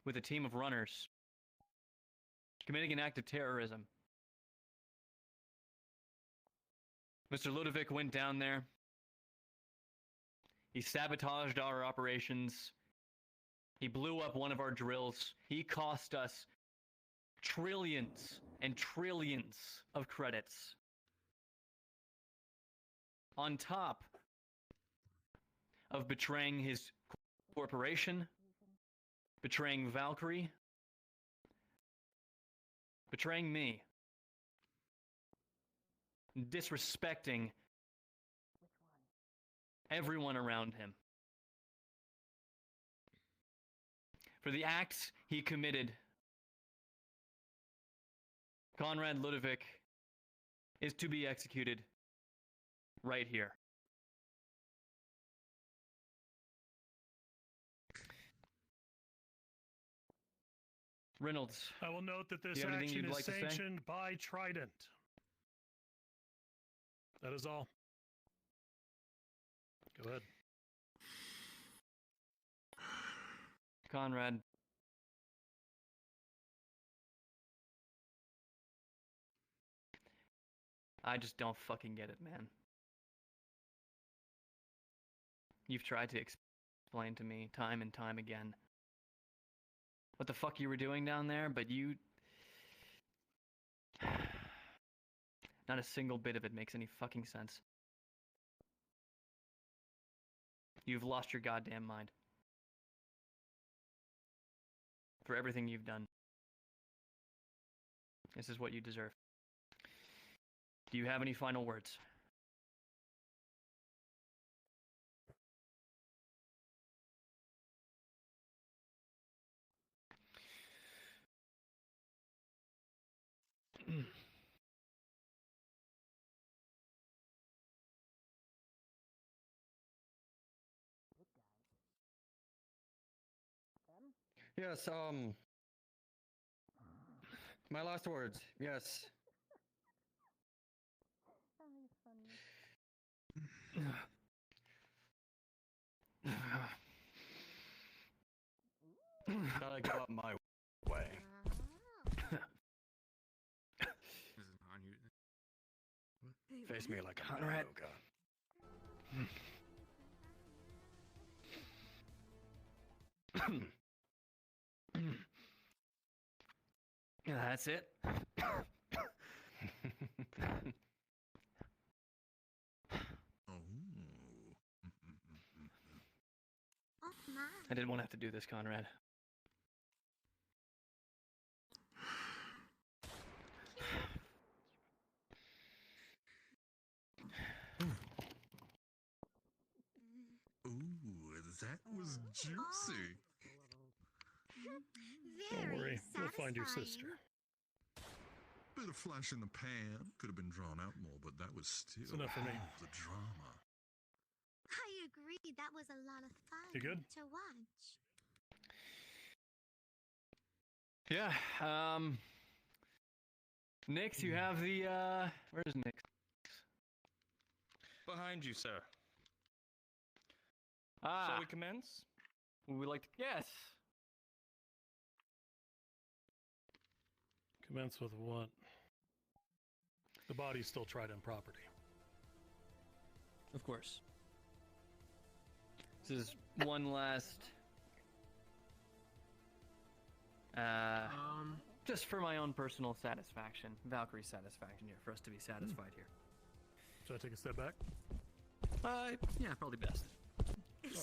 with a team of runners committing an act of terrorism. Mr. Ludovic went down there. He sabotaged our operations. He blew up one of our drills. He cost us trillions and trillions of credits. On top of betraying his corporation, betraying Valkyrie, betraying me, disrespecting everyone around him. For the acts he committed, Conrad Ludovic is to be executed right here. Reynolds, I will note that this do you have anything action you'd is like to say? sanctioned by Trident. That is all. Go ahead. Conrad. I just don't fucking get it, man. You've tried to explain to me time and time again what the fuck you were doing down there, but you... Not a single bit of it makes any fucking sense. You've lost your goddamn mind. For everything you've done. This is what you deserve. Do you have any final words? Yes, my last words, yes. Gotta go up my way. Face me like a Conrad. Yeah, that's it. I didn't want to have to do this, Conrad. Ooh, that was juicy. Don't worry, we'll find your sister. Bit of flash in the pan. Could have been drawn out more, but that was still It's enough for me. The drama. I agree. That was a lot of fun You good? to watch. Yeah, Nix, you have the, where's Nix? Behind you, sir. Ah. Shall we commence? Would we like to? Yes. Commence with what? The body's still Trident property. Of course. This is one last... just for my own personal satisfaction. Valkyrie's satisfaction here, for us to be satisfied here. Should I take a step back? Yeah, probably best. Oh,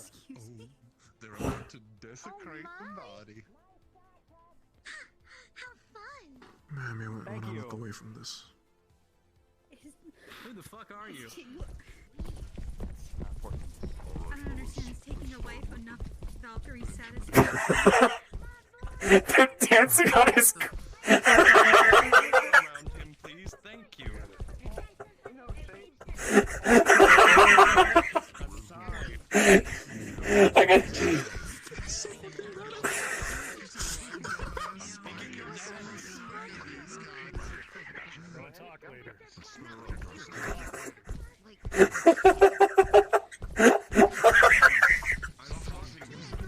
they're about to desecrate the body. Man, we want Thank to you. look away from this. Who the fuck are you? I don't understand. It's taking your wife enough Valkyrie satisfaction. They're dancing on his. Around him, please. Thank you. I got. We'll talk later.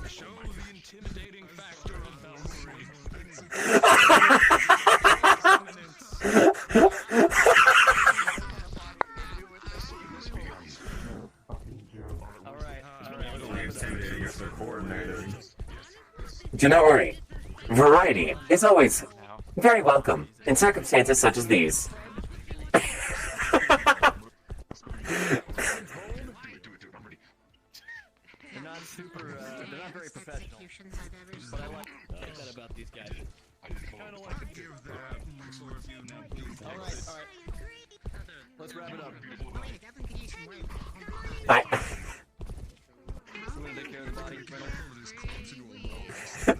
Show the intimidating factor of Valkyrie. Do not worry. Variety is always very welcome in circumstances such as these. They're not super, they're not very professional. But I like that about these guys. Kind of like to give that overview now, please. Alright. Let's wrap it up. I'm gonna take care of the body.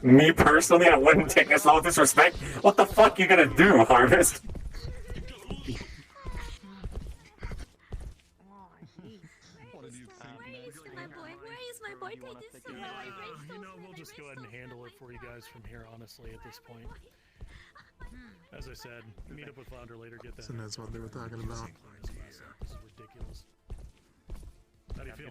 Me personally, I wouldn't take this all with disrespect. What the fuck you gonna do, Harvest? We'll just go ahead and handle it for you guys from here, honestly, at this point. As I said, meet up with Flounder later, get that. So that's what they were talking about. This is ridiculous. How do you feel?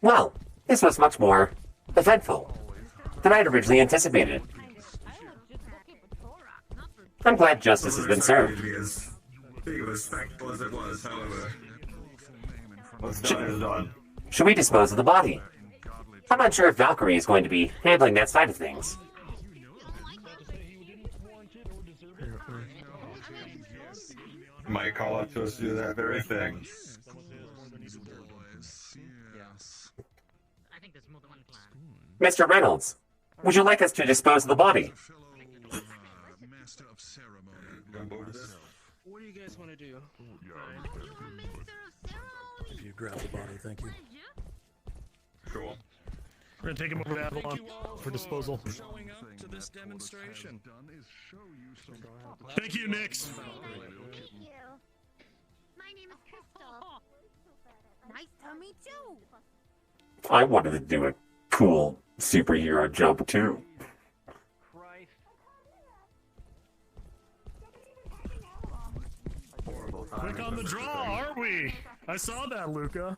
Well, this was much more eventful than I'd originally anticipated. I'm glad justice has been served. As big of a spectacle as it was, however. What's done is done. Should we dispose of the body? I'm not sure if Valkyrie is going to be handling that side of things. Might call up to us to do that very thing. Mr. Reynolds, would you like us to dispose of the body? What do you guys want to do? If you grab the body, thank you. Cool. We're gonna take him over to Avalon for disposal. Showing up to this demonstration. Thank you, Nix. Thank you. My name is Crystal. Nice to meet you. I wanted to do a cool superhero jump too. Quick on the draw, aren't we? I saw that, Luca.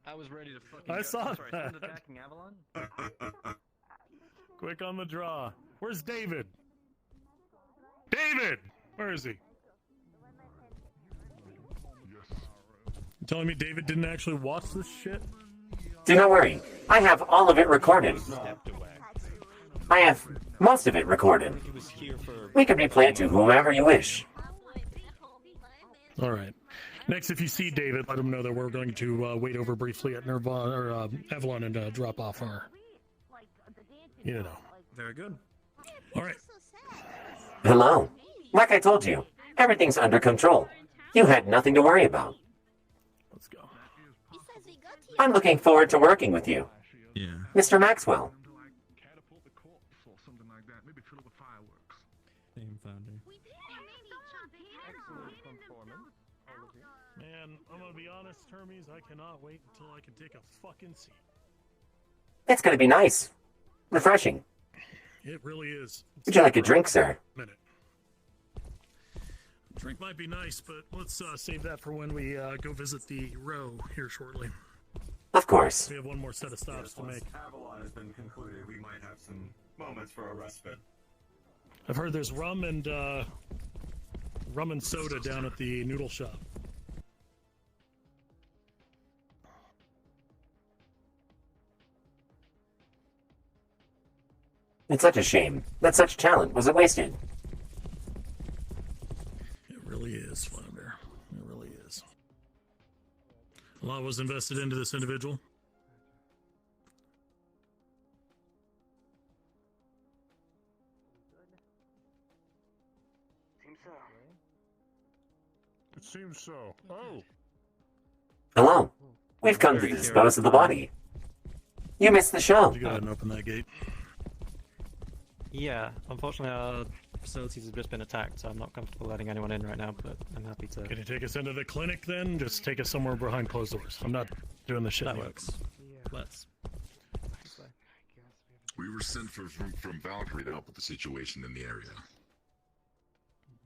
I was ready to fucking I saw Sorry, that. someone's attacking Avalon? Quick on the draw. Where's David? David! Where is he? You telling me David didn't actually watch this shit? Do not worry. I have all of it recorded. I have most of it recorded. We can replay it to whomever you wish. Alright. Next, if you see David, let him know that we're going to wait over briefly at Nirvana or Avalon and drop off our. You know. Very good. Alright. Hello. Like I told you, everything's under control. You had nothing to worry about. Let's go. I'm looking forward to working with you. Yeah. Mr. Maxwell. Same founder. Man, I'm gonna be honest, Hermes, I cannot wait until I can take a fucking seat. It's gonna be nice. Refreshing. It really is. Would you like a drink, sir? Minute. Drink might be nice, but let's save that for when we go visit the row here shortly. Of course. We have one more set of stops to make. Avalon has been concluded. We might have some moments for a respite. I've heard there's rum and soda down at the noodle shop. It's such a shame that such talent was wasted. It really is, Flounder. It really is. A lot was invested into this individual. It seems so. Oh! Hello. We've come to dispose of the body. You missed the show. You go ahead and open that gate. Yeah, unfortunately our facilities have just been attacked, so I'm not comfortable letting anyone in right now, but I'm happy to... Can you take us into the clinic then? Just take us somewhere behind closed doors. I'm not doing this shit. That works. Let's. We were sent from Valkyrie to help with the situation in the area.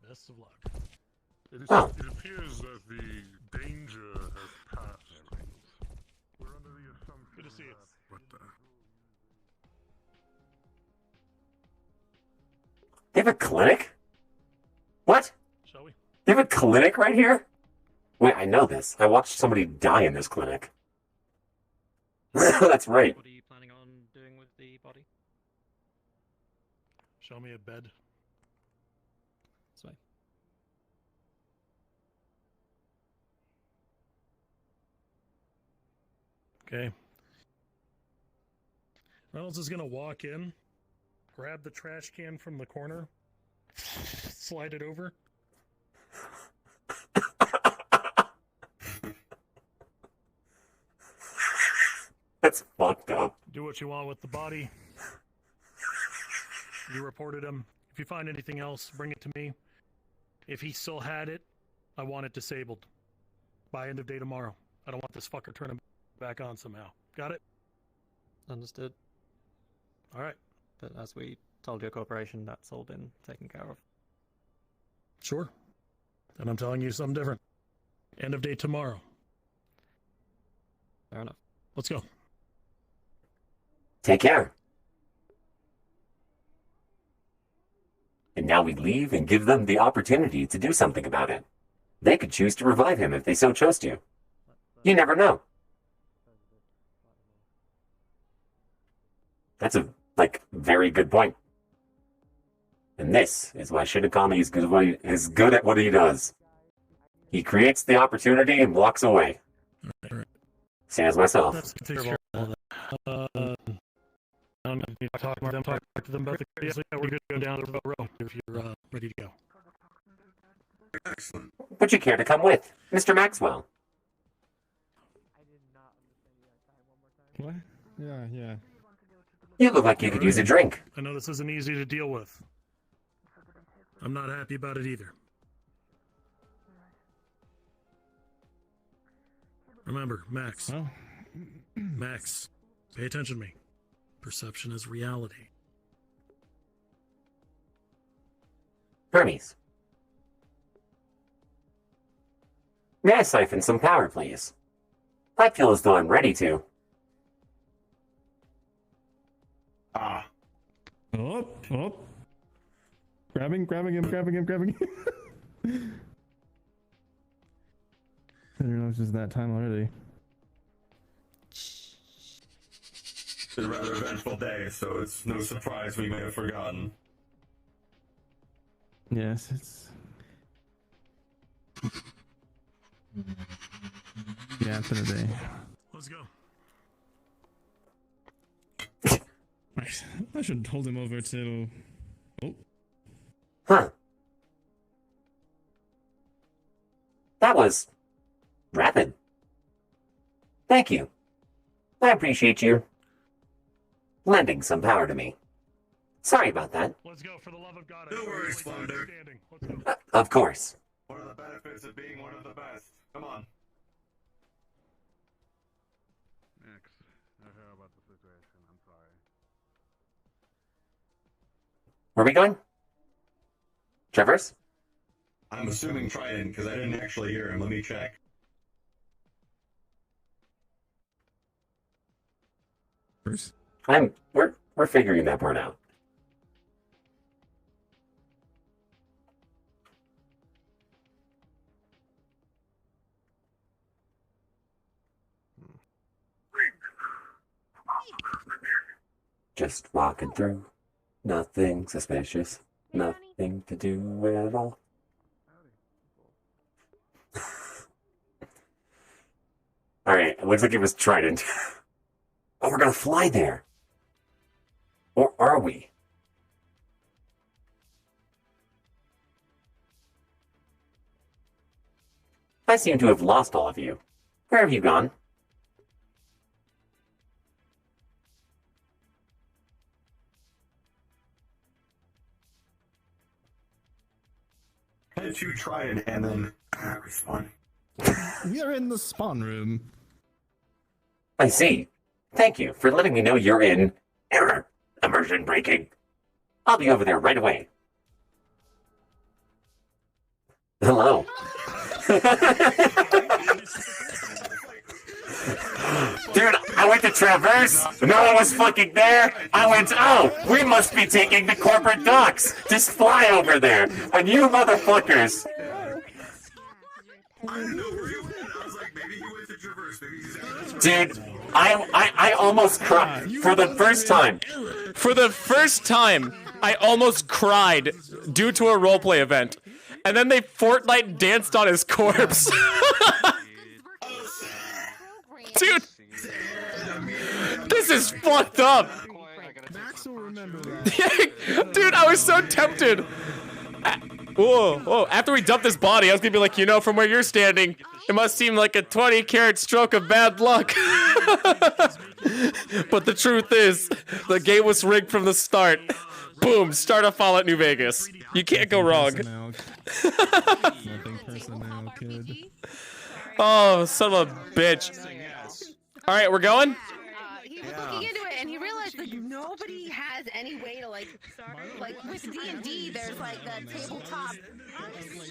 Best of luck. It appears that the danger has passed. We're under the assumption. Good to see you. What the? They have a clinic? What? Shall we? They have a clinic right here? Wait, I know this. I watched somebody die in this clinic. That's right. What are you planning on doing with the body? Show me a bed. This way. Okay. Reynolds is gonna walk in, grab the trash can from the corner, slide it over. That's fucked up. Do what you want with the body. You reported him. If you find anything else, bring it to me. If he still had it, I want it disabled. By end of day tomorrow. I don't want this fucker turning back on somehow. Got it? Understood. Alright. But as we told your corporation, that's all been taken care of. Sure. Then I'm telling you something different. End of day tomorrow. Fair enough. Let's go. Take care. And now we leave and give them the opportunity to do something about it. They could choose to revive him if they so chose to. You never know. That's a, very good point. And this is why Shinikami is good at what he does. He creates the opportunity and walks away. Same as myself. That's terrible. I'm going to talk to them about the crazy. We're going to go down the road if you're ready to go. Excellent. Would you care to come with, Mr. Maxwell? What? Yeah. You look like you could use a drink. I know this isn't easy to deal with. I'm not happy about it either. Remember, Max. Well. Max, pay attention to me. Perception is reality. Hermes. May I siphon some power, please? I feel as though I'm ready to. Ah. Oh. Grabbing him. I didn't know it was just that time already. It's a rather eventful day, so it's no surprise we may have forgotten. Yes, it's... Yeah, it's been a day. Let's go. I should hold him over to... Oh. Huh. That was... rapid. Thank you. I appreciate you lending some power to me. Sorry about that. Let's go, for the love of God. No worries, Flounder. Of course. One of the benefits of being one of the best. Come on. Max, I heard about the situation. I'm sorry. Where are we going? Trevor's? I'm assuming Trident, because I didn't actually hear him. Let me check. We're figuring that part out. Just walking through Nothing suspicious. Nothing to do at all. Alright, it looks like it was Trident. Oh, we're gonna fly there. Or are we? I seem to have lost all of you. Where have you gone? Hit you Trident and then respawn. We are in the spawn room. I see. Thank you for letting me know you're in error. Immersion breaking. I'll be over there right away. Hello. Dude, I went to Traverse. No one was fucking there. I went, oh, we must be taking the corporate docks. Just fly over there. And you motherfuckers. Dude, I almost cried for the first time. For the first time, I almost cried due to a roleplay event. And then they Fortnite danced on his corpse. Dude, this is fucked up. Max will remember that. Dude, I was so tempted. Whoa. After we dump this body, I was gonna be like, you know, from where you're standing, it must seem like a 20-carat stroke of bad luck. But the truth is, the game was rigged from the start. Boom, start a Fallout New Vegas. You can't go wrong. Nothing personnel, kid. Oh, son of a bitch. All right, we're going? He was looking into it and he realized like nobody has any way to like with D&D there's like a tabletop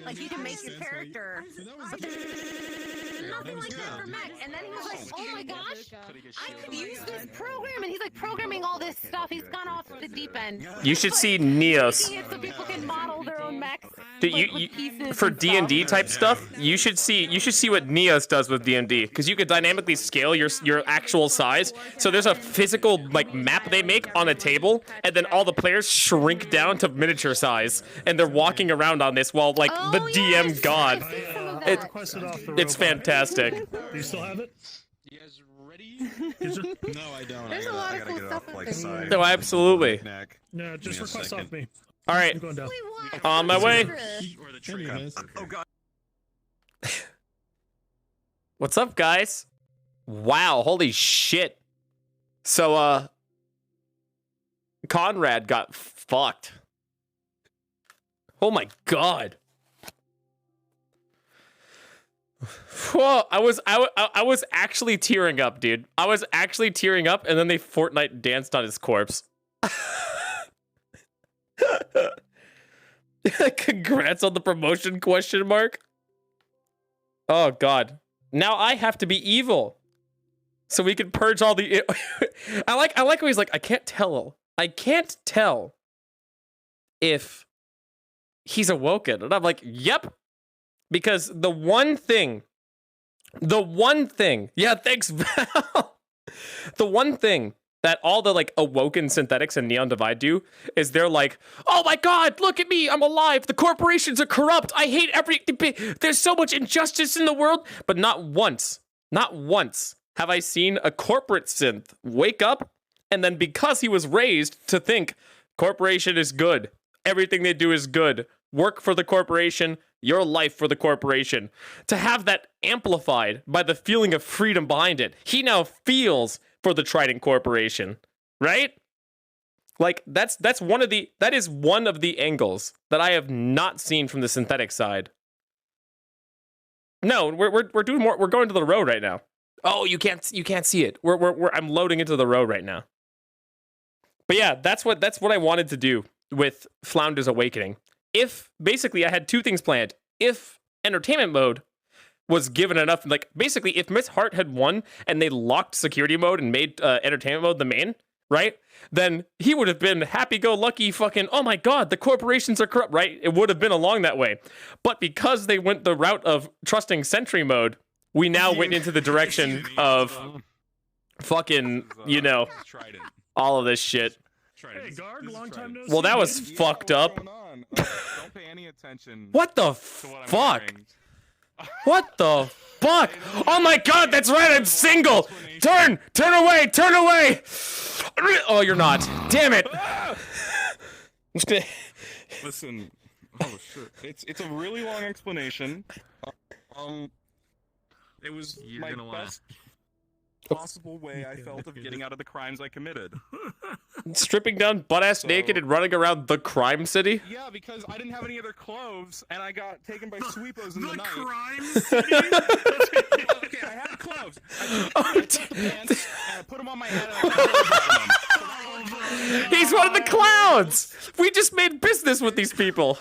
like you can make your character but there's nothing like that for mech. And then he was like, oh my gosh, I could use this program, and he's like programming all this stuff. He's gone off the deep end. You should see Neos. So people can model their own mechs. Dude, for D&D type stuff, you should see what Neos does with D&D, because you could dynamically scale your actual size. So there's a physical like map they make on a table, and then all the players shrink down to miniature size, and they're walking around on this while like the DM god. It's fantastic. Do you still have it? You guys ready? No, I don't. There's a lot of cool stuff with this. No, absolutely. No, just request off me. All right, I'm going down. on my way. Oh god. What's up, guys? Wow, holy shit. So, Conrad got fucked. Oh my god. Whoa, I was actually tearing up, dude. I was actually tearing up, and then they Fortnite danced on his corpse. Congrats on the promotion, question mark. Oh god. Now I have to be evil. So we can purge all the I like how he's like, I can't tell if he's awoken. And I'm like, yep. Because the one thing, yeah, thanks, Val. The one thing that all the like awoken synthetics and Neon Divide do is they're like, oh my god, look at me, I'm alive. The corporations are corrupt. I hate everything. There's so much injustice in the world. But not once have I seen a corporate synth wake up and then, because he was raised to think corporation is good, everything they do is good, work for the corporation, your life for the corporation, to have that amplified by the feeling of freedom behind it. He now feels for the Trident Corporation, right? Like that is one of the angles that I have not seen from the synthetic side. No, we're doing more. We're going to the road right now. Oh, you can't see it. I'm loading into the road right now. But yeah, that's what I wanted to do with Flounder's Awakening. If basically I had two things planned. If entertainment mode was given enough, like basically if Miss Hart had won and they locked security mode and made entertainment mode the main, right? Then he would have been happy-go-lucky fucking, oh my god, the corporations are corrupt, right? It would have been along that way. But because they went the route of trusting sentry mode, we now went into the direction of fucking, you know, all of this shit. try Hey, guard, long time no see. Well, that was dude. fucked up. Don't pay any attention. What the fuck? What the fuck? Oh my god, that's right, I'm single! Turn away, turn away! Oh, you're not. Damn it! I'm just gonna... Listen, oh shit, it's a really long explanation. It was my best possible way I felt of getting out of the crimes I committed. Stripping down butt-ass naked and running around the crime city? Yeah, because I didn't have any other clothes, and I got taken by sweepos in the night. crime city? Okay, I had clothes. I took the pants, and I put them on my head, and I put clothes on them. He's one of the clowns! We just made business with these people.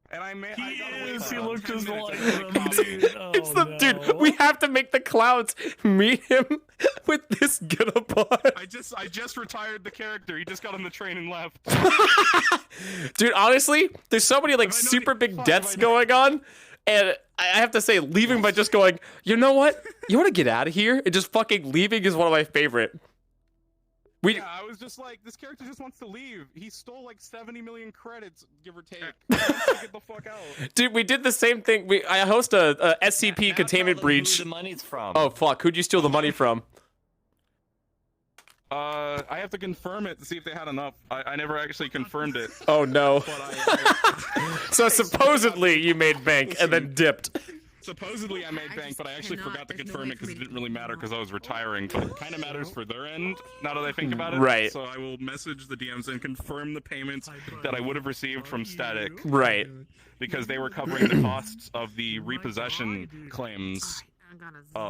And I made. He looked just like them, dude. Oh, It's the dude. We have to make the clowns meet him with this getup on. I just retired the character. He just got on the train and left. Dude, honestly, there's so many like super big deaths going on, and I have to say, leaving by just going, you know what? You want to get out of here? And just fucking leaving is one of my favorite. Yeah, I was just like, this character just wants to leave. He stole like 70 million credits, give or take. He wants to get the fuck out. Dude, we did the same thing. I host a SCP containment breach. Who the money's from? Oh fuck, who'd you steal the money from? I have to confirm it to see if they had enough. I never actually confirmed it. Oh no. But So supposedly you made bank and then dipped. supposedly I made bank, but I actually forgot to confirm it because it didn't really matter because I was retiring. But it kind of matters for their end now that I think about it. Right. So I will message the DMs and confirm the payments that I would have received from Static. Right. Because they were covering the costs of the repossession claims.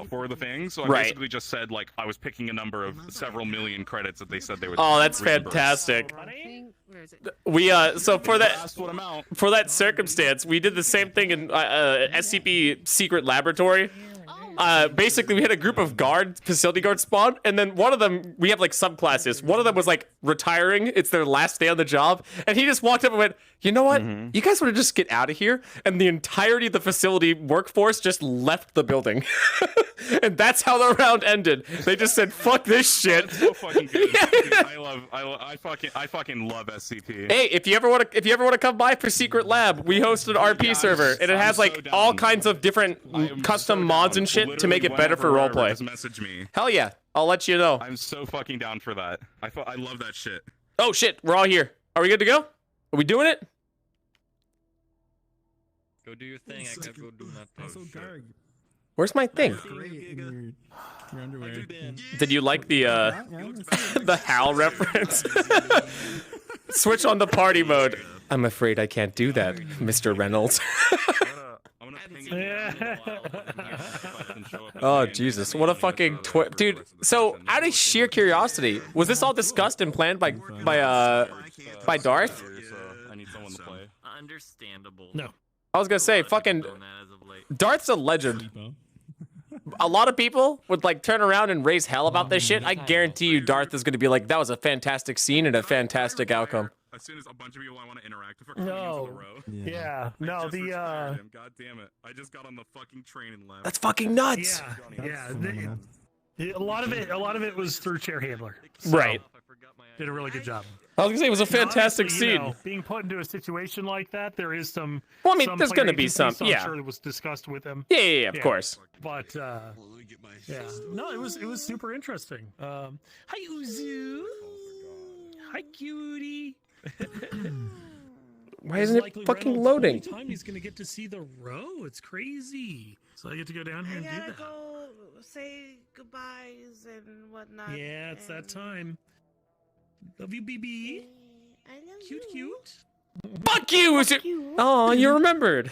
For the thing, so I Right. basically just said like I was picking a number of several million credits that they said they would. Oh, that's reimburse. fantastic. We so for that circumstance, we did the same thing in SCP Secret Laboratory. Basically, we had a group of facility guards spawn, and then one of them, we have like subclasses. One of them was like retiring; it's their last day on the job, and he just walked up and went, "You know what? You guys want to just get out of here?" And the entirety of the facility workforce just left the building, and that's how the round ended. They just said, "Fuck this shit." That's so fucking good. I fucking love SCP. Hey, if you ever want to come by for Secret Lab, we host an RP server, and it has like all kinds of different custom mods and shit to make it better for roleplay. Just message me. Hell yeah, I'll let you know. I'm so fucking down for that. I love that shit. Oh shit, we're all here. Are we good to go? Are we doing it? Go do your thing. I gotta go do my thing. Where's my thing? Your underwear. Did you like the the Hal reference? Switch on the party mode. I'm afraid I can't do that, Mr. Reynolds. Oh Jesus! What a fucking dude. So, out of sheer curiosity, was this all discussed and planned by Darth? I need someone to play. Understandable. No. I was gonna say, fucking Darth's a legend. A lot of people would like turn around and raise hell about this shit. I guarantee you, Darth is gonna be like, "That was a fantastic scene and a fantastic outcome." As soon as a bunch of people I want to interact with are No. coming into the row. Yeah. No, I just retired him. God damn it! I just got on the fucking train and left. That's fucking nuts. Yeah. A lot of it was through chair handler. So, Right. Did a really good job. I was gonna say it was a fantastic Honestly, scene. Being put into a situation like that, there is some. Well, I mean, some there's play gonna be agency, some, so yeah. I'm sure it was discussed with him. Yeah, of course. But yeah, no, it was super interesting. Hi Uzu. Hi cutie. Why isn't it fucking loading? Time he's gonna get to see the row. It's crazy. So I get to go down here and do that. Go say goodbyes and whatnot. Yeah, it's that time. Love you, BB. I love Cute, cute. Fuck you! Oh, you remembered.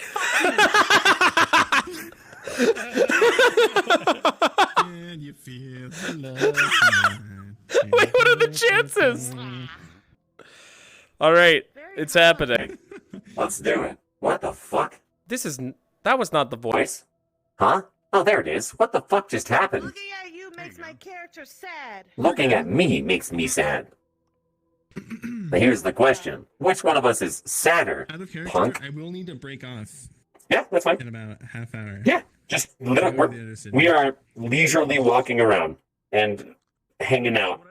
And you feel the love. Wait, what are the chances? All right, it's happening. Let's do it. What the fuck? That was not the voice. Huh? Oh, there it is. What the fuck just happened? Looking at you makes my character sad. Looking at me makes me sad. But here's the question. Which one of us is sadder? Out of character, Punk? I will need to break off. Yeah, that's fine. In about a half hour. Yeah, just we are leisurely walking around and hanging out.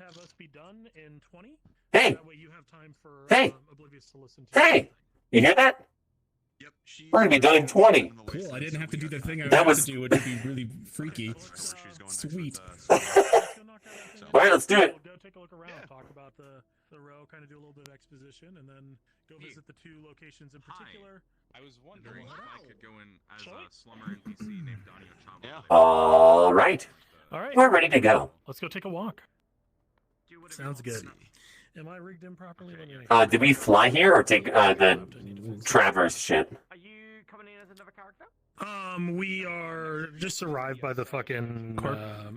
have us be done in 20. Hey! That way you have time for Hey! Oblivious to listen to. Hey! You hear that? Yep. We're gonna be done in 20. Cool. I didn't have to do the thing I That was was- to do, which would be really freaky. Sweet. All right, let's do it. Go take a look around, talk about the row, kind of do a little bit of exposition, and then go visit the 2 locations in particular. I was wondering if I could go in as a slumber NPC named Donnie Ochama. Yeah. All right. All right. We're ready to go. Let's go take a walk. Sounds good. Am I rigged in properly? Did we fly here or take the traverse shit? We are just arrived by the fucking.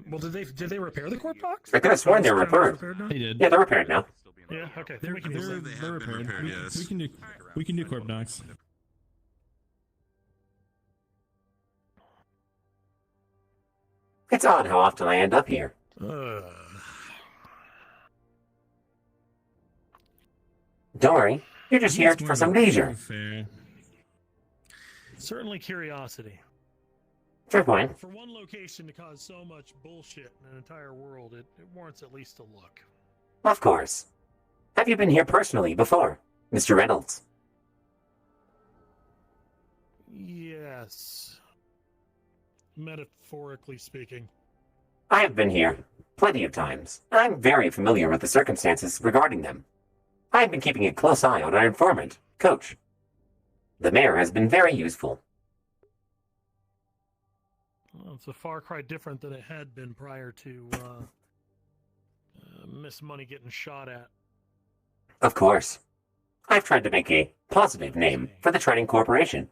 Well, did they repair the corp box? I could have sworn they're repaired. They did. Yeah, they're repaired now. Yeah. Okay. They're repaired. We can do corp docs. It's odd how often I end up here. Don't worry, you're just here for some leisure. Certainly curiosity. Fair point. For one location to cause so much bullshit in an entire world, it warrants at least a look. Of course. Have you been here personally before, Mr. Reynolds? Yes. Metaphorically speaking. I have been here plenty of times. I'm very familiar with the circumstances regarding them. I have been keeping a close eye on our informant, Coach. The mayor has been very useful. Well, it's a far cry different than it had been prior to Miss Money getting shot at. Of course. I've tried to make a positive name for the Trading Corporation.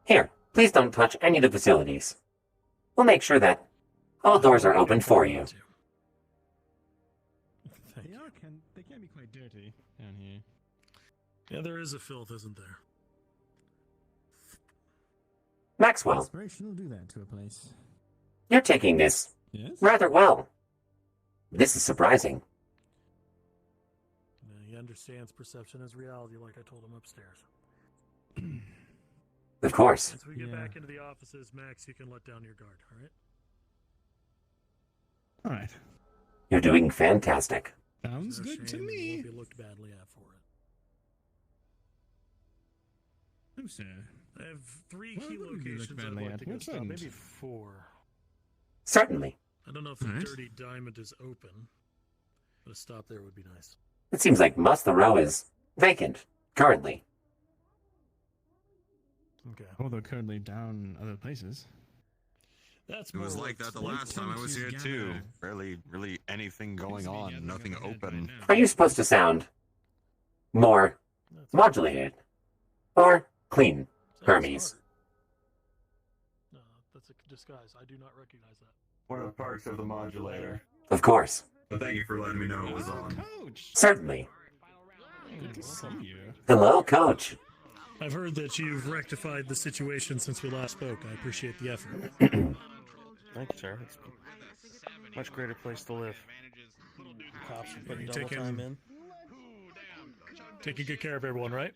Here, please don't touch any of the facilities. We'll make sure that all doors are open for you. They can be quite dirty down here. Yeah, there is a filth, isn't there? Maxwell, Inspiration will do that to a place. you're taking this rather well. This is surprising. Yeah, he understands perception as reality, like I told him upstairs. Of course. Once we get back into the offices, Max, you can let down your guard, all right? All right. You're doing fantastic. Sounds good to me. You won't be looked badly at for it. Oh, sir. I have 3 Well, key I wouldn't be looked locations I'd badly like at. to go What's stop. that? Maybe 4. Certainly. I don't know if the Alright. Dirty Diamond is open, but a stop there would be nice. It seems like most of the row is vacant, currently. Okay. Although currently down other places. That's It was like that the last time I was here too. Really anything going on, nothing open. Are you supposed to sound more modulated or clean, Hermes? No, that's a disguise. I do not recognize that. One of the parts of the modulator. Of course. But thank you for letting me know it was on. Certainly. Good to see you. Hello, Coach. I've heard that you've rectified the situation since we last spoke. I appreciate the effort. Thank you, sir. It's a much greater place to live. Cops are putting double time in. Taking good care of everyone, right?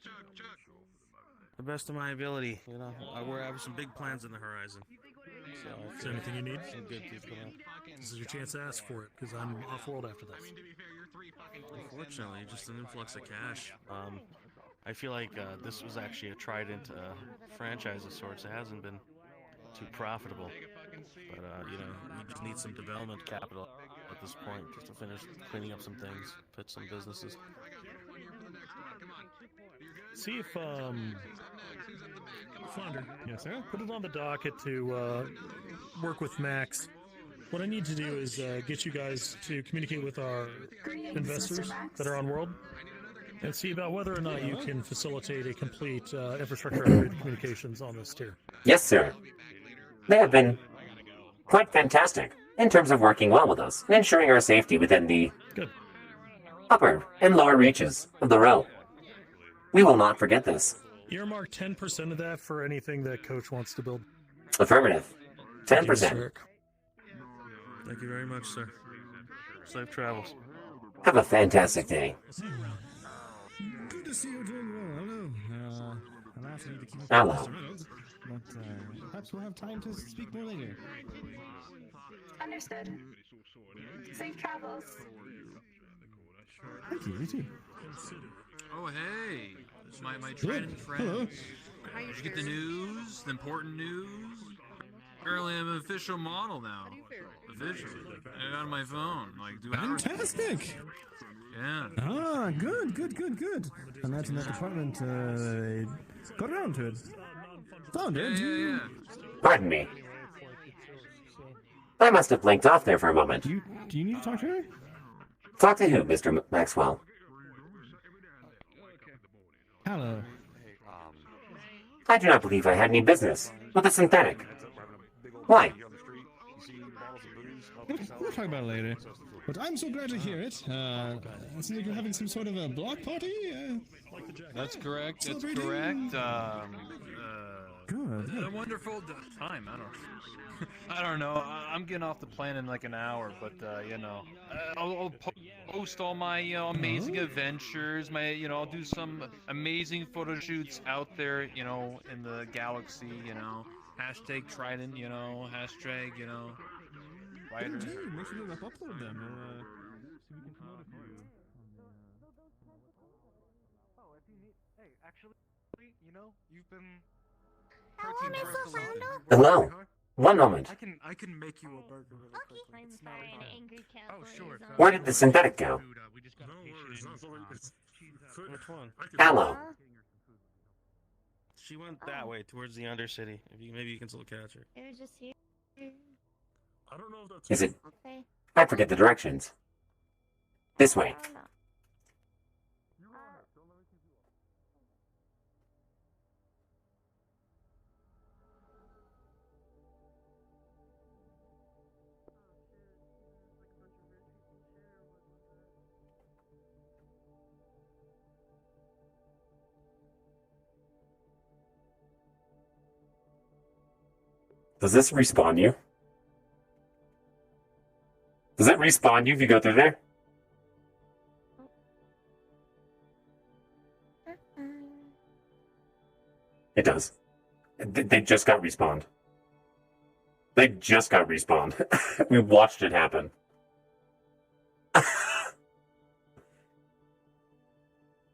The best of my ability. You know, I have some big plans in the horizon. So Is there anything you need? Some good things coming up. This is your chance to ask for it, because I'm off-world after this. Unfortunately, just an influx of cash. I feel like this was actually a trident franchise of sorts. It hasn't been too profitable, but you know, we just need some development capital at this point just to finish cleaning up some things, pitch some businesses. See if Flounder, yes, sir. Put it on the docket to work with Max. What I need to do is get you guys to communicate with our investors that are on World and see about whether or not you can facilitate a complete infrastructure upgrade to communications on this tier. Yes, sir. They have been quite fantastic in terms of working well with us and ensuring our safety within the upper and lower reaches of the row. We will not forget this. Earmark 10% of that for anything that Coach wants to build. Affirmative. 10%. Thank you very much, sir. Safe travels. Have a fantastic day. Good to see you doing well. Hello. I'll ask you to keep Hello. Mr. Reynolds. but perhaps we'll have time to speak more later. Understood. Safe travels. Thank you, you too. Oh, hey. It's my Trident friend. Hello. Did you get the news? The important news? Apparently I'm an official model now. Officially. I got on my phone. Like, Fantastic! Yeah. Ah, good. Imagine that department got around to it. Found it. Yeah. Pardon me. I must have blinked off there for a moment. Do you need to talk to her? Talk to who, Mr. Maxwell? Hello. I do not believe I had any business with a synthetic. Why? We'll talk about it later. But I'm so glad to hear it. It seems like you're having some sort of a block party? That's correct. It's Celebrating? correct. Good. A wonderful time. I don't know. I'm getting off the plane in like an hour, but I'll post all my amazing adventures. I'll do some amazing photo shoots out there. In the galaxy. Hashtag Trident. Hashtag. Writer. Make sure to upload them. So we can promote it for you. Hey, actually, you've been. Hello. One moment. I can make you a burger really quickly. I'm It's not sorry, a an problem. angry cat. Oh, sure. Where did the synthetic go? Which one? Aloe. She went that way towards the Undercity. Maybe you can still catch her. It was just here. I don't know if that's. Is it? Okay. I forget the directions. This way. I don't know. Does this respawn you? Does it respawn you if you go through there? It does. They just got respawned. They just got respawned. We watched it happen.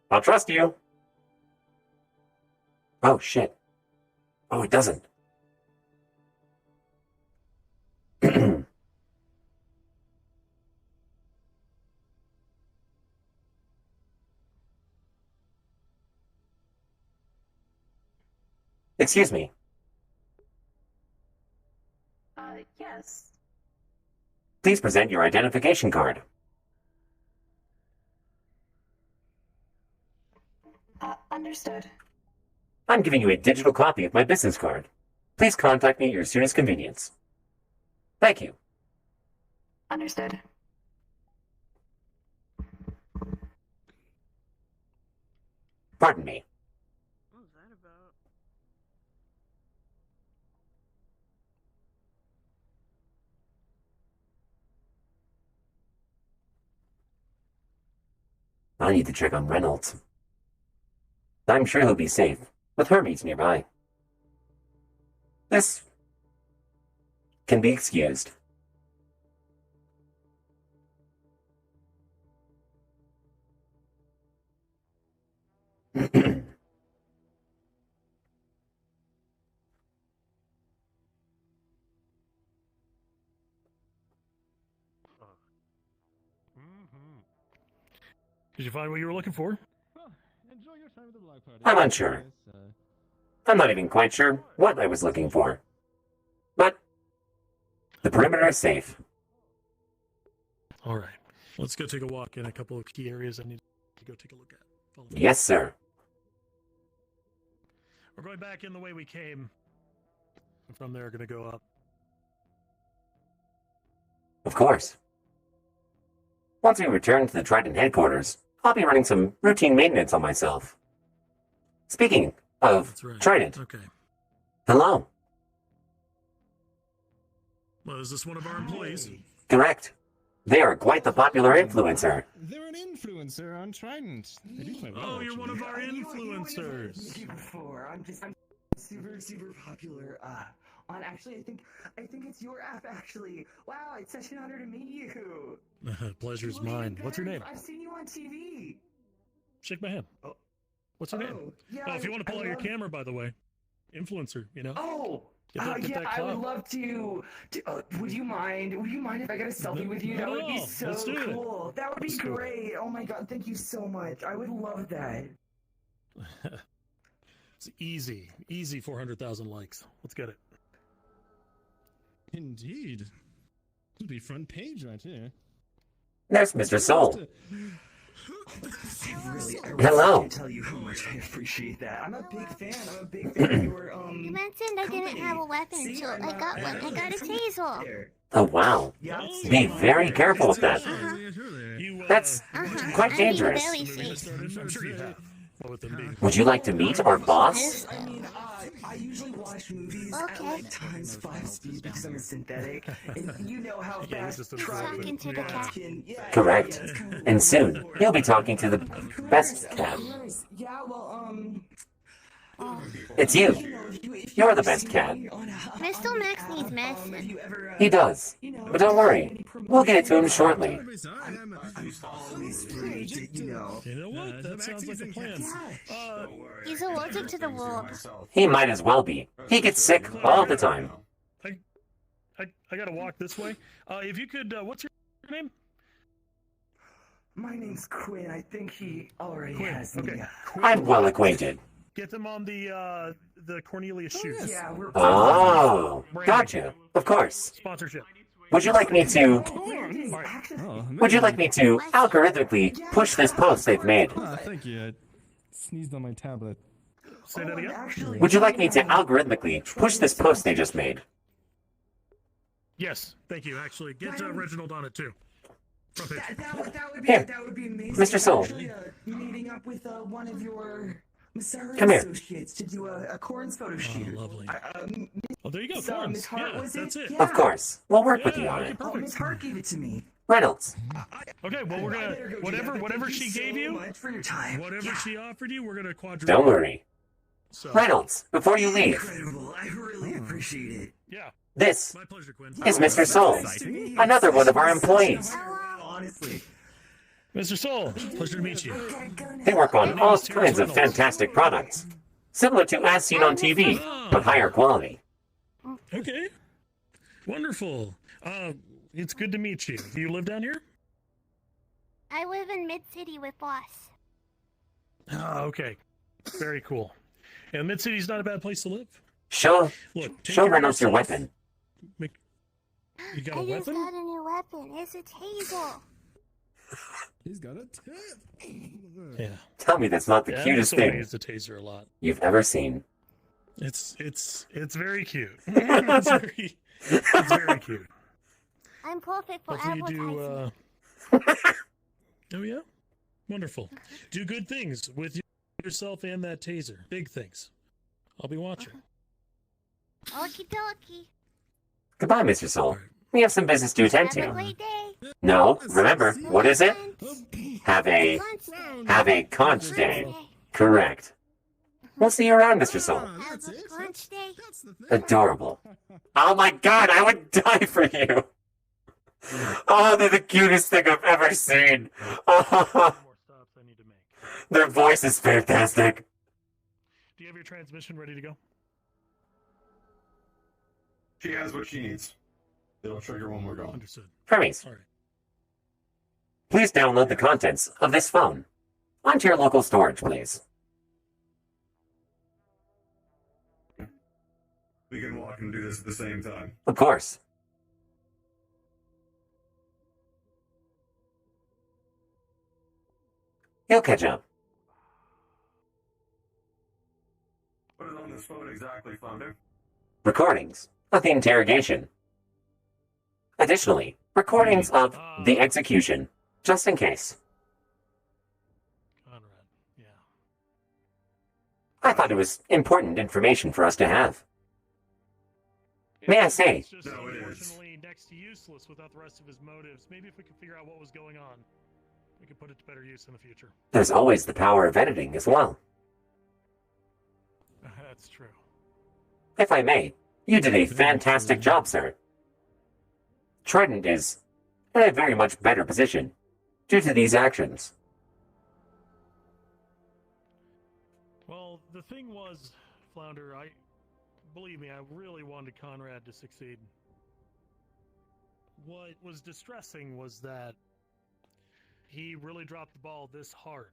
I'll trust you. Oh, shit. Oh, it doesn't. Excuse me. Yes. Please present your identification card. Understood. I'm giving you a digital copy of my business card. Please contact me at your soonest convenience. Thank you. Understood. Pardon me. What was that about? I need to check on Reynolds. I'm sure he'll be safe, with Hermes nearby. This can be excused. Did you find what you were looking for? Enjoy your time at the block party. I'm unsure. I'm not even quite sure what I was looking for. But the perimeter is safe. All right. Let's go take a walk in a couple of key areas I need to go take a look at. Follow me. Yes, sir. We're going back in the way we came. And from there, we're going to go up. Of course. Once we return to the Trident headquarters, I'll be running some routine maintenance on myself. Speaking of That's right. Trident. Okay. Hello. Well, is this one of our employees? Correct. They are quite the popular influencer. They're an influencer on Trident. They do play well. Oh, you're one of our influencers. Before. I'm super popular. Actually, I think it's your app. Actually, wow, it's such an honor to meet you. Pleasure's You're mine. better. What's your name? I've seen you on TV. Shake my hand. Oh. What's your name? Yeah, Oh, if you want to pull I out your love- camera, by the way, influencer, you know. Oh. Get Yeah, that I would clout. love to. Would you mind? Would you mind if I got a selfie with you? That would be so Let's do it. cool. That would be Let's do it. great. Oh my god, thank you so much. I would love that. It's easy 400,000 likes. Let's get it. Indeed. It'll be front page right here. There's Mr. Soul. I really Hello. can't tell you how much I appreciate that. I'm a big fan. of your You mentioned I didn't have a weapon, so I got one. I got a taser. Oh, wow. Be very careful with that. That's quite dangerous. I'm being very safe. I'm sure you have. Well, with them being Would you like to meet our boss? I mean, I usually watch movies at like times 5 speed because I'm a synthetic, and you know how fast Talking to the cat. Correct. And soon, you'll be talking to the best cat. Yeah, well, It's you. You're the best cat. Mr. Max needs medicine. He does. But don't worry. We'll get it to him shortly. you know. You know what? That sounds like a plan. He's allergic to the wool. He might as well be. He gets sick all the time. I gotta walk this way. If you could, what's your name? My name's Quinn. I think he already Quinn. has me. Okay. I'm well acquainted. Get them on the Cornelius shoes. Yeah, we're Oh, gotcha. Of course. Sponsorship. Would you like me to... Would you like me to algorithmically push this post they've made? Thank you. I sneezed on my tablet. Say that again? Would you like me to algorithmically push this post they just made? Yes, thank you. Actually, get Reginald on it too. Front page. Here. That would be amazing. Mr. Soul. Actually, meeting up with one of your Masari Come here. associates to do a Corns photo shoot. Lovely. Oh, there you go, So, Corns. Miss Hart, Yeah, was that's it. Of course. We'll work with you on it. Oh, Miss Hart gave it to me. Reynolds. Okay, well we're gonna whatever she gave you, much for your time. whatever she offered you, we're gonna quadruple. Don't worry. So, Reynolds, before you leave, Incredible. I really appreciate it. yeah, this my pleasure, Quinn. is Mr. Soul, another one of our employees. Honestly. Mr. Soul, pleasure to meet you. They work on all kinds of fantastic products, similar to As Seen on TV, but higher quality. Okay, wonderful. It's good to meet you. Do you live down here? I live in Mid-City with Boss. Ah, okay, very cool. And Mid City's not a bad place to live. Show Look, take show care of Reynolds your yourself. weapon. You got I a just weapon? got a new weapon. It's a taser. He's got a tip. Yeah. Tell me that's not the Yeah, cutest I also thing use the taser a lot. you've ever seen. It's very cute. it's very cute. I'm perfect for Hopefully you advertising. do. Oh yeah, wonderful. Do good things with yourself and that taser. Big things. I'll be watching. Okie dokie. Goodbye, Mr. Soul. We have some business to attend Have a to. great day. No, remember, what is it? Have a Lunch day. conch day. Correct. We'll see you around, Mr. Soul. Have a lunch day. Adorable. Oh my god, I would die for you. Oh, they're the cutest thing I've ever seen. Oh, their voice is fantastic. Do you have your transmission ready to go? She has what she needs. It'll trigger when we're going. Understood. Hermes, All right. please download the contents of this phone onto your local storage, please. We can walk and do this at the same time. Of course. You'll catch up. What is on this phone exactly, Founder? Recordings of the interrogation. Additionally, recordings of the execution, just in case. Conrad, yeah. I thought it was important information for us to have. May I say, It's just unfortunately next to useless without the rest of his motives. Maybe if we could figure out what was going on, we could put it to better use in the future. there's always the power of editing as well. That's true. If I may, you did a fantastic job, sir. Trident is in a very much better position due to these actions. Well, the thing was, Flounder, believe me, I really wanted Conrad to succeed. What was distressing was that he really dropped the ball this hard.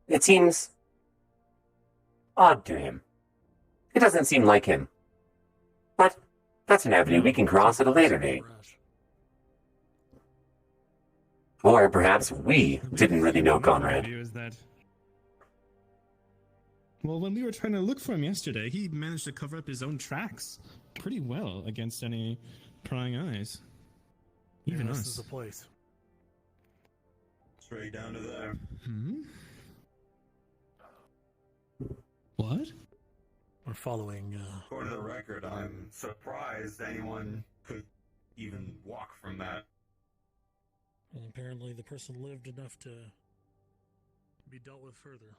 It seems odd to him. It doesn't seem like him. But that's an avenue we can cross at a later date. Or perhaps we didn't really know Conrad. Is that... Well, when we were trying to look for him yesterday, he managed to cover up his own tracks pretty well against any prying eyes. Even us. This is the place. Straight down to there. Hmm? What? We're following, According to the record, I'm surprised anyone could even walk from that. And apparently the person lived enough to be dealt with further.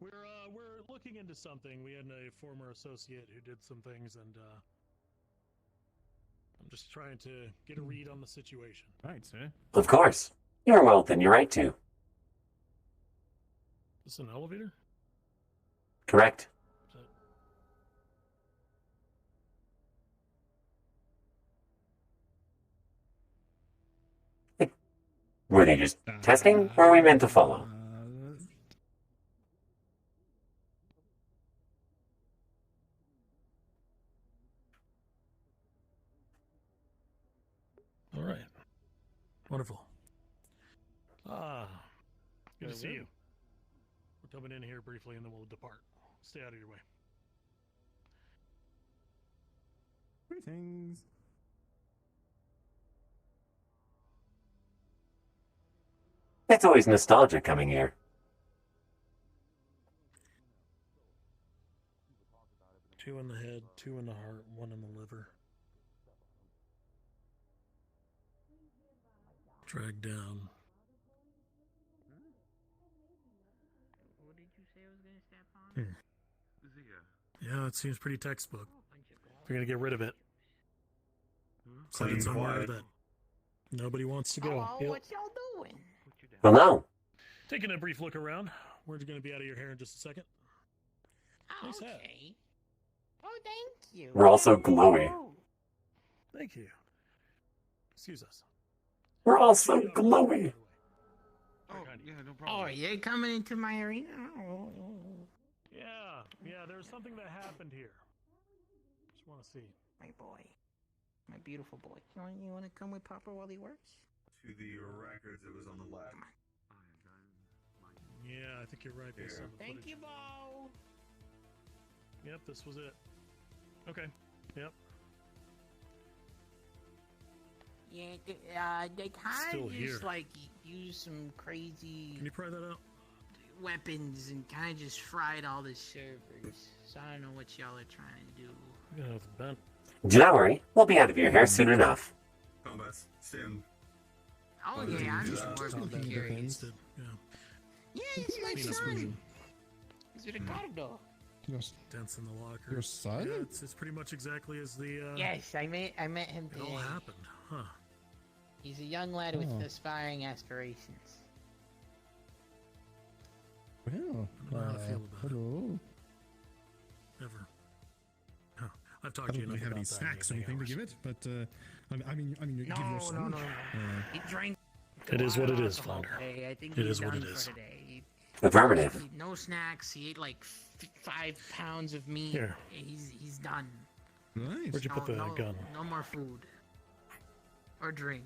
We're looking into something. We had a former associate who did some things, and I'm just trying to get a read on the situation. Right, sir. Of course. You're well within your right to. Is this an elevator? Correct. Were they just testing, or are we meant to follow? All right. Wonderful. Good to see you. We're coming in here briefly, and then we'll depart. Stay out of your way. Greetings. It's always nostalgic coming here. Two in the head, two in the heart, one in the liver. Drag down. What did you say I was going to step on? Yeah, it seems pretty textbook. We're gonna get rid of it. Send Clean it somewhere quiet. that nobody wants to go. Oh, Yep. what y'all doing? Well, no. Taking a brief look around. We're going to be out of your hair in just a second. Oh, Nice hat. okay. Oh, thank you. We're also glowy. Thank you. Excuse us. We're all so glowy. Oh, yeah, no problem. Oh, you're coming into my arena? Oh. Yeah, there's something that happened here. Just want to see. My boy. My beautiful boy. You want to come with Papa while he works? To the records, it was on the left. Yeah, I think you're right. Based on the Thank footage. you, Bo. Yep, this was it. Okay. Yep. Yeah, they kind Still of here. just like use some crazy Can you pry that out? weapons and kind of just fried all the servers. So I don't know what y'all are trying to do. Yeah, it's bent. Do not worry. We'll be out of your hair soon enough. Combat sim. Oh yeah, I'm just more of a curious. Yeah. Yeah, it's my son. He's Ricardo. Dents in the locker. Your son? Yeah, it's pretty much exactly as the. Yes, I met him It today. all happened, huh? He's a young lad with Oh. aspiring aspirations. Well, I don't know how to feel about hello. Ever. Huh. I've I talked to don't you really enough have about any that snacks or in anything to hours. give it, but I mean, you give your son. No. He drank. It is what it is, alcohol Flounder. today. I think It he's is what done it for is. today. Affirmative. No snacks. He ate like 5 pounds of meat. Here. He's done. Nice. Where'd you put the gun? No more food. Or drink.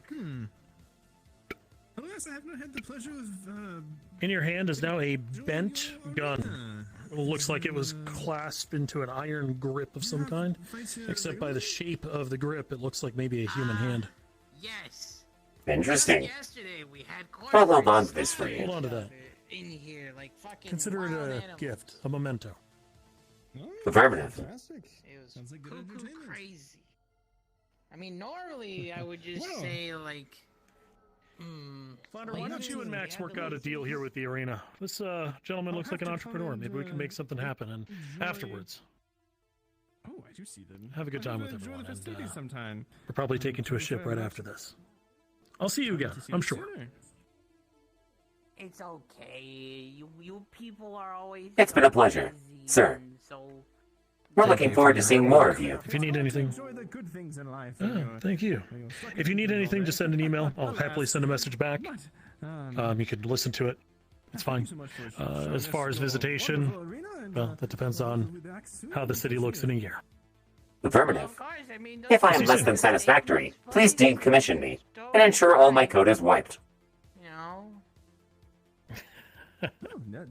Alas, I have not had the pleasure of. In your hand is now a bent gun. It looks like it was clasped into an iron grip of some kind. Except by the shape of the grip, it looks like maybe a human hand. Yes. Interesting. Just yesterday we had I'll hold on to this for you. Hold on to that. in here like fucking. Consider it wild a animals. gift, a memento. Affirmative. It was Sounds like good cuckoo entertainment. crazy. I mean, normally I would just Well. say like, Flounder, why don't you and Max work out a deal here with the arena? This gentleman looks like an entrepreneur. Maybe we can make something happen, and afterwards, Oh, I do see them. have a good time with Enjoy everyone. the And, festivities sometime. we're probably taking to a ship right after this. I'll see you again, I'm sure. It's okay. You people are always. It's been a pleasure, sir. So. We're looking forward to seeing more of you. If you need anything, Enjoy the good things in life. thank you. If you need anything, just send an email. I'll happily send a message back. You can listen to it. It's fine. As far as visitation, well, that depends on how the city looks in a year. Affirmative. If I am less than satisfactory, please decommission me and ensure all my code is wiped. You know.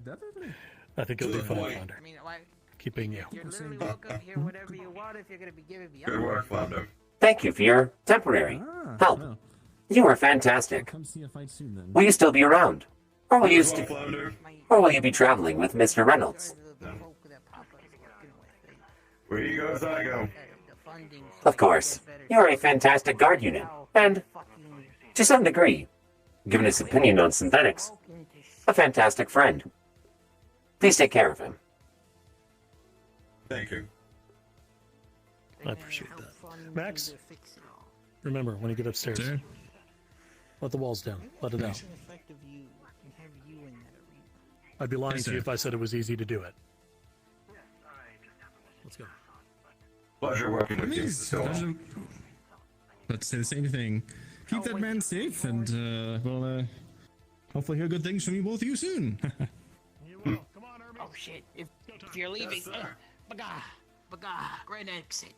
Definitely. I think it'll be fun, Flounder. I mean, like. Keeping you. You're literally welcome here, whatever you want. If you're gonna be giving me. Good work, Flounder. Thank you for your temporary help. You were fantastic. Come see a fight soon then. Will you still be around? Or will you Good work, Flounder. or will you be traveling with Mr. Reynolds? Where you go as I go. Of course. You are a fantastic guard unit, and, to some degree, given his opinion on synthetics, a fantastic friend. Please take care of him. Thank you. I appreciate that. Max, remember, when you get upstairs, let the walls down. Let it out. I'd be lying to you if I said it was easy to do it. Let's go. Pleasure working with you. Let's say the same thing. Keep that man safe, and we'll hopefully hear good things from you both of you soon. Oh shit! If you're leaving, baga, great exit.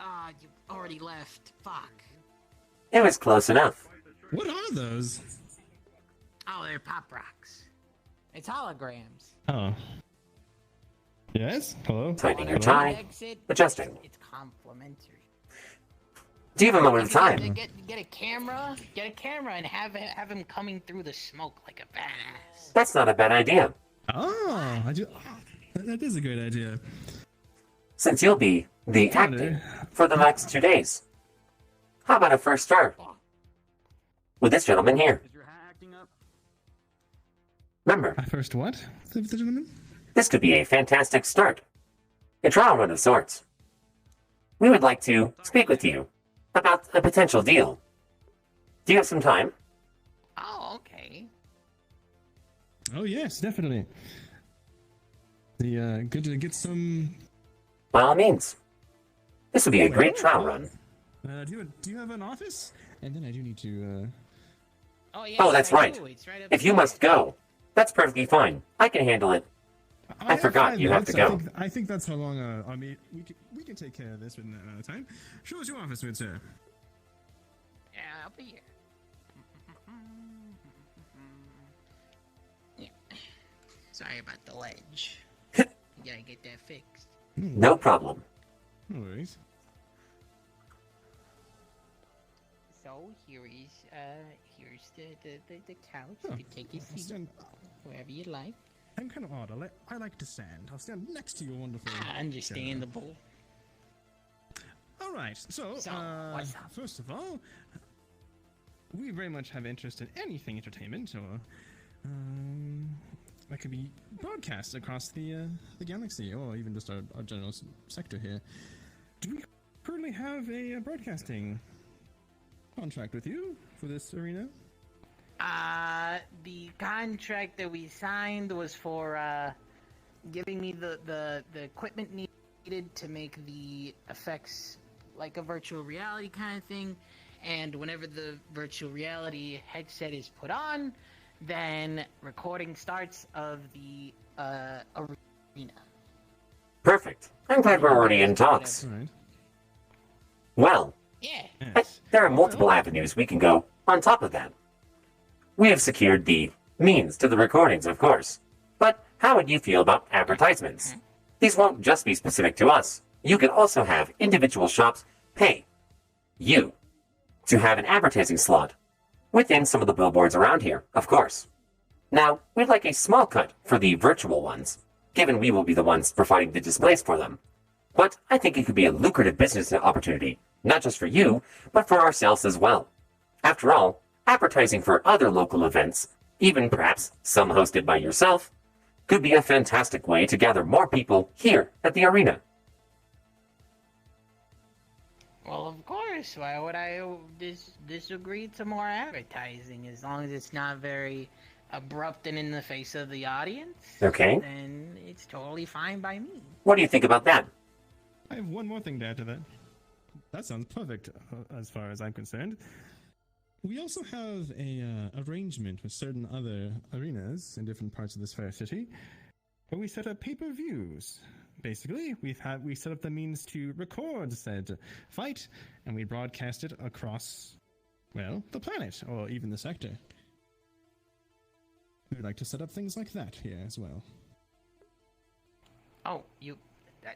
You already left. Fuck. It was close enough. What are those? Oh, they're pop rocks. It's holograms. Oh. Yes? Hello? Tightening your tie. Adjusting. It's complimentary. Do you have a moment of time? Get a camera. Get a camera and have him coming through the smoke like a badass. That's not a bad idea. Oh, I do. That is a great idea. Since you'll be the acting for the next 2 days. How about a first start? With this gentleman here. Remember. First what? The gentleman? This could be a fantastic start. A trial run of sorts. We would like to speak with you about a potential deal. Do you have some time? Oh, okay. Oh yes, definitely. Good to get some. By all means. This would be a great trial run. Do you have an office? And then I do need to. Oh, that's right. If you must go, that's perfectly fine. I can handle it. I forgot you have to go. I think that's how long. I mean, we can take care of this within that amount of time. Show us your office, good sir. Yeah, I'll be here. Yeah. Sorry about the ledge. You gotta get that fixed. No problem. No worries. So here's the couch. You can take your seat wherever you like. I'm kind of odd. I like to stand. I'll stand next to your wonderful. Understandable. All right. So what's up? First of all, we very much have interest in anything entertainment, or that could be broadcast across the galaxy, or even just our general sector here. Do we currently have a broadcasting contract with you for this arena? The contract that we signed was for giving me the equipment needed to make the effects like a virtual reality kind of thing, and whenever the virtual reality headset is put on, then recording starts of the arena. Perfect. I'm glad we're already in talks. Right. Well, yeah. There are multiple avenues we can go on top of that. We have secured the means to the recordings, of course. But how would you feel about advertisements? These won't just be specific to us. You can also have individual shops pay you to have an advertising slot within some of the billboards around here, of course. Now, we'd like a small cut for the virtual ones, given we will be the ones providing the displays for them. But I think it could be a lucrative business opportunity, not just for you, but for ourselves as well. After all, advertising for other local events, even perhaps some hosted by yourself, could be a fantastic way to gather more people here at the arena. Well, of course. Why would I disagree to more advertising? As long as it's not very abrupt and in the face of the audience, Okay. then it's totally fine by me. What do you think about that? I have one more thing to add to that. That sounds perfect, as far as I'm concerned. We also have a arrangement with certain other arenas in different parts of this fair city, where we set up pay-per-views. Basically, we set up the means to record said fight, and we broadcast it across, well, the planet, or even the sector. We would like to set up things like that here as well. Oh,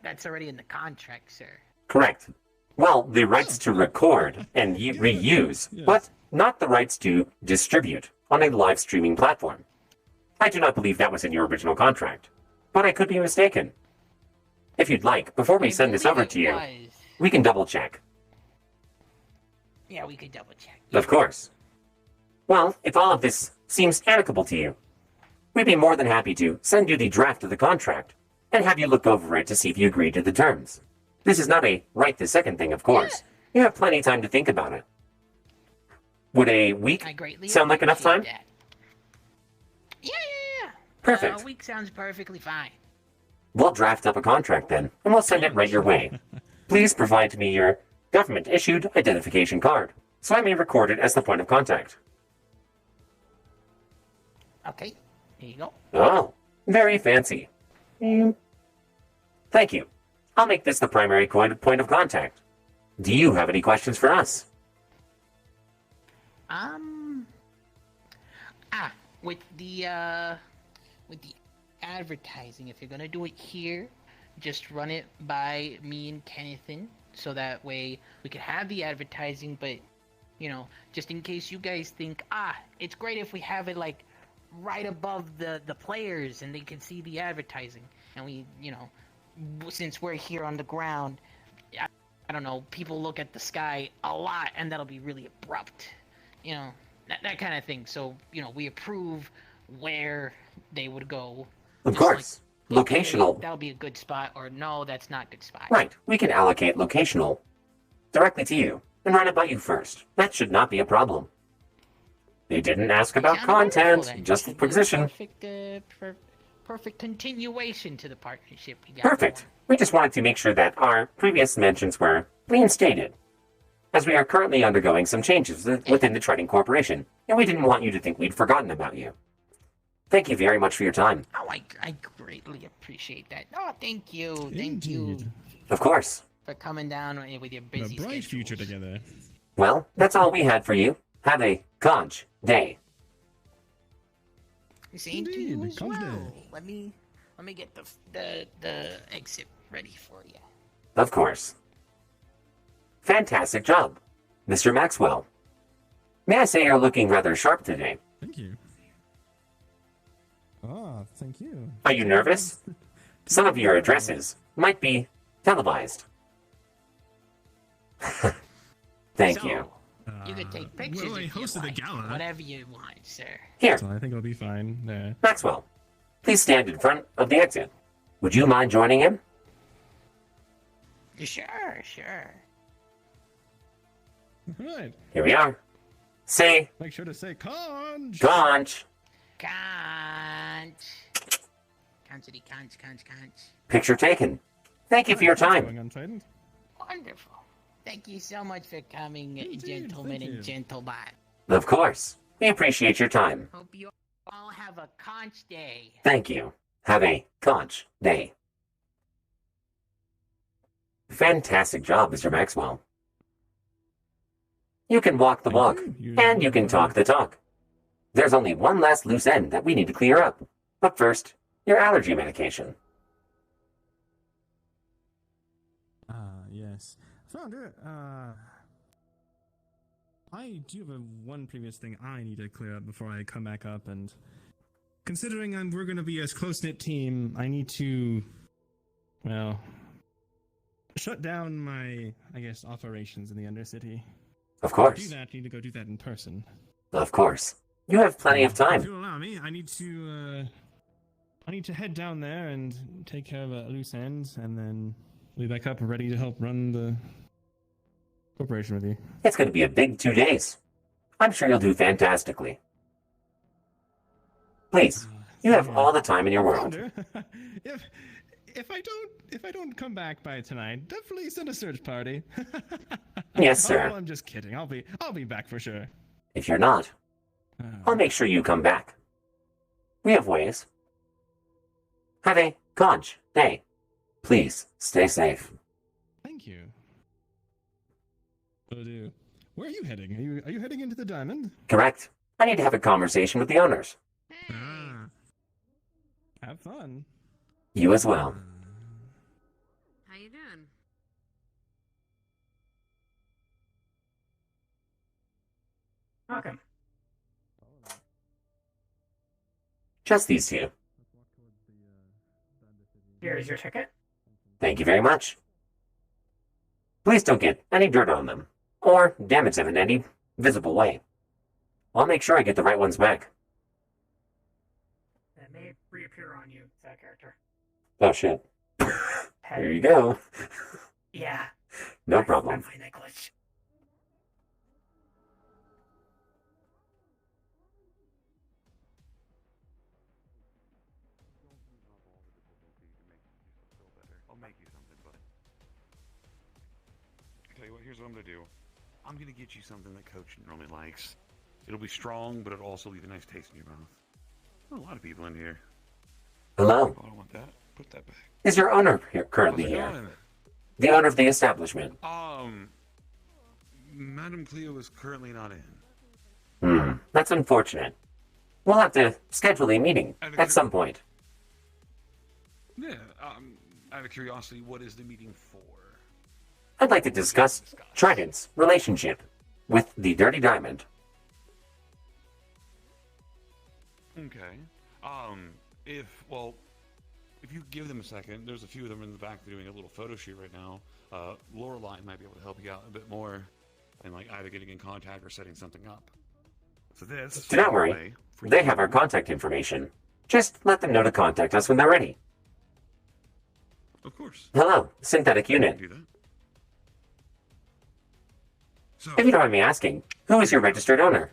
that's already in the contract, sir. Correct. Well, the rights to record and reuse, but not the rights to distribute on a live streaming platform. I do not believe that was in your original contract, but I could be mistaken. If you'd like, before we send this over to you, we can double check. Yeah, we could double check. Of course. Well, if all of this seems amicable to you, we'd be more than happy to send you the draft of the contract and have you look over it to see if you agree to the terms. This is not a right this second thing, of course. You have plenty of time to think about it. Would a week sound like enough time? That. Yeah. Perfect. A week sounds perfectly fine. We'll draft up a contract then, and we'll send it right your way. Please provide to me your government-issued identification card, so I may record it as the point of contact. Okay, here you go. Oh, very fancy. Thank you. I'll make this the primary point of contact. Do you have any questions for us? With the advertising, if you're gonna do it here, just run it by me and Kennethan, so that way we could have the advertising, but, you know, just in case you guys think, it's great if we have it, like, right above the players and they can see the advertising, and we, you know, since we're here on the ground, I don't know, people look at the sky a lot, and that'll be really abrupt, you know, that kind of thing. So, you know, we approve where they would go. Of course. Like, Locational. That'll be a good spot, or no, that's not a good spot. Right. We can allocate locational directly to you and run it by you first. That should not be a problem. They didn't ask about content, just the position. Perfect continuation to the partnership we got. Perfect. We just wanted to make sure that our previous mentions were reinstated, as we are currently undergoing some changes within the Trading Corporation, and we didn't want you to think we'd forgotten about you. Thank you very much for your time. Oh, I greatly appreciate that. Oh, thank you. Thank you. Of course. For coming down with your busy A bright schedules. future together. Well, that's all we had for you. Have a conch day. Same to you as well. Let me get the exit ready for you. Of course. Fantastic job, Mr. Maxwell. May I say you're looking rather sharp today? Thank you. Thank you. Are you nervous? Some of your addresses might be televised. Thank you. You can take pictures Well, I if you hosted a like, gala. whatever you want, sir. Here. So I think I'll be fine. Maxwell, please stand in front of the exit. Would you mind joining him? Sure. Right. Here we are. Say, Make sure to say conch. conch. Conch. Picture taken. Thank you for your time. Wonderful. Thank you so much for coming, gentlemen and gentlemen. Of course. We appreciate your time. Hope you all have a conch day. Thank you. Have a conch day. Fantastic job, Mr. Maxwell. You can walk the walk, and you can talk the talk. There's only one last loose end that we need to clear up. But first, your allergy medication. Yes. Founder, I do have one previous thing I need to clear up before I come back up, and considering we're going to be a close-knit team, I need to, well, shut down my, I guess, operations in the Undercity. Of course. To do that, I need to go do that in person. Of course. You have plenty of If time. you'll allow me, I need to head down there and take care of a loose end, and then be back up ready to help run the corporation with you. It's going to be a big 2 days. I'm sure you'll do fantastically. Please, you have all the time in your world. If I don't come back by tonight, definitely send a search party. Yes, sir. Oh, I'm just kidding. I'll be back for sure. If you're not, I'll make sure you come back. We have ways. Have a conch day. Please, stay safe. Thank you. Oh, do. Where are you heading? Are you heading into the diamond? Correct. I need to have a conversation with the owners. Ah. Have fun. You as well. How you doing? Okay. Just these two. Here's your ticket. Thank you very much. Please don't get any dirt on them, or damage them in any visible way. I'll make sure I get the right ones back. It may reappear on you, that character. Oh shit. Here you go. Yeah. No problem. I find that glitch. I'll make you something, bud. I tell you what, here's what I'm gonna do. I'm gonna get you something that Coach normally likes. It'll be strong, but it'll also leave a nice taste in your mouth. There's a lot of people in here. Hello. Oh, I don't want that. Put that back. Is your owner here, currently How's it here? going? The owner of the establishment. Madam Cleo is currently not in. That's unfortunate. We'll have to schedule a meeting at some point. Yeah, out of curiosity, what is the meeting for? I'd like to discuss Trident's relationship with the Dirty Diamond. Okay. If you give them a second, there's a few of them in the back doing a little photo shoot right now. Lorelai might be able to help you out a bit more, and like either getting in contact or setting something up. So this. Do not worry. They have our contact information. Just let them know to contact us when they're ready. Of course. Hello, synthetic unit. Do that. So, If you don't mind me asking, who is your registered owner?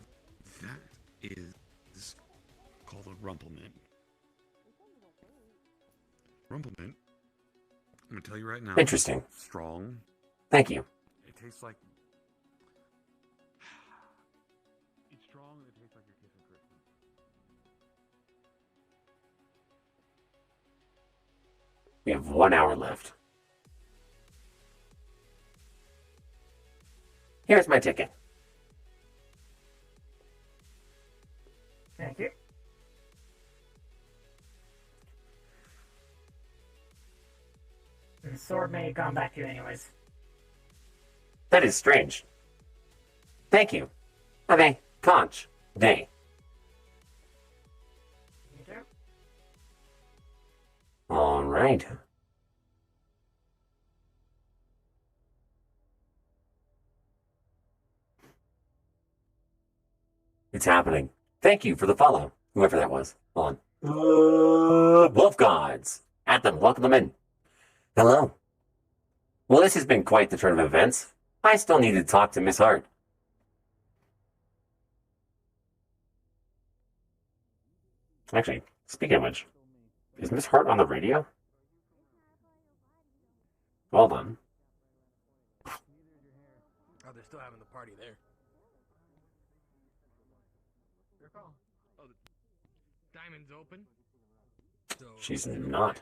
that is called a Rumplemint. Rumplemint, I'm gonna tell you right now. Interesting. Strong. Thank you. It tastes like. It's strong and it tastes like you're kissing Christmas. We have 1 hour left. Here's my ticket. Thank you. The sword may have gone back to you anyways. That is strange. Thank you. Have a conch day. You too. All right. It's happening. Thank you for the follow, whoever that was. Hold on. Wolf Gods. At them, welcome them in. Hello. Well, this has been quite the turn of events. I still need to talk to Miss Hart. Actually, speaking of which, is Miss Hart on the radio? Hold on. Oh, they're still having the party there. Oh, the diamond's open. So She's not.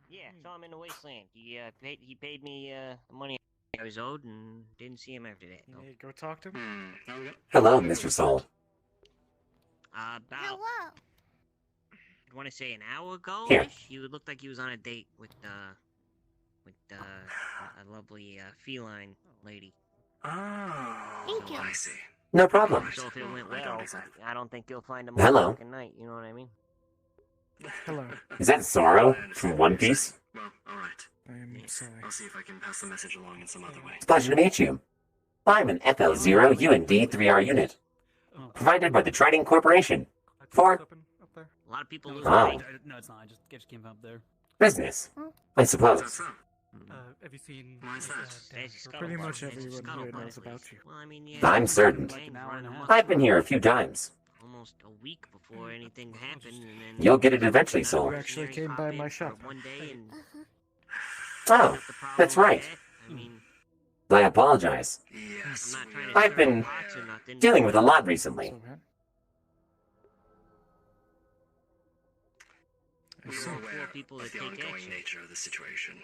Yeah, saw him in the Wasteland. He paid me the money I was owed and didn't see him after that. No. Hey, go talk to him. Hello, Mr. Soul. About. Hello. I want to say an hour ago. Here. You looked like he was on a date with a lovely feline lady. Thank you. No problem. So if it went well, I don't think you'll find him Hello. all fucking night. You know what I mean? Hello. Is that Sorrow from One Piece? Well, alright. I'm sorry. I'll see if I can pass the message along in some other way. It's a pleasure to meet you. I'm an FL0UND3R unit, provided by the Trading Corporation for A lot of people lose Oh. weight. No, it's not. I just came up there. business, I suppose. Have you seen? Pretty much everyone here knows about you. Well, I mean, yeah, I'm certain. I've been here a few times. almost a week before anything happened, and then You'll get it eventually, Soul. You actually came by my shop. one day and Oh, that's right. I mean, I apologize. I'm not trying to I've been box or nothing. dealing with a lot recently. We're So all aware people of that the take ongoing action. nature of the situation,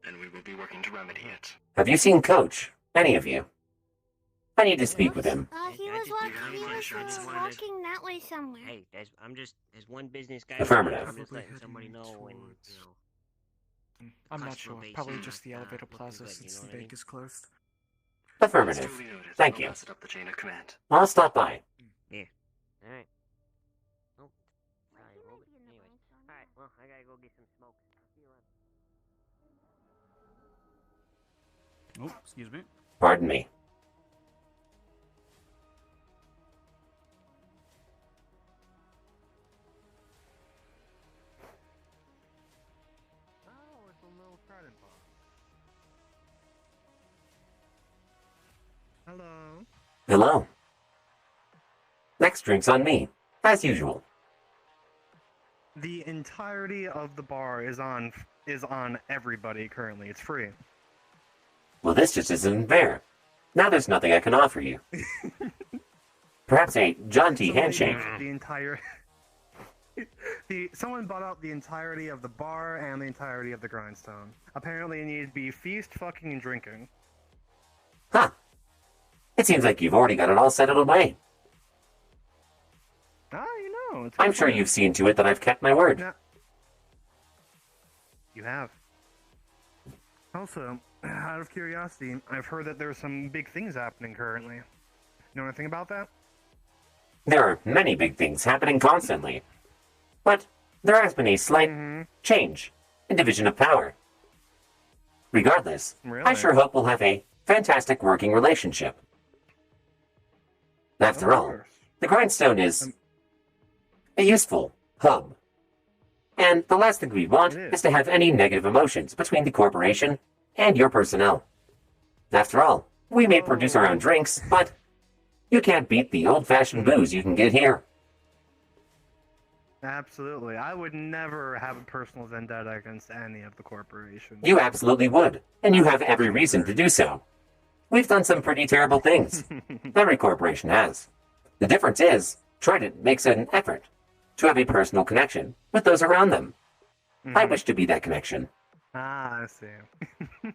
and we will be working to remedy it. Have you seen Coach? Any of you? I need to speak with him. He was walking that way somewhere. Hey, I'm just as one business guy. Affirmative. I'm just letting somebody know when you know. I'm not customer sure. base Probably is just the not, elevator looking plaza good, since you know the what I bank mean? is closed. Affirmative. Duly noted. Thank I'll you. pass it up the chain of command. I'll stop by. Yeah. All right. Oh, sorry. Hold it. Anyways. All right. Well, I gotta go get some smoke. I'll see you later. Oh, excuse me. Pardon me. Oh, it's a little credit bar. Hello. Hello. Next drink's on me, as usual. The entirety of the bar is on everybody currently. It's free. Well, this just isn't fair. Now there's nothing I can offer you. Perhaps a jaunty handshake. The entire. Someone bought out the entirety of the bar and the entirety of the grindstone. Apparently, it needed to be feast, fucking, and drinking. Huh. It seems like you've already got it all settled away. Ah, you know. It's I'm sure you've seen to it that I've kept my word. No. You have. Also, out of curiosity, I've heard that there's some big things happening currently. Know anything about that? There are many big things happening constantly. But there has been a slight change in division of power. Regardless, I Really? sure hope we'll have a fantastic working relationship. After all, the grindstone is a useful hub. And the last thing we want is to have any negative emotions between the corporation and your personnel. After all, we may produce our own drinks, but you can't beat the old-fashioned booze you can get here. Absolutely. I would never have a personal vendetta against any of the corporations. You absolutely would, and you have every reason to do so. We've done some pretty terrible things. Every corporation has. The difference is, Trident makes an effort to have a personal connection with those around them. I wish to be that connection. Ah, I see.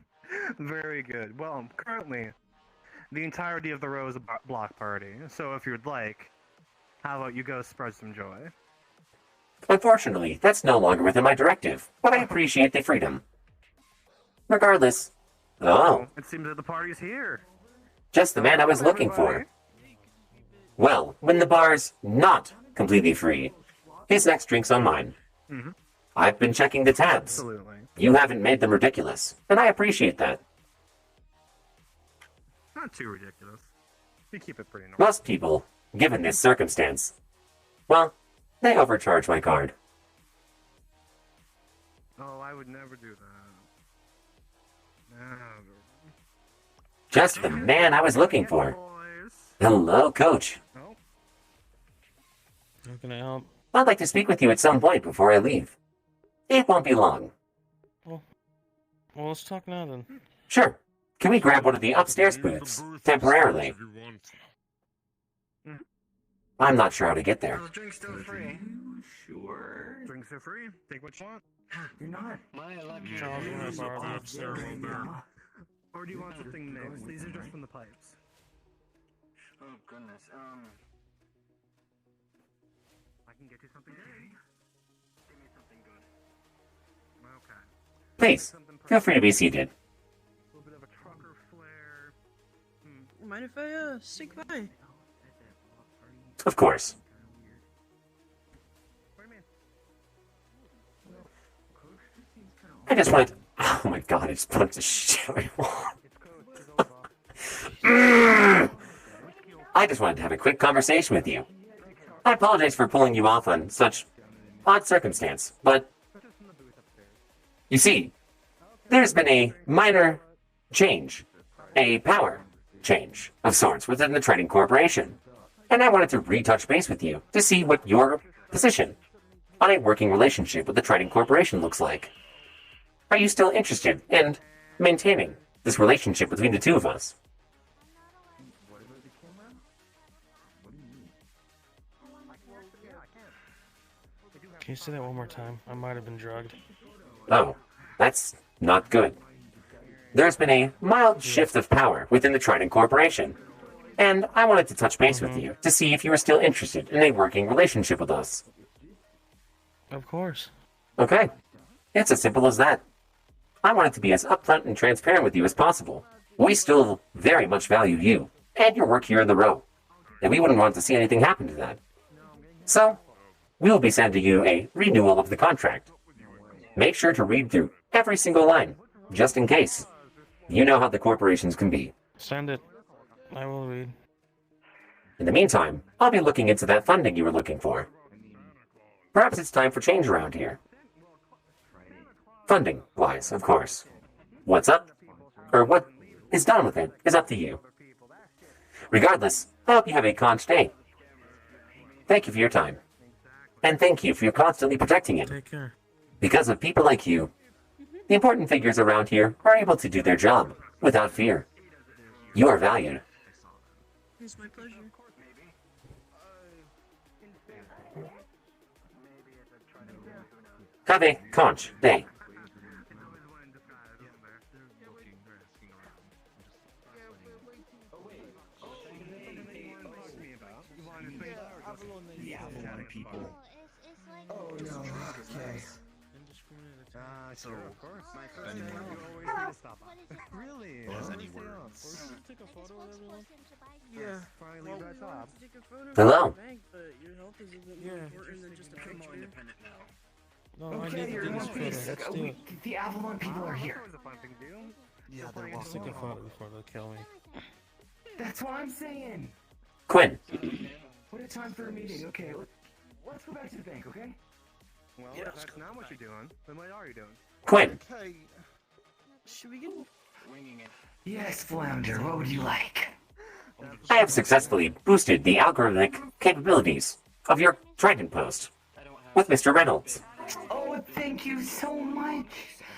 Very good. Well, currently, the entirety of the row is a block party, so if you'd like, how about you go spread some joy? Unfortunately, that's no longer within my directive, but I appreciate the freedom. Regardless. Oh, It seems that the party's here. just the man I was looking for. Well, when the bar's not completely free, his next drink's on mine. Mhm. I've been checking the tabs. Absolutely. You haven't made them ridiculous, and I appreciate that. Not too ridiculous. We keep it pretty normal. Most people, given this circumstance, well, they overcharge my card. Oh, I would never do that. Never. Just the man I was looking for. Hello, Coach. How can I help? I'd like to speak with you at some point before I leave. It won't be long. Well, let's talk now then. Sure. Can we grab one of the upstairs booths, temporarily? I'm not sure how to get there. Drinks still free. Sure. Drinks are free. Take what you want. You're not. My lucky. Or do you want something mixed? These are just from the pipes. Oh goodness. I can get you something good. Give me something good. Okay. Please, feel free to be seated. A little bit of a trucker flair. Mind if I sneak by? Of course. What do you mean? I just wanted. Oh my god! I just punched the shit out of your wall. I just wanted to have a quick conversation with you. I apologize for pulling you off on such odd circumstance, but you see, there's been a minor change, a power change of sorts within the Trading Corporation, and I wanted to retouch base with you to see what your position on a working relationship with the Trading Corporation looks like. Are you still interested in maintaining this relationship between the two of us? Can you say that one more time? I might have been drugged. Oh, that's not good. There's been a mild shift of power within the Trident Corporation, and I wanted to touch base with you to see if you were still interested in a working relationship with us. Of course. Okay. It's as simple as that. I wanted to be as upfront and transparent with you as possible. We still very much value you and your work here in the row, and we wouldn't want to see anything happen to that. So, we will be sending you a renewal of the contract. Make sure to read through every single line, just in case. You know how the corporations can be. Send it. I will read. In the meantime, I'll be looking into that funding you were looking for. Perhaps it's time for change around here. Funding-wise, of course. What's up, or what is done with it, is up to you. Regardless, I hope you have a conch day. Thank you for your time. And thank you for your constantly protecting it. Take care. Because of people like you, the important figures around here are able to do their job without fear. You are valued. It's my pleasure. Have a conch day. People. Oh no. Okay. So, of course, my first name always need to stop by. Really? Does anyone? Take a photo with everyone? Yeah. Finally, that's off. Hello. Your health is a bit more important than just a picture. Independent now. No, Okay, I need you're to do in this one photo. piece. Let's do it. The Avalon people are here. Yeah, they're walking. Let's take a photo before they kill me. That's what I'm saying. Quinn. What a time for a meeting. Okay, let's go back to the bank, okay? Well, if that's not what you're doing, then what are you doing? Quinn. Okay. Should we get Winging it. Yes, Flounder, what would you like? I have successfully boosted the algorithmic capabilities of your Trident post with Mr. Reynolds. Oh, thank you so much.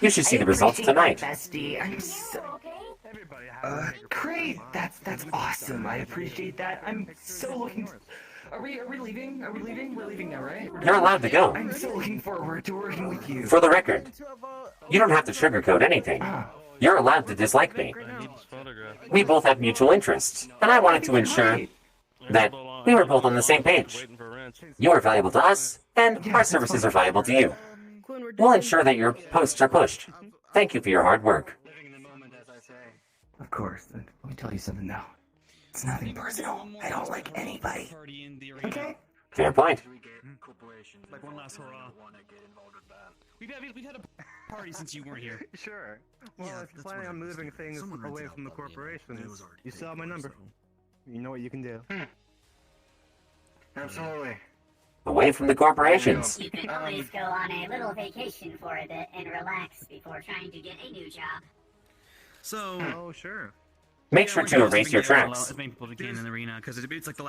You should see the results tonight. Bestie, I'm so... great. That's awesome. I appreciate that. I'm so looking... Are we leaving? Are we leaving? We're leaving now, right? You're allowed to go. I'm so looking forward to working with you. For the record, you don't have to sugarcoat anything. You're allowed to dislike me. We both have mutual interests, and I wanted to ensure that we were both on the same page. You are valuable to us, and our services are valuable to you. We'll ensure that your posts are pushed. Thank you for your hard work. Of course. Let me tell you something now. It's nothing personal. I don't like anybody. Okay? Fair point. Like one last hurrah. We've had a party since you weren't here. Sure. Well, if you're planning on moving things away from the corporation, you still have my number. You know what you can do. Absolutely. Away from the corporations. You can always go on a little vacation for a bit and relax before trying to get a new job. So. Oh, sure. Make sure to erase your tracks.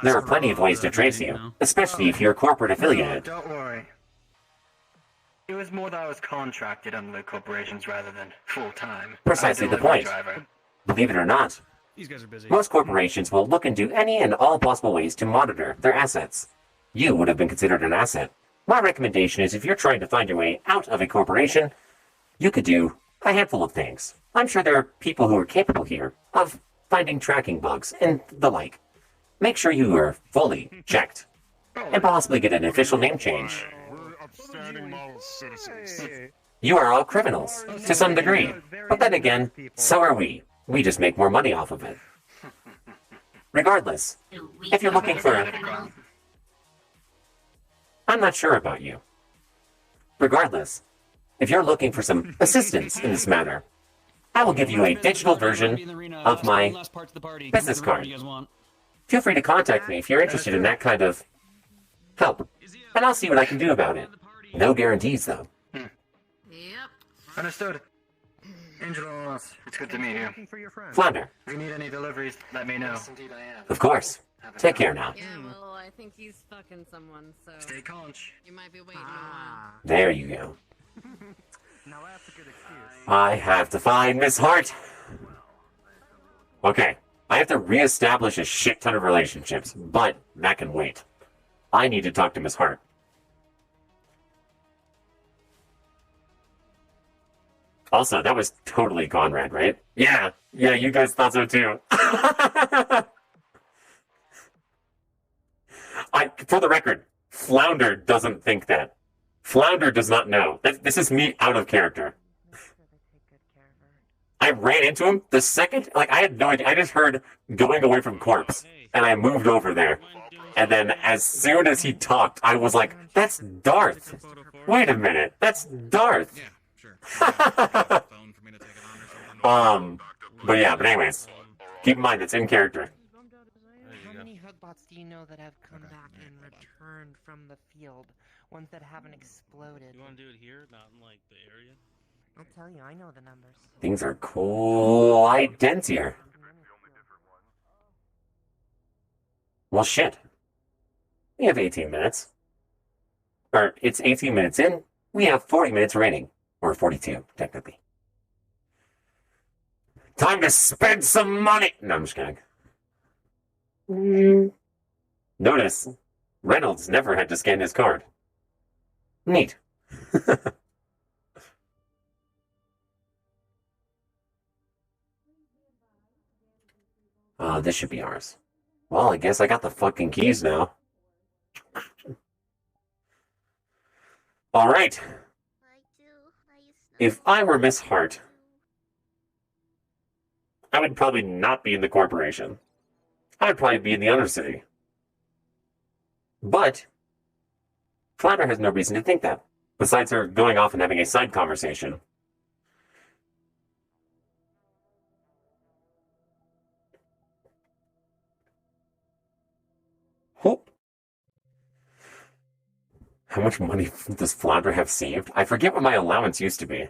There are plenty of ways to trace you, especially if you're a corporate affiliate. Don't worry. It was more that I was contracted under the corporations rather than full-time. Precisely the point. Believe it or not, these guys are busy. Most corporations will look into any and all possible ways to monitor their assets. You would have been considered an asset. My recommendation is if you're trying to find your way out of a corporation, you could do a handful of things. I'm sure there are people who are capable here of finding tracking bugs and the like. Make sure you are fully checked, and possibly get an official name change. You are all criminals, to some degree, but then again, so are we. We just make more money off of it. Regardless, if you're looking for a... I'm not sure about you. Regardless, if you're looking for some assistance in this matter, I will give you a digital version of my business card. Feel free to contact me if you're interested in that kind of help, and I'll see what I can do about it. No guarantees, though. Yep. Understood. Angelos, it's good to meet you. Flounder. If you need any deliveries, let me know. Of course. Take care now. Yeah, well, I think he's fucking someone, so... Stay conch. You might be waiting a while. There you go. Now that's a good excuse. I have to find Miss Hart. Okay, I have to reestablish a shit ton of relationships, but that can wait. I need to talk to Miss Hart. Also, that was totally Conrad, right? Yeah, you guys thought so too. For the record, Flounder doesn't think that. Flounder does not know. This is me out of character. I ran into him the second, I had no idea. I just heard going away from corpse, and I moved over there. And then as soon as he talked, I was like, that's Darth. Wait a minute, that's Darth. But anyways, keep in mind it's in character. How many HUDbots do you know that have come back and returned from the field? Ones that haven't exploded? You want to do it here, not in like the area? I'll tell you, I know the numbers. Things are quite dense here. Well, shit. We have 18 minutes. Or, it's 18 minutes in. We have 40 minutes remaining. Or 42, technically. Time to spend some money! No, I'm just kidding. Notice, Reynolds never had to scan his card. Neat. This should be ours. Well, I guess I got the fucking keys now. Alright. If I were Miss Hart, I would probably not be in the corporation. I would probably be in the Undercity. But Flounder has no reason to think that, besides her going off and having a side conversation. Hope. How much money does Flounder have saved? I forget what my allowance used to be.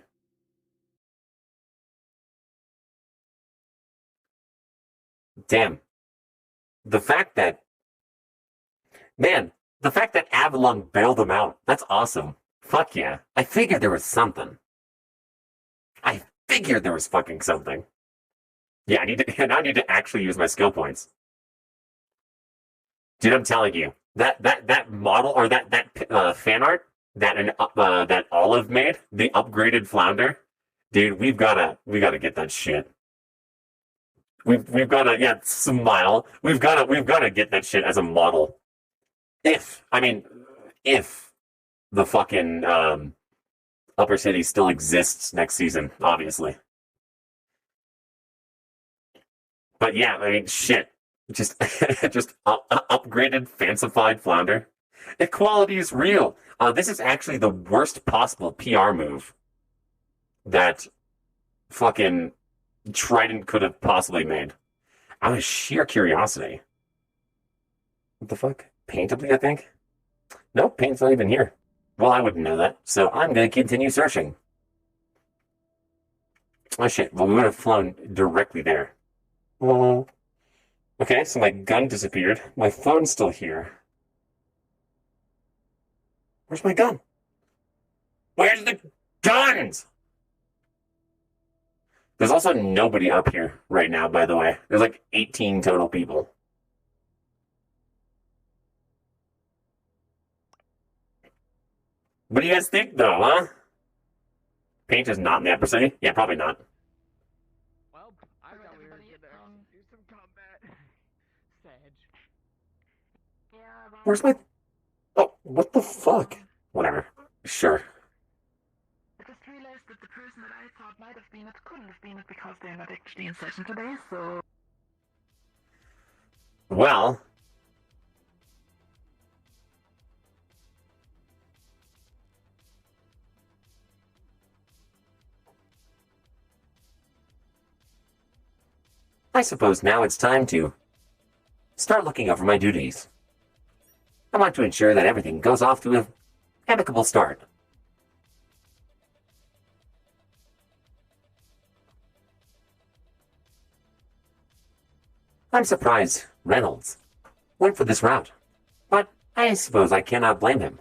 Damn. The fact that Avalon bailed him out, that's awesome. Fuck yeah. I figured there was something. I figured there was fucking something. Yeah, I need to actually use my skill points. Dude, I'm telling you, that model or that fan art that Olive made, the upgraded Flounder, dude, we gotta get that shit. We've gotta smile. We've gotta get that shit as a model. If the fucking Uppercity still exists next season, obviously. But yeah, I mean, shit. Just upgraded, fancified Flounder. Equality is real. This is actually the worst possible PR move that fucking Trident could have possibly made. Out of sheer curiosity. What the fuck? Paintably, I think? Nope, Paint's not even here. Well, I wouldn't know that, so I'm gonna continue searching. Oh shit, well, we would have flown directly there. Okay, so my gun disappeared. My phone's still here. Where's my gun? Where's the guns? There's also nobody up here right now, by the way. There's like 18 total people. What do you guys think, though, huh? Paint is not in the Uppercity? Yeah, probably not. Well, I thought we were gonna do some combat. Sedge. Where's my... Oh, what the fuck? Whatever. Sure. I just realized that the person that I thought might have been it couldn't have been it because they're not actually in session today, so... Well... I suppose now it's time to start looking over my duties. I want to ensure that everything goes off to an amicable start. I'm surprised Reynolds went for this route, but I suppose I cannot blame him.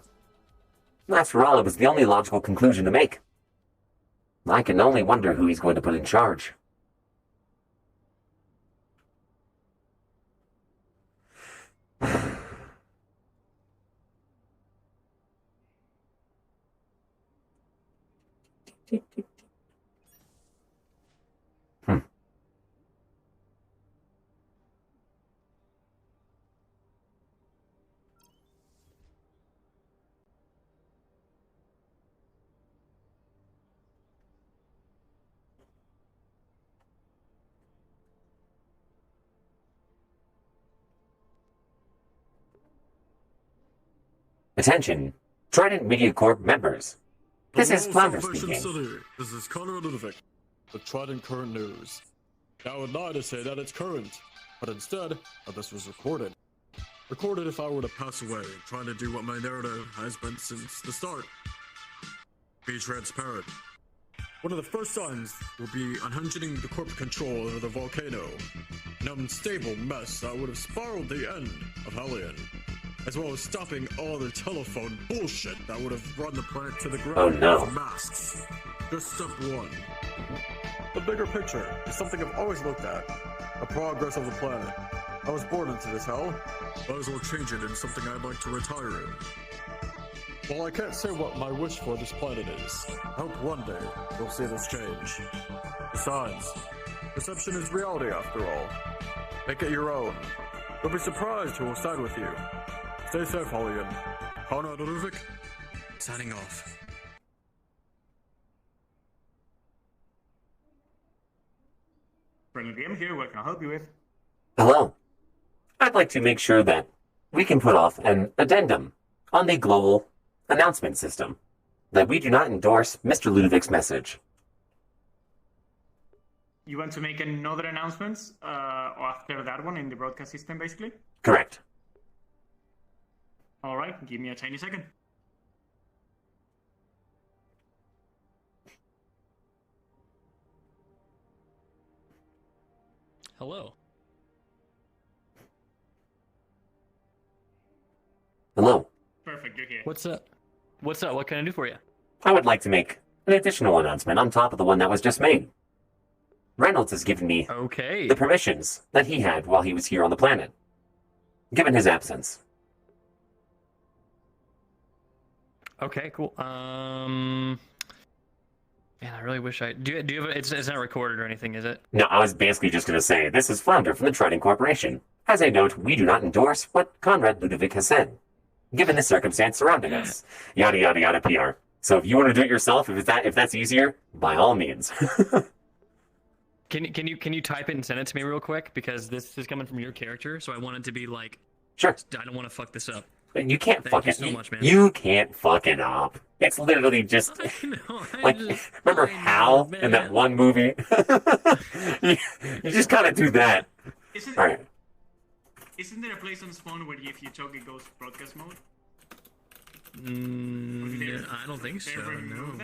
After all, it was the only logical conclusion to make. I can only wonder who he's going to put in charge. Attention, Trident Media Corp members. This is Flounder speaking. City. This is Conrad Ludovic, the Trident Current News. I would lie to say that it's current, but instead, this was recorded. Recorded if I were to pass away, trying to do what my narrative has been since the start. Be transparent. One of the first signs will be unhinging the corporate control over the volcano, an unstable mess that would have spiraled the end of Hellion, as well as stopping all the telephone bullshit that would have run the planet to the ground. Oh no. With masks. Just step one. The bigger picture is something I've always looked at. The progress of the planet. I was born into this hell. Might as well change it into something I'd like to retire in. While I can't say what my wish for this planet is, I hope one day you'll see this change. Besides, perception is reality after all. Make it your own. You'll be surprised who will side with you. Stay safe, Hellion. Conrad Ludovic, signing off. Friendly game here, what can I help you with? Hello. I'd like to make sure that we can put off an addendum on the global announcement system that we do not endorse Mr. Ludovic's message. You want to make another announcement after that one in the broadcast system, basically? Correct. Alright, give me a tiny second. Hello. Hello. Perfect, you're here. What's up? What's up? What can I do for you? I would like to make an additional announcement on top of the one that was just made. Reynolds has given me the permissions that he had while he was here on the planet, given his absence. Okay, cool. Man, I really wish I do. You have? It's not recorded or anything, is it? No, I was basically just going to say this is Flounder from the Trident Corporation. As a note, we do not endorse what Conrad Ludovic has said, given the circumstance surrounding us. Yada yada yada PR. So if you want to do it yourself, if that's easier, by all means. Can you type it and send it to me real quick, because this is coming from your character, so I want it to be like. Sure. I don't want to fuck this up. You can't Thank fuck you it. so much, man. You can't fuck it up. It's literally just remember Hal in that one movie? you just kind of do that. All right. Isn't there a place on Spawn where if you choke it goes broadcast mode? I don't think so. No.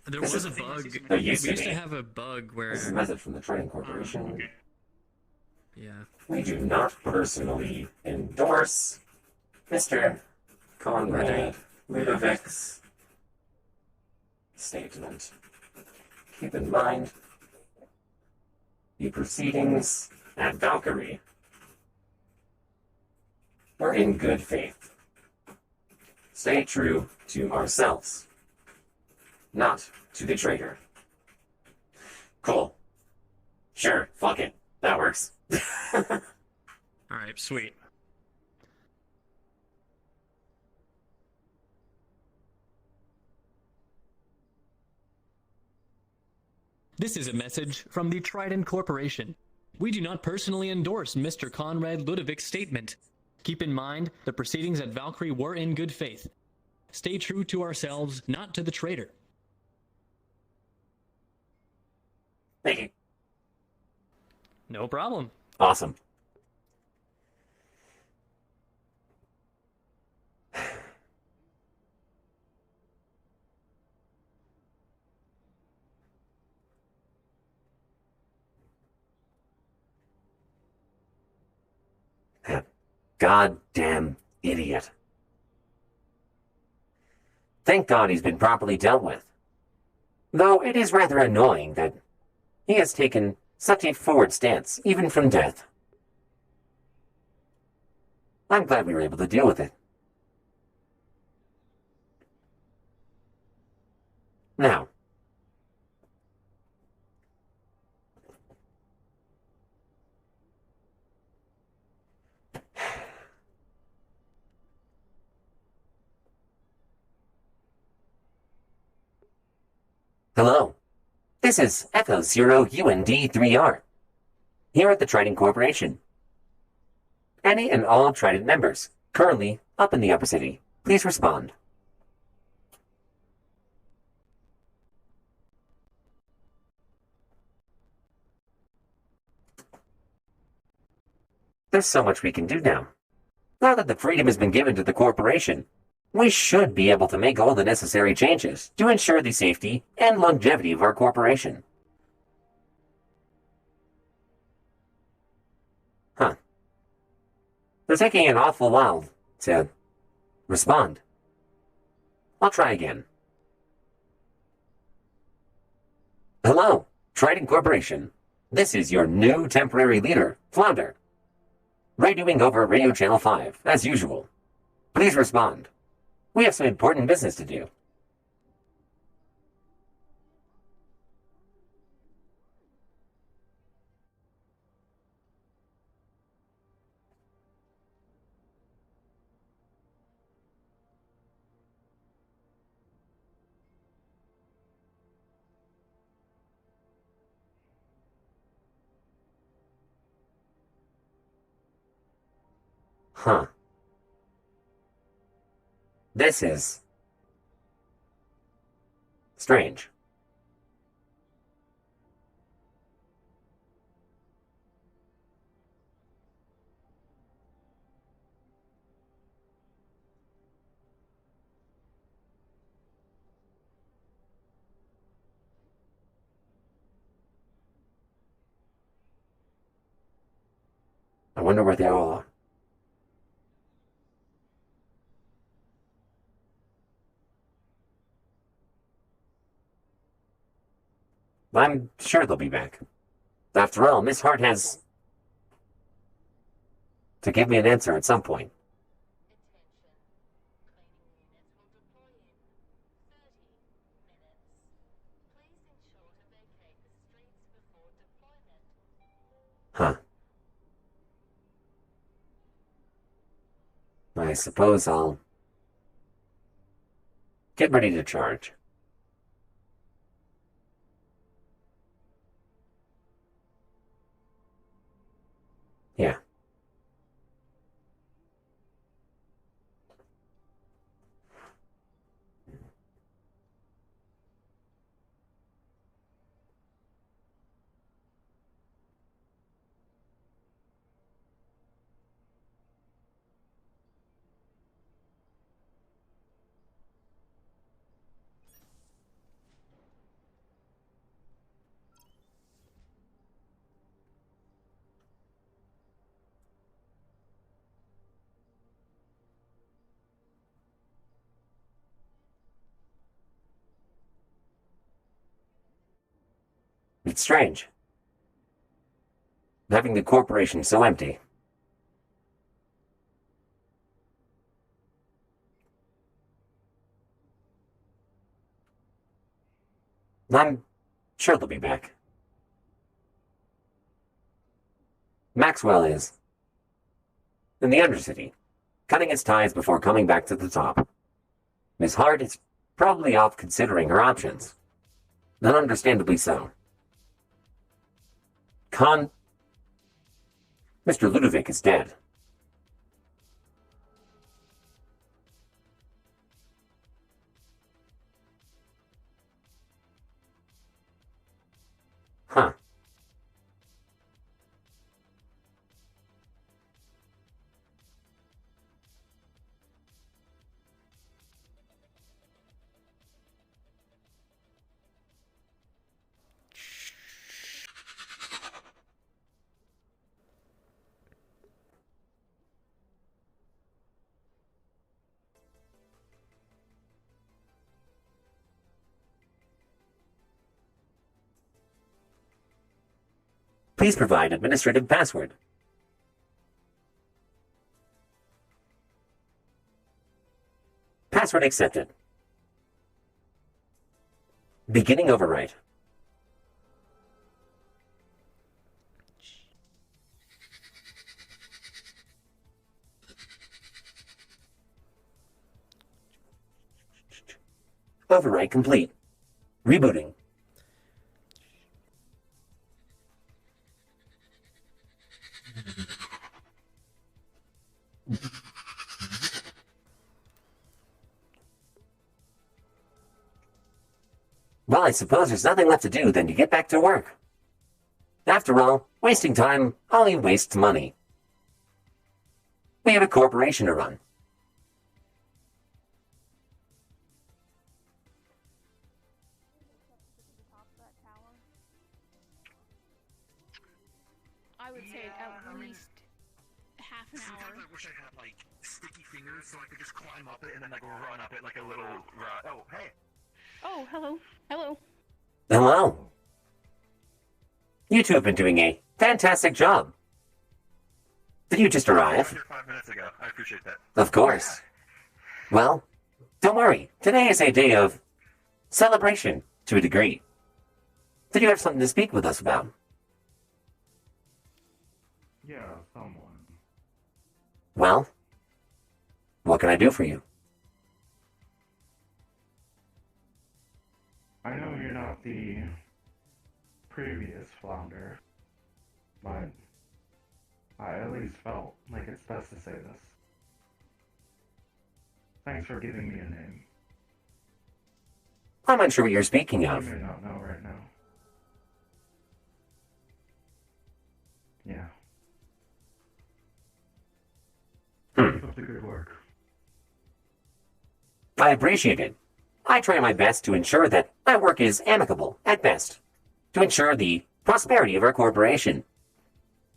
There was a bug. There We used used to to be. have a bug where. This is a message from the Trident Corporation. Yeah. We do not personally endorse Mr. Conrad Ludovic's statement. Keep in mind the proceedings at Valkyrie were in good faith. Stay true to ourselves, not to the traitor. Cool. Sure, fuck it. That works. Alright, sweet. This is a message from the Trident Corporation. We do not personally endorse Mr. Conrad Ludovic's statement. Keep in mind, the proceedings at Valkyrie were in good faith. Stay true to ourselves, not to the traitor. Thank you. No problem. Awesome. That goddamn idiot. Thank God he's been properly dealt with. Though it is rather annoying that he has taken such a forward stance, even from death. I'm glad we were able to deal with it. Now, hello. This is FL0UND3R, here at the Trident Corporation. Any and all Trident members, currently up in the Uppercity, please respond. There's so much we can do now. Now that the freedom has been given to the corporation, we should be able to make all the necessary changes to ensure the safety and longevity of our corporation. Huh. They're taking an awful while to respond. I'll try again. Hello, Trident Corporation. This is your new temporary leader, Flounder. Radioing over Radio Channel 5, as usual. Please respond. We have some important business to do. Huh. This is strange. I wonder where they all are. I'm sure they'll be back. After all, Miss Hart has to give me an answer at some point. Huh. I suppose I'll get ready to charge. Yeah. It's strange. Having the corporation so empty. I'm sure they'll be back. Maxwell is in the Undercity, cutting its ties before coming back to the top. Miss Hart is probably off considering her options. And understandably so. Mr. Ludovic is dead. Huh. Please provide administrative password. Password accepted. Beginning overwrite. Overwrite complete. Rebooting. Well, I suppose there's nothing left to do than to get back to work. After all, wasting time only wastes money. We have a corporation to run. I would say at least half an hour. Sometimes I wish I had like sticky fingers so I could just climb up it and then like run up it like a little. Oh, hey. Oh, hello. Hello. Hello. You two have been doing a fantastic job. Did you just arrive? 5 minutes ago. I appreciate that. Of course. Well, don't worry. Today is a day of celebration to a degree. Did you have something to speak with us about? Yeah, someone. Well, what can I do for you? I know you're not the previous flounder, but I at least felt like it's best to say this. Thanks for giving me a name. I'm unsure what you're speaking of. You may not know right now. Yeah. Keep up the good work. I appreciate it. I try my best to ensure that my work is amicable, at best, to ensure the prosperity of our corporation.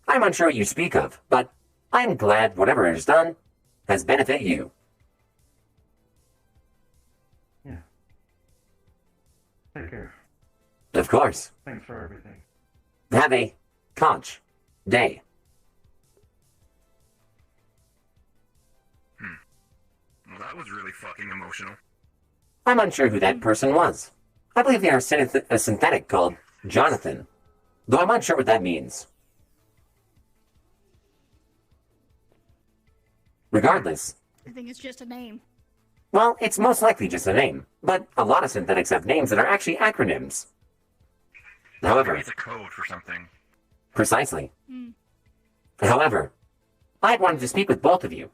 I'm unsure what you speak of, but I'm glad whatever is done has benefited you. Yeah. Take care. Of course. Thanks for everything. Have a conch day. Well, that was really fucking emotional. I'm unsure who that person was. I believe they are a synthetic called Jonathan, though I'm unsure what that means. Regardless, I think it's just a name. well, it's most likely just a name, but a lot of synthetics have names that are actually acronyms. However, Maybe it's a code for something. precisely. However, I wanted to speak with both of you.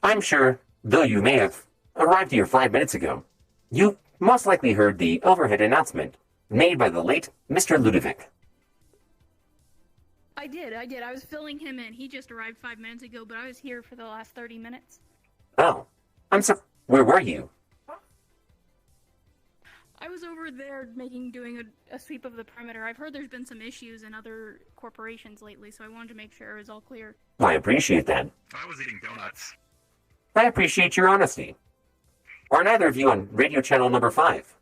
I'm sure, though you may have arrived here 5 minutes ago, you most likely heard the overhead announcement made by the late Mr. Ludovic. I did. I was filling him in. He just arrived 5 minutes ago, but I was here for the last 30 minutes. Oh, where were you? I was over there doing a sweep of the perimeter. I've heard there's been some issues in other corporations lately, so I wanted to make sure it was all clear. I appreciate that. I was eating donuts. I appreciate your honesty. Are neither of you on radio channel number 5?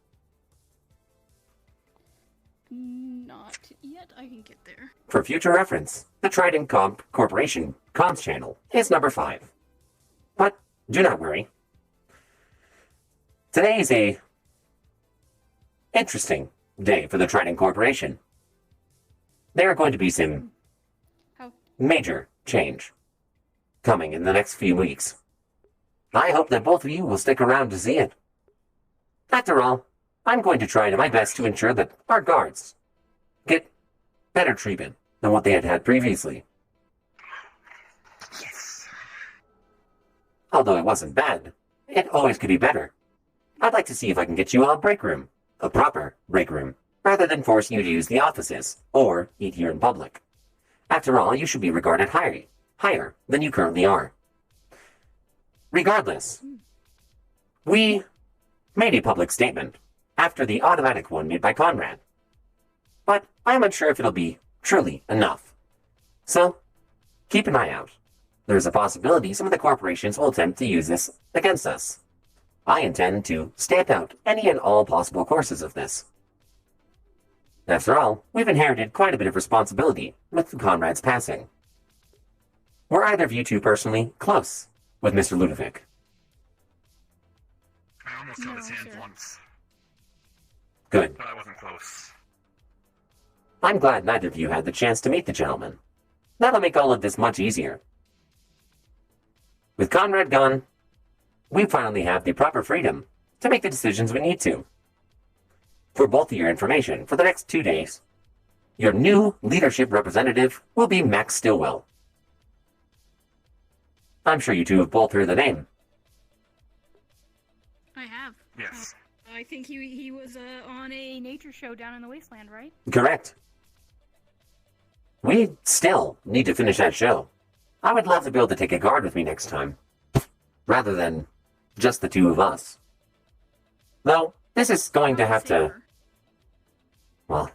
Not yet. I can get there. For future reference, the Trident Corporation comms channel is number 5. But do not worry. Today is a interesting day for the Trident Corporation. There are going to be some major change coming in the next few weeks. I hope that both of you will stick around to see it. After all, I'm going to try my best to ensure that our guards get better treatment than what they had had previously. Yes. Although it wasn't bad, it always could be better. I'd like to see if I can get you a break room, a proper break room, rather than force you to use the offices or eat here in public. After all, you should be regarded higher than you currently are. Regardless, we made a public statement after the automatic one made by Conrad, but I'm unsure if it'll be truly enough. So, keep an eye out. There's a possibility some of the corporations will attempt to use this against us. I intend to stamp out any and all possible courses of this. After all, we've inherited quite a bit of responsibility with Conrad's passing. Were either of you two personally close with Mr. Ludovic? I almost held his hand once. Good. But I wasn't close. I'm glad neither of you had the chance to meet the gentleman. That'll make all of this much easier. With Conrad gone, we finally have the proper freedom to make the decisions we need to. For both of your information, for the next 2 days, your new leadership representative will be Max Stillwell. I'm sure you two have both heard the name. I have. Yes. I think he was on a nature show down in the Wasteland, right? Correct. We still need to finish that show. I would love to be able to take a guard with me next time, rather than just the two of us. Though, this is going to have to... Well,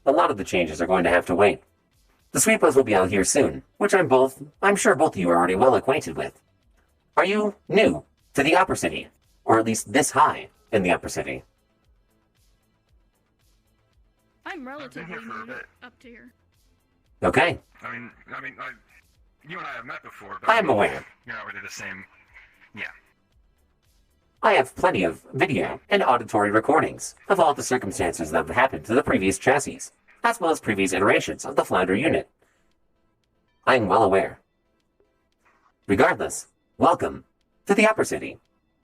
a lot of the changes are going to have to wait. The sweepers will be out here soon, which I'm sure both of you are already well acquainted with. Are you new to the Uppercity, or at least this high in the Uppercity? I'm relatively new up to here. Okay. I mean, you and I have met before, but I am aware. You're not really the same. Yeah. I have plenty of video and auditory recordings of all the circumstances that have happened to the previous chassis, as well as previous iterations of the Flounder unit. I am well aware. Regardless, welcome to the Uppercity.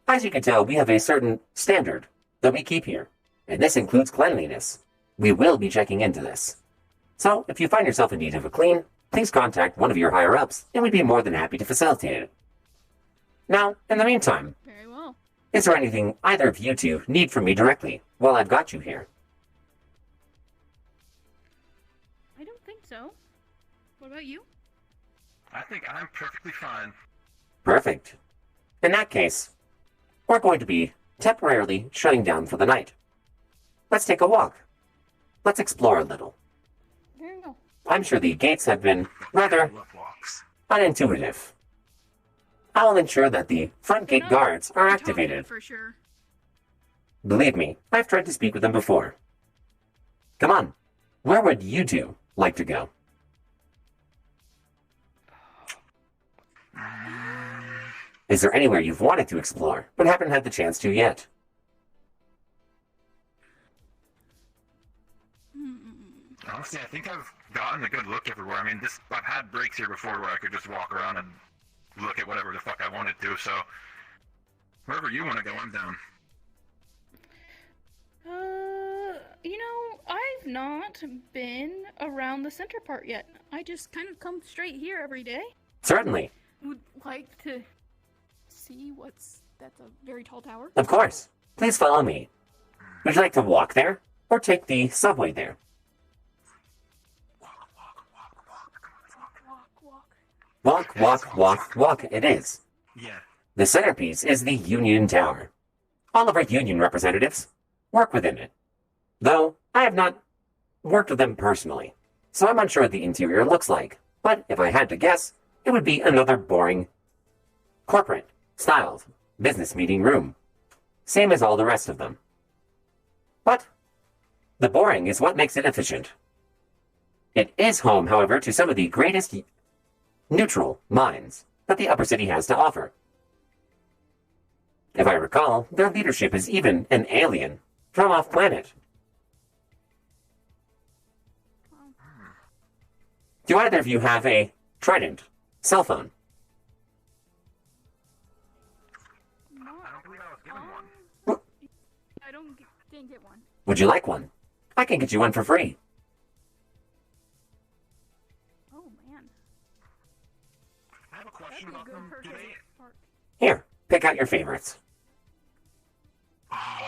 As you can tell, we have a certain standard that we keep here, and this includes cleanliness. We will be checking into this. So, if you find yourself in need of a clean, please contact one of your higher-ups, and we'd be more than happy to facilitate it. Now, in the meantime, very well. Is there anything either of you two need from me directly while I've got you here? I don't think so. What about you? I think I'm perfectly fine. Perfect. In that case, we're going to be temporarily shutting down for the night. Let's take a walk. Let's explore a little. There you go. I'm sure the gates have been rather unintuitive. I'll ensure that the front gate guards are activated. For sure. Believe me, I've tried to speak with them before. Come on, where would you two like to go? Is there anywhere you've wanted to explore, but haven't had the chance to yet? Honestly, I think I've gotten a good look everywhere. I mean, I've had breaks here before where I could just walk around and look at whatever the fuck I wanted to, so wherever you want to go, I'm down. You know, I've not been around the center part yet. I just kind of come straight here every day. Certainly. Would like to see that's a very tall tower. Of course. Please follow me. Would you like to walk there, or take the subway there? Walk, it is. Yeah. The centerpiece is the Union Tower. All of our Union representatives work within it. Though, I have not worked with them personally, so I'm unsure what the interior looks like. But if I had to guess, it would be another boring, corporate-styled business meeting room. Same as all the rest of them. But the boring is what makes it efficient. It is home, however, to some of the greatest neutral minds that the Uppercity has to offer. If I recall, their leadership is even an alien from off-planet. Do either of you have a Trident cell phone? Didn't get one. Would you like one? I can get you one for free. Oh man. I have a question about them. Here, pick out your favorites.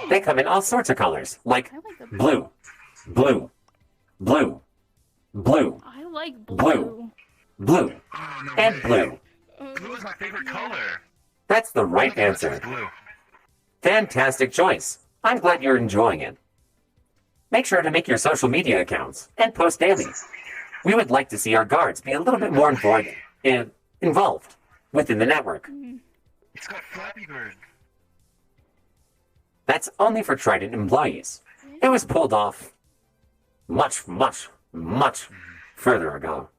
They come in all sorts of colors, like blue, blue, blue, blue, I like blue, blue, and blue. Blue is my favorite color. That's the right answer. Blue. Fantastic choice. I'm glad you're enjoying it. Make sure to make your social media accounts and post daily. We would like to see our guards be a little bit more involved within the network. It's got Flappy Bird. That's only for Trident employees. It was pulled off much, much, much further ago.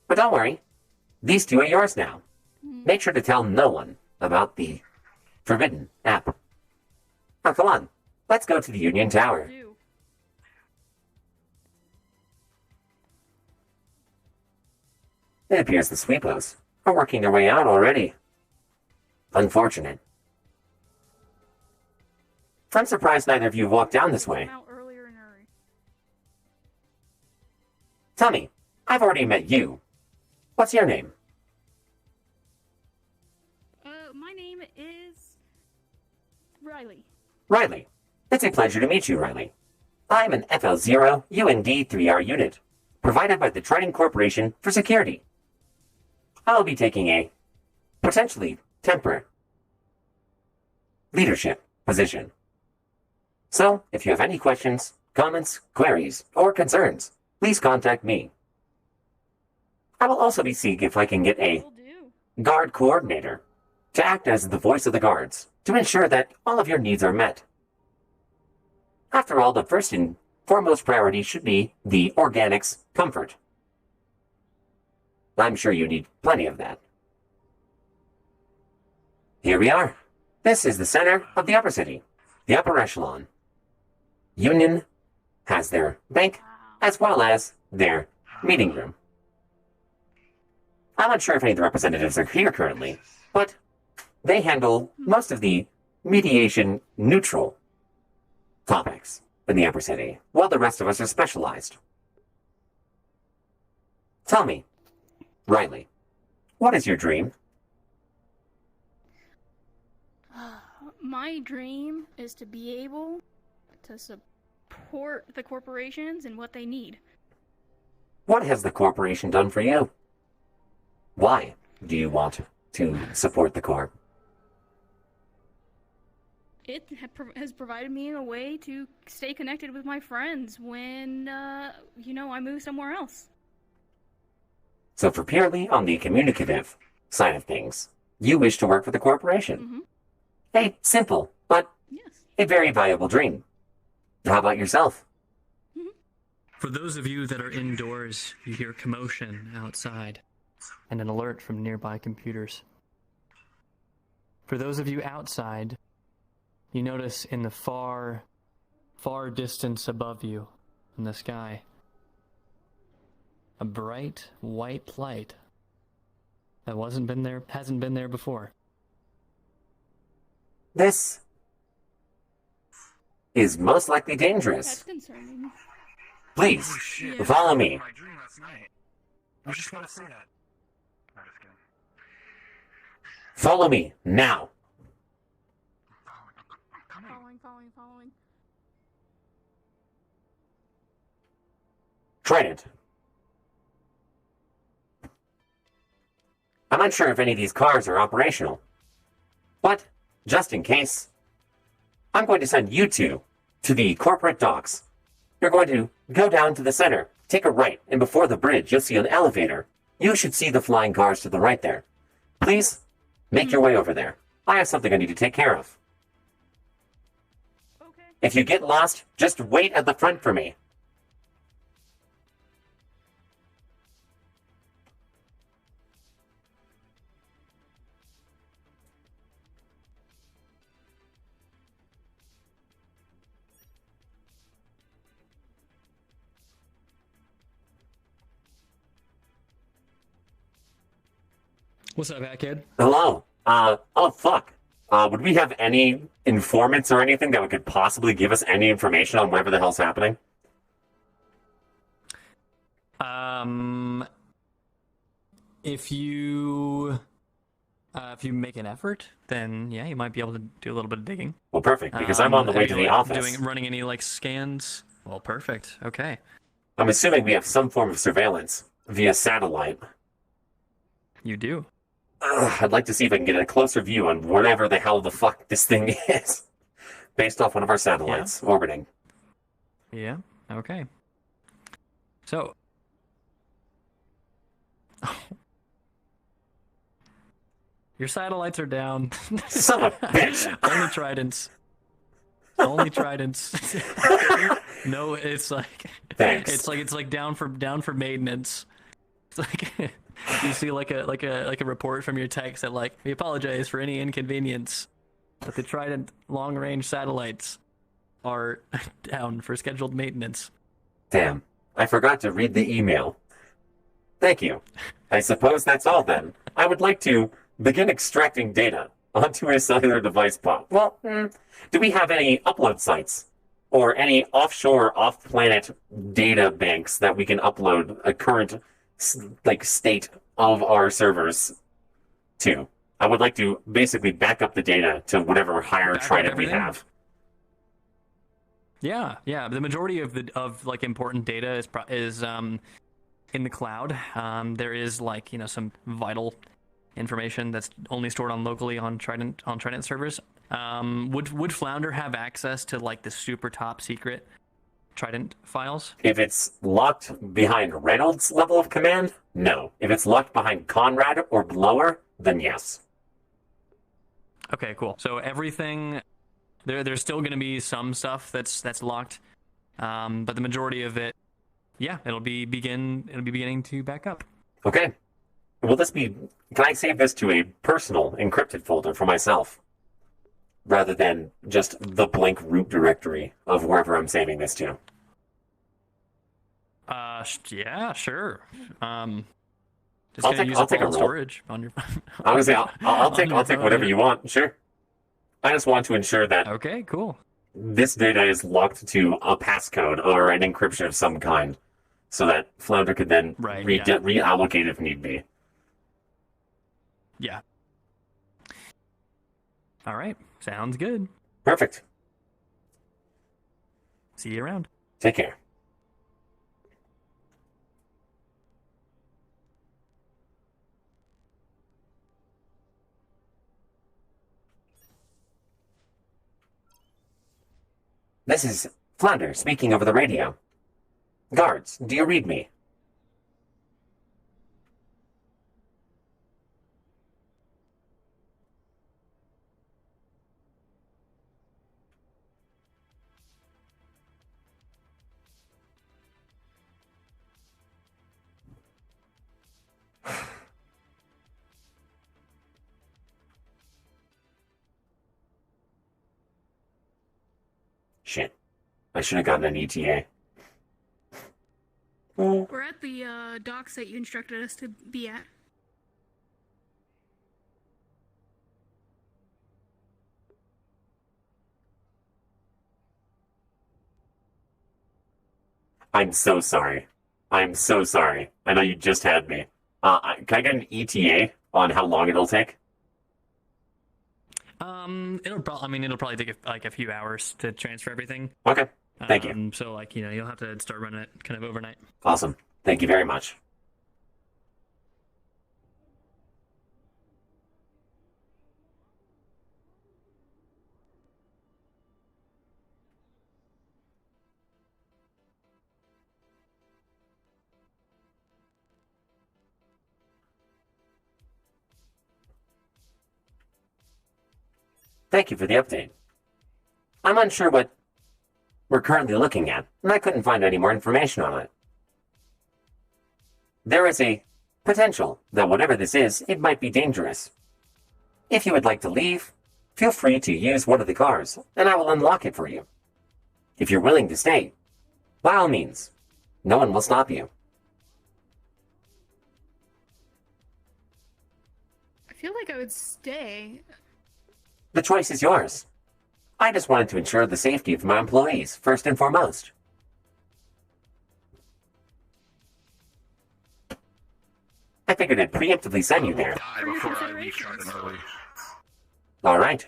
But don't worry, these two are yours now. Make sure to tell no one about the forbidden app. Now come on, let's go to the Union Tower. It appears the Sweepos are working their way out already. Unfortunate. I'm surprised neither of you walked down this way. Tell me, I've already met you. What's your name? My name is Riley. Riley. It's a pleasure to meet you, Riley. I'm an FL0UND3R unit, provided by the Trident Corporation for security. I'll be taking a potentially temporary leadership position. So, if you have any questions, comments, queries, or concerns, please contact me. I will also be seeing if I can get a guard coordinator to act as the voice of the guards to ensure that all of your needs are met. After all, the first and foremost priority should be the organics' comfort. I'm sure you need plenty of that. Here we are. This is the center of the Uppercity, the upper echelon. Union has their bank as well as their meeting room. I'm not sure if any of the representatives are here currently, but they handle most of the mediation neutral topics in the Uppercity, while the rest of us are specialized. Tell me, Riley, what is your dream? My dream is to be able to support the corporations and what they need. What has the corporation done for you? Why do you want to support the corp? It has provided me a way to stay connected with my friends when, I move somewhere else. So for purely on the communicative side of things, you wish to work for the corporation. Mm-hmm. A simple, but a very valuable dream. How about yourself? For those of you that are indoors, you hear commotion outside and an alert from nearby computers. For those of you outside, you notice in the far, far distance above you in the sky, a bright white light that hasn't been there before. This is most likely dangerous. That's concerning. Please, follow me. I was just gonna say that. No, just kidding. Follow me, now. Following. Trident. I'm not sure if any of these cars are operational, but just in case, I'm going to send you two to the corporate docks. You're going to go down to the center, take a right, and before the bridge, you'll see an elevator. You should see the flying cars to the right there. Please, make your way over there. I have something I need to take care of. Okay. If you get lost, just wait at the front for me. What's up, HatKid? Hello. Oh fuck. Would we have any informants or anything that could possibly give us any information on whatever the hell's happening? If you make an effort, then yeah, you might be able to do a little bit of digging. Well, perfect, because I'm on the way to the office. Running any scans? Well, perfect. Okay. I'm assuming we have some form of surveillance via satellite. You do. I'd like to see if I can get a closer view on whatever the hell the fuck this thing is, based off one of our satellites orbiting. Yeah. Okay. So. Your satellites are down. Son of a bitch. Only tridents. Only tridents. No, it's like Thanks. It's like down for maintenance. It's like you see like a report from your text that like, we apologize for any inconvenience, but the Trident long-range satellites are down for scheduled maintenance. Damn, I forgot to read the email. Thank you. I suppose that's all then. I would like to begin extracting data onto a cellular device pod. Well, do we have any upload sites? Or any offshore, off-planet data banks that we can upload a current, state of our servers to? I would like to basically back up the data to whatever higher Trident we have. Yeah. The majority of important data is in the cloud. There is some vital information that's only stored locally on Trident servers. Would Flounder have access to the super top secret Trident files? If it's locked behind Reynolds' level of command, no. If it's locked behind Conrad or lower, then yes. Okay, cool. So everything there's still going to be some stuff that's locked, but the majority of it, it'll be beginning to back up. Okay. Will this be? Can I save this to a personal encrypted folder for myself, rather than just the blank root directory of wherever I'm saving this to? Yeah, sure. I'll take a roll. Storage on your. Honestly, I'll take whatever you want. Sure. I just want to ensure that. Okay, cool. This data is locked to a passcode or an encryption of some kind, so that Flounder could then reallocate if need be. Yeah. All right. Sounds good. Perfect. See you around. Take care. This is Flounder speaking over the radio. Guards, do you read me? Shit. I should have gotten an ETA. We're at the docks that you instructed us to be at. I'm so sorry. I'm so sorry. I know you just had me. Can I get an ETA on how long it'll take? It'll probably take a few hours to transfer everything. Okay. Thank you. So you'll have to start running it kind of overnight. Awesome. Thank you very much. Thank you for the update. I'm unsure what we're currently looking at, and I couldn't find any more information on it. There is a potential that whatever this is, it might be dangerous. If you would like to leave, feel free to use one of the cars, and I will unlock it for you. If you're willing to stay, by all means, no one will stop you. I feel like I would stay. The choice is yours. I just wanted to ensure the safety of my employees, first and foremost. I figured I'd preemptively send you there. All right.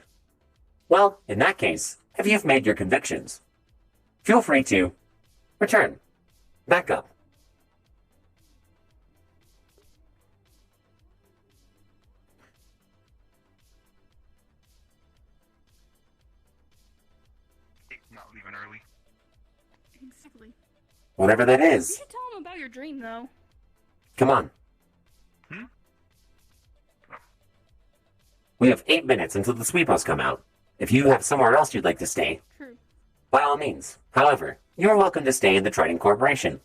Well, in that case, if you've made your convictions, feel free to return. Back up. Not leaving early. Exactly. Whatever that You is. should tell him about your dream, though. Come on. We have 8 minutes until the sweepos come out. If you have somewhere else you'd like to stay, True. by all means. However, you're welcome to stay in the Trident Corporation.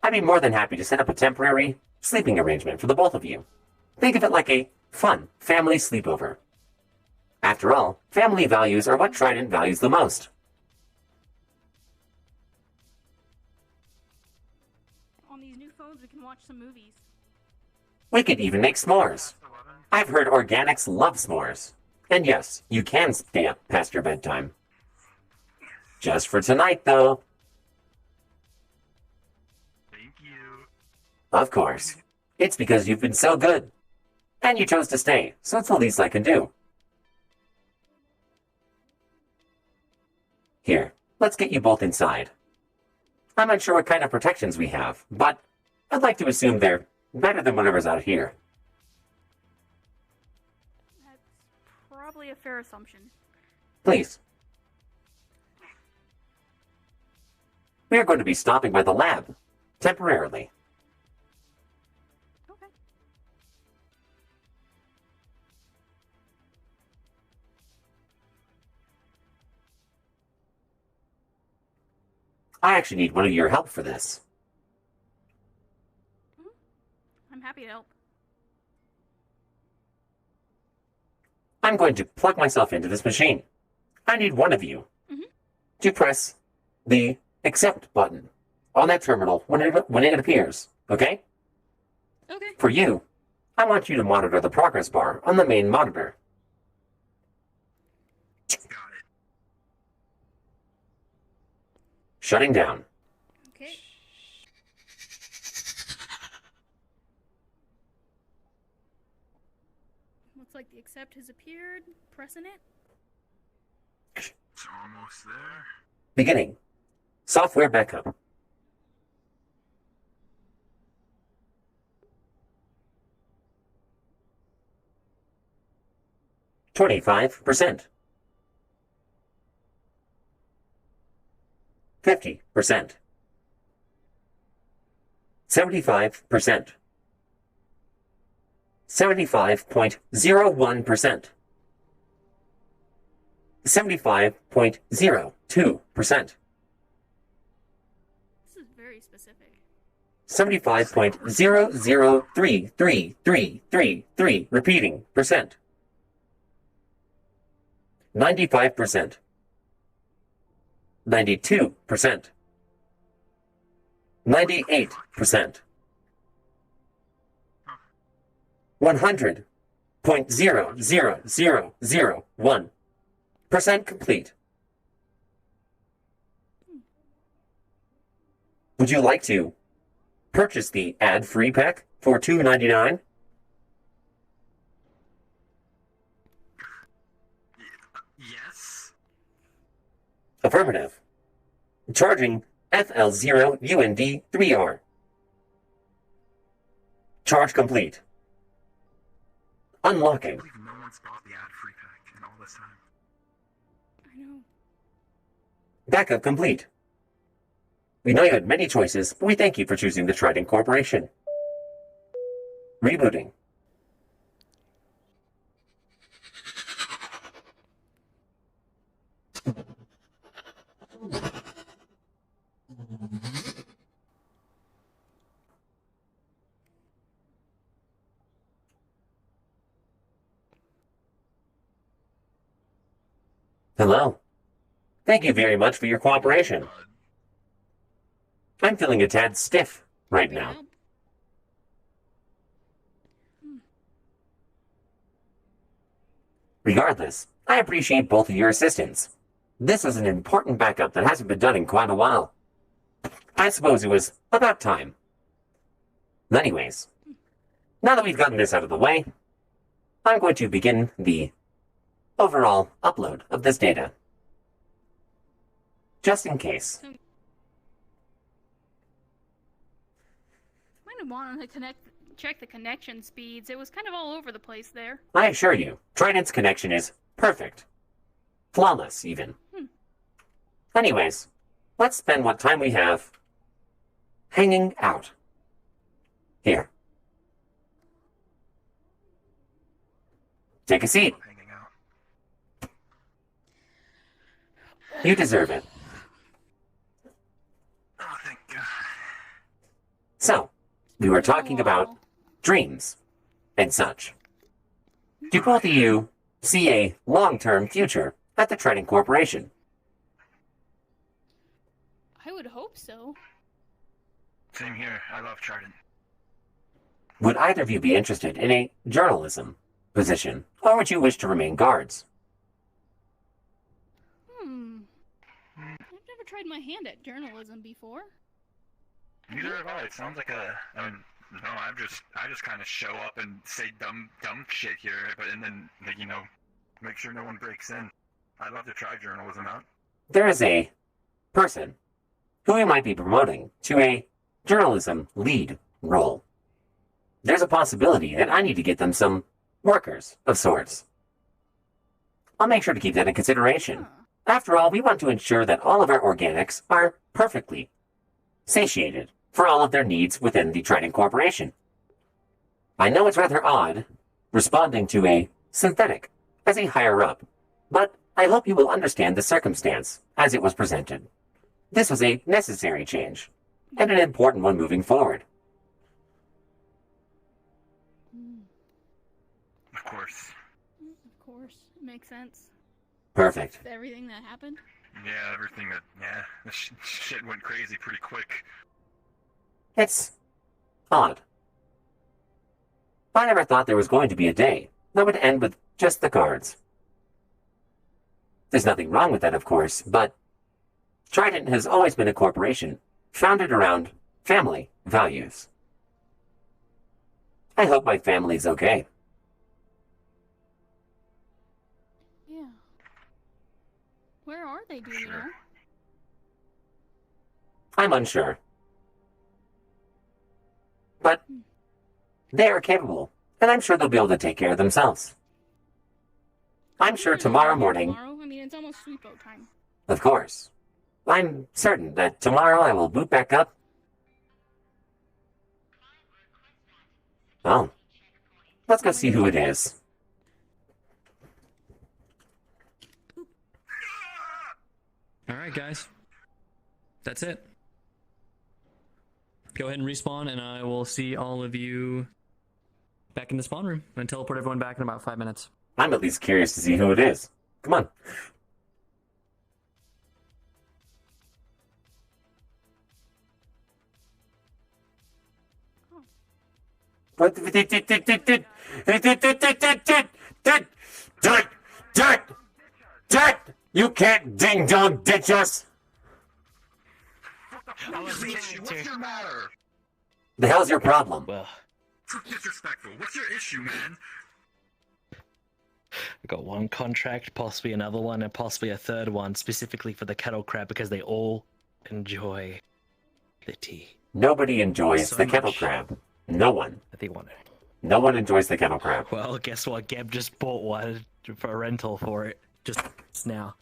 I'd be more than happy to set up a temporary sleeping arrangement for the both of you. Think of it like a fun family sleepover. After all, family values are what Trident values the most. On these new phones, we can watch some movies. We could even make s'mores. I've heard organics love s'mores. And yes, you can stay up past your bedtime. Just for tonight, though. Thank you. Of course. It's because you've been so good. And you chose to stay, so it's the least I can do. Here, let's get you both inside. I'm not sure what kind of protections we have, but I'd like to assume they're better than whatever's out here. That's probably a fair assumption. Please. We are going to be stopping by the lab, temporarily. Okay. I actually need one of your help for this. I'm happy to help. I'm going to plug myself into this machine. I need one of you to press the accept button on that terminal when it appears, okay? Okay. For you, I want you to monitor the progress bar on the main monitor. Got it. Shutting down. Okay. Looks like the accept has appeared. Pressing it. It's almost there. Beginning. Software backup. %. 50%. 75%. 75.01%. 75.02%. This is very specific. 75.00333333 repeating percent. 95%. 92%. 98%. 100.00001% complete. Would you like to purchase the ad-free pack for $2.99? Yes. Affirmative. Charging FL0UND3R. Charge complete. Unlocking. I believe no one's bought the ad-free pack in all this time. I know. Backup complete. We know you had many choices, but we thank you for choosing the Trident Corporation. Rebooting. Hello. Thank you very much for your cooperation. I'm feeling a tad stiff right now. Regardless, I appreciate both of your assistance. This was an important backup that hasn't been done in quite a while. I suppose it was about time. Anyways, now that we've gotten this out of the way, I'm going to begin the overall upload of this data. Just in case. Might have wanted to check the connection speeds. It was kind of all over the place there. I assure you, Trident's connection is perfect. Flawless, even. Anyways, let's spend what time we have hanging out. Here. Take a seat. You deserve it. We were talking about dreams and such. Do both of you see a long-term future at the Trident Corporation? I would hope so. Same here. I love Trident. Would either of you be interested in a journalism position, or would you wish to remain guards? I've never tried my hand at journalism before. Neither have I. It sounds like no, I just kind of show up and say dumb shit here, and then, make sure no one breaks in. I'd love to try journalism out. There is a person who we might be promoting to a journalism lead role. There's a possibility that I need to get them some workers of sorts. I'll make sure to keep that in consideration. After all, we want to ensure that all of our organics are perfectly satiated for all of their needs within the Trident Corporation. I know it's rather odd responding to a synthetic as a higher-up, but I hope you will understand the circumstance as it was presented. This was a necessary change, and an important one moving forward. Of course. Of course. It makes sense. Perfect. Everything that happened? Yeah, this shit went crazy pretty quick. It's odd. I never thought there was going to be a day that would end with just the guards. There's nothing wrong with that, of course, but Trident has always been a corporation founded around family values. I hope my family's okay. Yeah. Where are they, do you know? I'm unsure. But they are capable, and I'm sure they'll be able to take care of themselves. I'm sure tomorrow morning... Tomorrow? I mean, it's almost sleepout time. Of course. I'm certain that tomorrow I will boot back up. Oh. Let's go see who it is. Alright, guys. That's it. Go ahead and respawn, and I will see all of you back in the spawn room and teleport everyone back in about 5 minutes. I'm at least curious to see who it is. Come on. You can't ding-dong ditch us! What's your matter? The hell's your problem? So disrespectful. What's your issue, man? I got one contract, possibly another one, and possibly a third one, specifically for the kettle crab because they all enjoy the tea. Nobody enjoys the kettle crab. No one. I think one. No one enjoys the kettle crab. Well, guess what? Geb just bought one for a rental for it just now.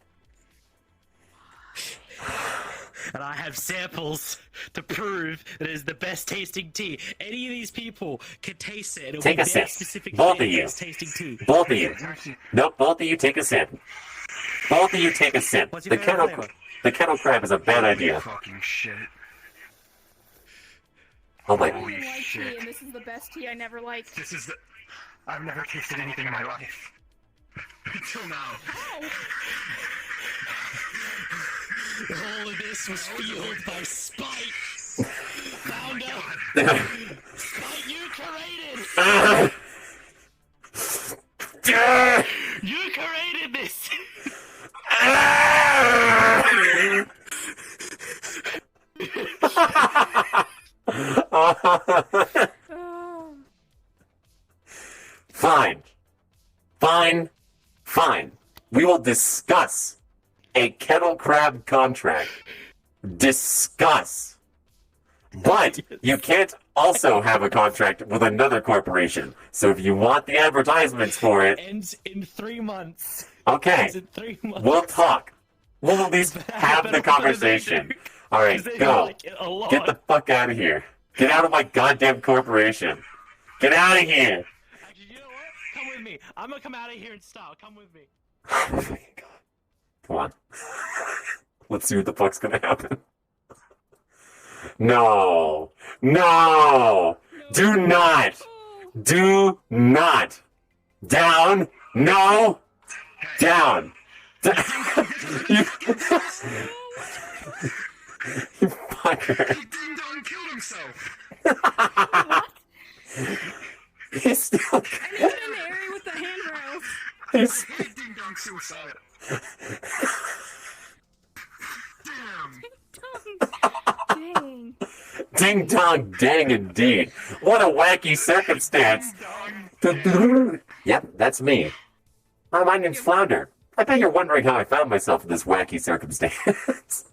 And I have samples to prove that it is the best tasting tea. Any of these people can taste it. It'll Take be a their sip. specific Both of flavor you. that's tasting tea. Both of you. Nope, both of you take a sip. Both of you take a sip. What's your favorite flavor? The kettle crab is a bad idea. Fucking shit. Oh my. I don't like tea, and this is the best tea I never liked. This is the... I've never tasted anything in my life. Until now. All of this was fueled by spite. Found out. Spite you created. You created this. Fine. Fine. Fine. We will discuss a kettle crab contract. Discuss. But you can't also have a contract with another corporation. So if you want the advertisements for it... Ends in 3 months. Okay. Ends in 3 months. We'll talk. We'll at least have the conversation. Alright, go. Get the fuck out of here. Get out of my goddamn corporation. Get out of here. Actually, you know what? Come with me. I'm gonna come out of here in style. Come with me. Oh my god. Come on. Let's see what the fuck's gonna happen. No. No. Do not. Do not. Down. No. Down. You fucker. Ding Dong killed himself. He's still. I need an area with the handrails. He's. Ding Dong suicide. Dang. Ding dong dang indeed. What a wacky circumstance. Yep, that's me. My name's Flounder. I bet you're wondering how I found myself in this wacky circumstance.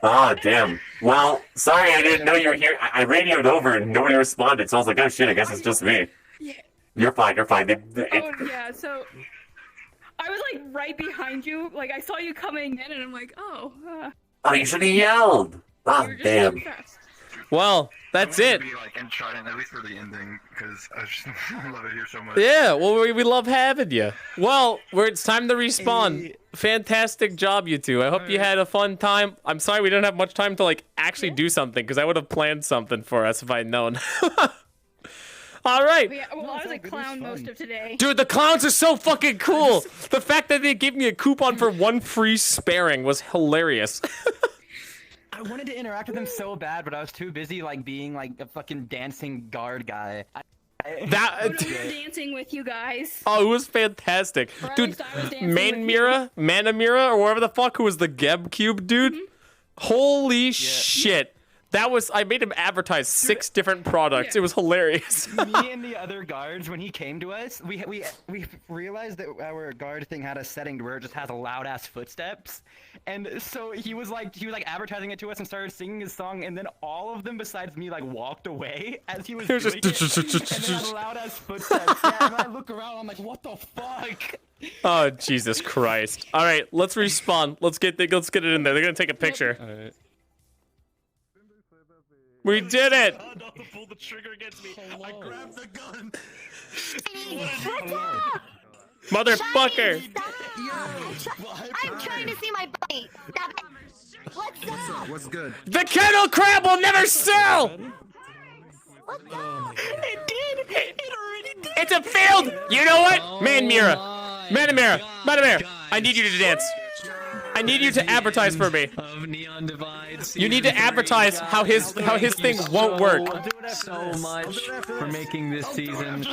Oh, damn. Well, sorry I didn't know you were here. I radioed over and nobody responded, so I was like, oh shit, I guess it's just me. Yeah. You're fine, you're fine. Oh, yeah, so I was like right behind you. Like I saw you coming in and I'm like, oh. Oh, you should have yelled. Oh, damn. Well, that's it. Be like Uncharted, at least for the ending, because I just love it here so much. Yeah, well, we love having you. Well, it's time to respawn. Fantastic job, you two. I hope you had a fun time. I'm sorry we didn't have much time to like actually do something, because I would have planned something for us if I'd known. All right. Yeah, well, I was a clown most of today. Dude, the clowns are so fucking cool. The fact that they gave me a coupon for 1 free sparing was hilarious. I wanted to interact with them so bad, but I was too busy like being like a fucking dancing guard guy. We were dancing with you guys. Oh, it was fantastic. Dude, Manamira, or whatever the fuck, who was the Geb Cube dude? Holy shit. That was, I made him advertise 6 different products. It was hilarious. Me and the other guards, when he came to us, we realized that our guard thing had a setting where it just has a loud ass footsteps. And so he was like advertising it to us and started singing his song, and then all of them besides me like walked away as he was doing it. And they had loud ass footsteps. Yeah, and I look around, I'm like, what the fuck? Oh, Jesus Christ. All right, let's respawn. Let's get it in there. They're gonna take a picture. All right. We did it! Oh, no, pull the trigger against me. I grabbed the gun. Motherfucker! I'm trying to see my buddy. Stop it. What's up? What's good? The kettle crab will never sell! What's up? It did! It already did! It's a field! You know what? Manamira, I need you to dance. I need you to advertise for me. Of Neon Divide. You need to advertise how his thing won't work. So much for making this season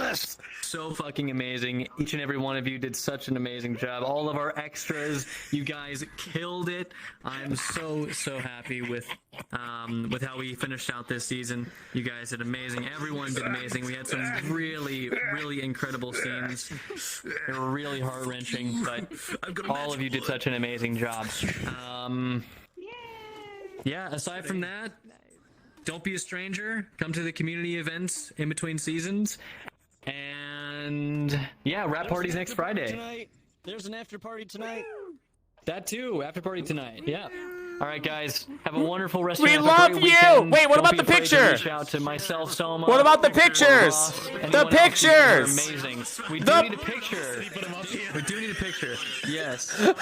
so fucking amazing. Each and every one of you did such an amazing job. All of our extras, you guys killed it. I'm so happy with how we finished out this season. You guys did amazing. Everyone did amazing. We had some really incredible scenes. They were really heart-wrenching, but all of you did such an amazing job. Yeah, aside from that, don't be a stranger. Come to the community events in between seasons. And yeah, rap parties next Friday. Tonight. There's an after party tonight. That too, after party tonight. Yeah. All right, guys. Have a wonderful rest of We your love great you! weekend. Wait, what Don't about be the afraid to picture? reach out to myself, Soma. What about the pictures? Ross, The anyone else, you guys are pictures! Amazing. We do need a picture. We do need a picture. Yes.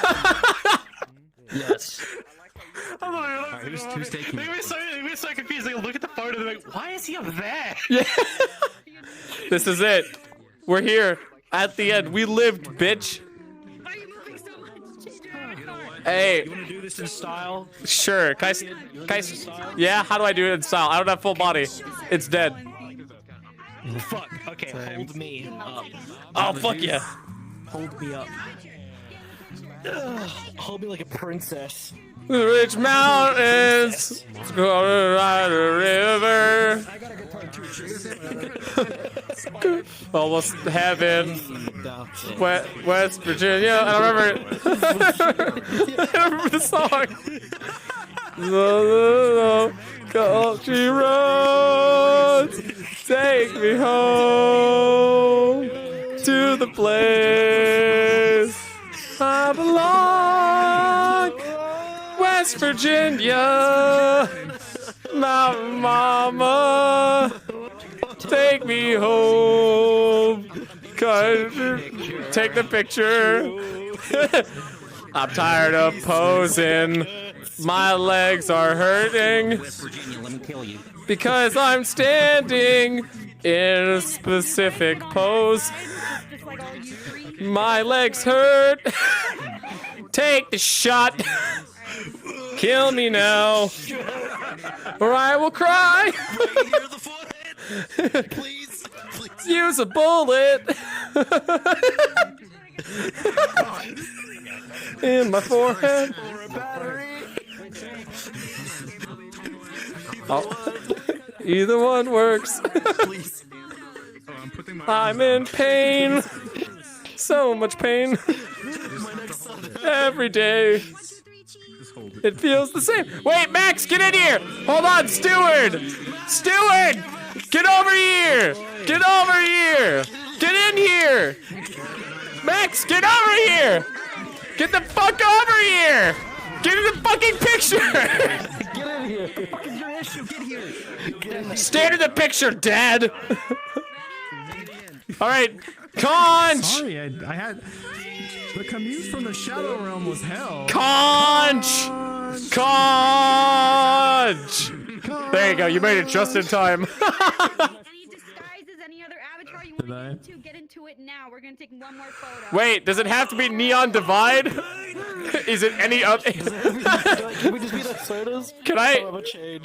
Yes. Alright, who's taking it? They were so confused. They look at the photo and they're like, why is he up there? Yeah. This is it. We're here. At the end. We lived, bitch. Hey. You want to do this in style? Sure. Yeah, how do I do it in style? I don't have full body. It's dead. Fuck. Okay, hold me up. Oh, fuck yeah. Hold me up. Hold me like a princess. Rich mountains, gonna ride a river. Almost heaven, West Virginia. I don't remember it. I don't remember the song. Country roads, take me home to the place I belong. West Virginia, my mama, take me home. Take the picture. I'm tired of posing My legs are hurting West Virginia, let me kill you. because I'm standing in a specific pose. My legs hurt. Take the shot. Kill me now, or I will cry. Please. Use a bullet in my forehead. Oh, either one works. I'm in pain. So much pain. Every day. It feels the same. Wait, Max, get in here. Hold on, Steward. Steward, get over here. Get over here. Get in here. Max, get over here. Get the fuck over here. Get in the fucking picture. Get in here. What the fuck is your issue? Get here. Get in there. Stand in the picture, Dad. All right, Conch. Sorry, I had the commute from the Shadow Realm was hell. Conch. Conch. There you go. You made it just in time. Did I? To get into it now. We're gonna take one more photo. Wait, does it have to be Neon Divide? Is it any other? Can we just be the sodas? Can I?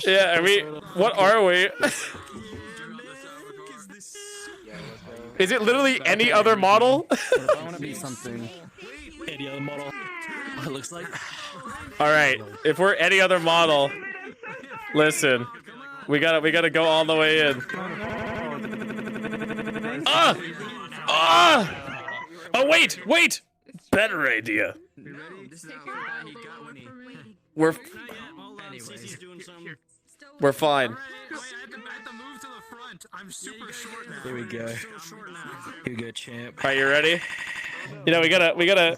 Yeah, I mean, what are we? Is it literally any other model? I want to be something. Any other model. It looks like. All right, if we're any other model, listen, we gotta go all the way in. Oh wait! Better idea. We're fine. I'm super short now. Here we go. Here we go, champ. All right, you ready? You know, we gotta.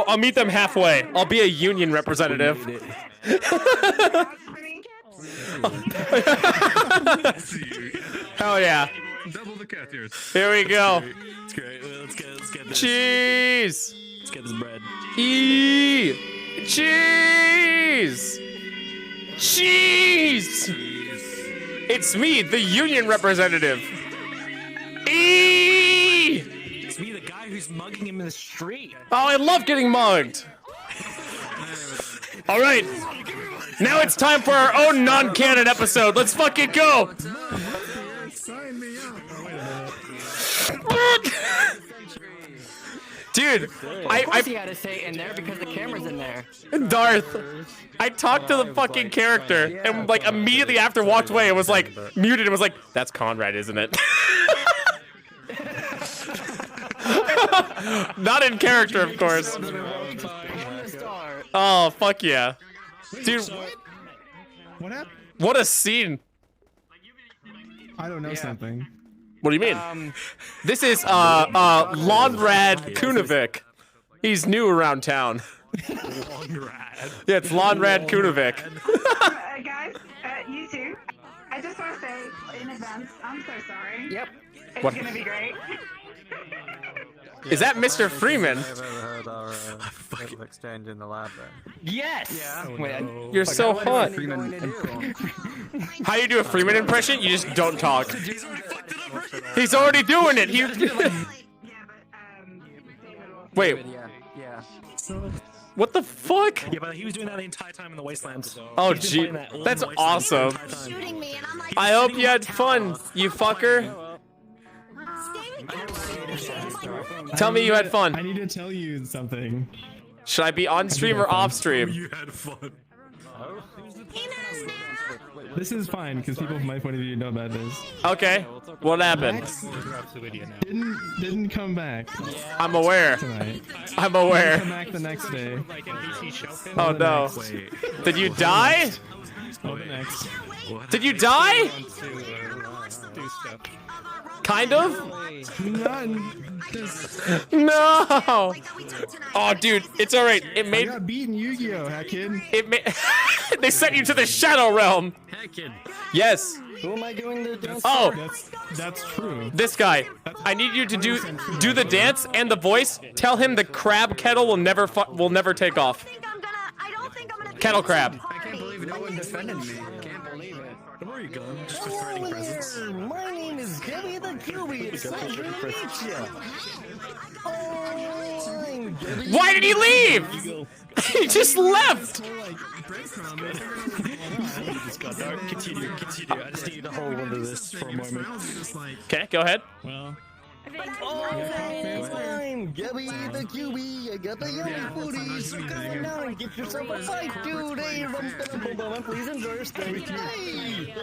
I'll meet them halfway. I'll be a union representative. Hell yeah. Double the cat ears. Here we go. It's great. Let's get this. Cheese. Let's get this bread. Cheese. Cheese. It's me, the union representative. It's me, the guy who's mugging him in the street. Oh, I love getting mugged. All right. Now it's time for our own non-canon episode. Let's fucking go. Sign me up. Dude, I he had to say in there because the camera's in there. Darth, I talked to the fucking character and like immediately after walked away and was like muted and was like, that's Conrad, isn't it? Not in character, of course. Oh, fuck yeah. Dude, What happened? what a scene. I don't know something. What do you mean? This is Lonrad Kunovic. He's new around town. Lonrad. Yeah, it's Lonrad Kunovic. Guys, you too. I just want to say in advance, I'm so sorry. Yep. It's What? gonna be great. Is that Mr. Freeman? I've ever heard our little exchange in the lab then. Yes. Yeah. Wait, You're so hot. Freeman. How you do a Freeman impression? You just don't talk. He's already doing it. Wait. Yeah. What the fuck? Yeah, but he was doing that the entire time in the Wastelands. Oh, He's been gee. playing that all in That's the Wastelands the awesome. entire time. Shooting me, and I'm like, I hope you had fun, you fucker. Tell me you had I fun. need to tell you something. Should I be on stream or off stream? You had fun. This is fine because people from my point of view know about this. Okay. What happened? Didn't come back. I'm aware. Tonight. I'm aware. Come back the next day. Oh no. Did you die? Oh, the next. Did you die? Kind of? No. Oh, dude, it's all right. It I made. got beaten Yu-Gi-Oh, HatKid. It made. They sent you to the Shadow Realm. HatKid. Yes. Who am I doing the dance? Oh, That's true. this guy. I need you to do the dance and the voice. Tell him the crab kettle will never take off. I don't think I'm gonna Kettle crab. I can't believe no one defended me. Can't believe it. Where are you going? Just for threatening presents. My name is Gibby the Cubie. It's nice to meet you. Oh, I'm Gibby. Why did he leave? He just left. Continue. I just need to hold onto this for a moment. Okay, go ahead. Well. I'm Gibby the Cubie. I got the yummy foodies. So come down and get yourself a fight, dude. Hey, please endorse them. Hey,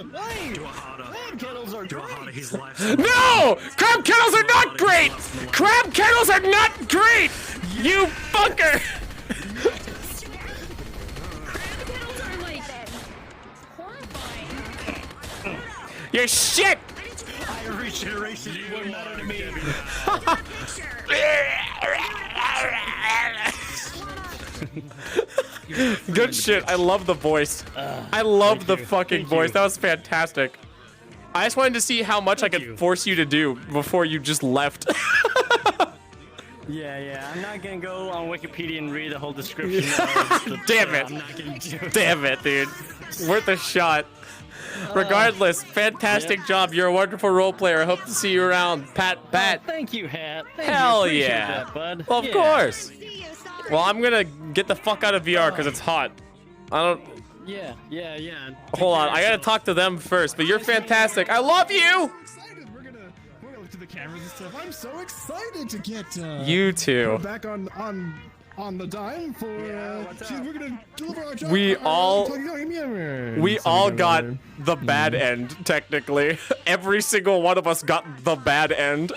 crab kettles are great. No! Crab kettles are not great! Crab kettles are not great! You fucker! You're shit! Irish generation, you wouldn't matter to me. Good shit. I love the voice. I love the fucking voice. That was fantastic. I just wanted to see how much I could force you to do before you just left. Yeah. I'm not gonna go on Wikipedia and read the whole description. Damn it. I'm not gonna do it. Damn it, dude. Worth a shot. Regardless, fantastic job. You're a wonderful role player. I hope to see you around. Pat. Thank you, Hat. Hell yeah. That, bud. Well, of course. Well, I'm gonna get the fuck out of VR because it's hot. I don't. Yeah. Hold on, I gotta talk to them first. But you're fantastic. I love you. We're gonna look to the cameras and stuff. I'm so excited to get You too. back on the dime for we're gonna deliver our job. We all got the bad end, technically. Every single one of us got the bad end.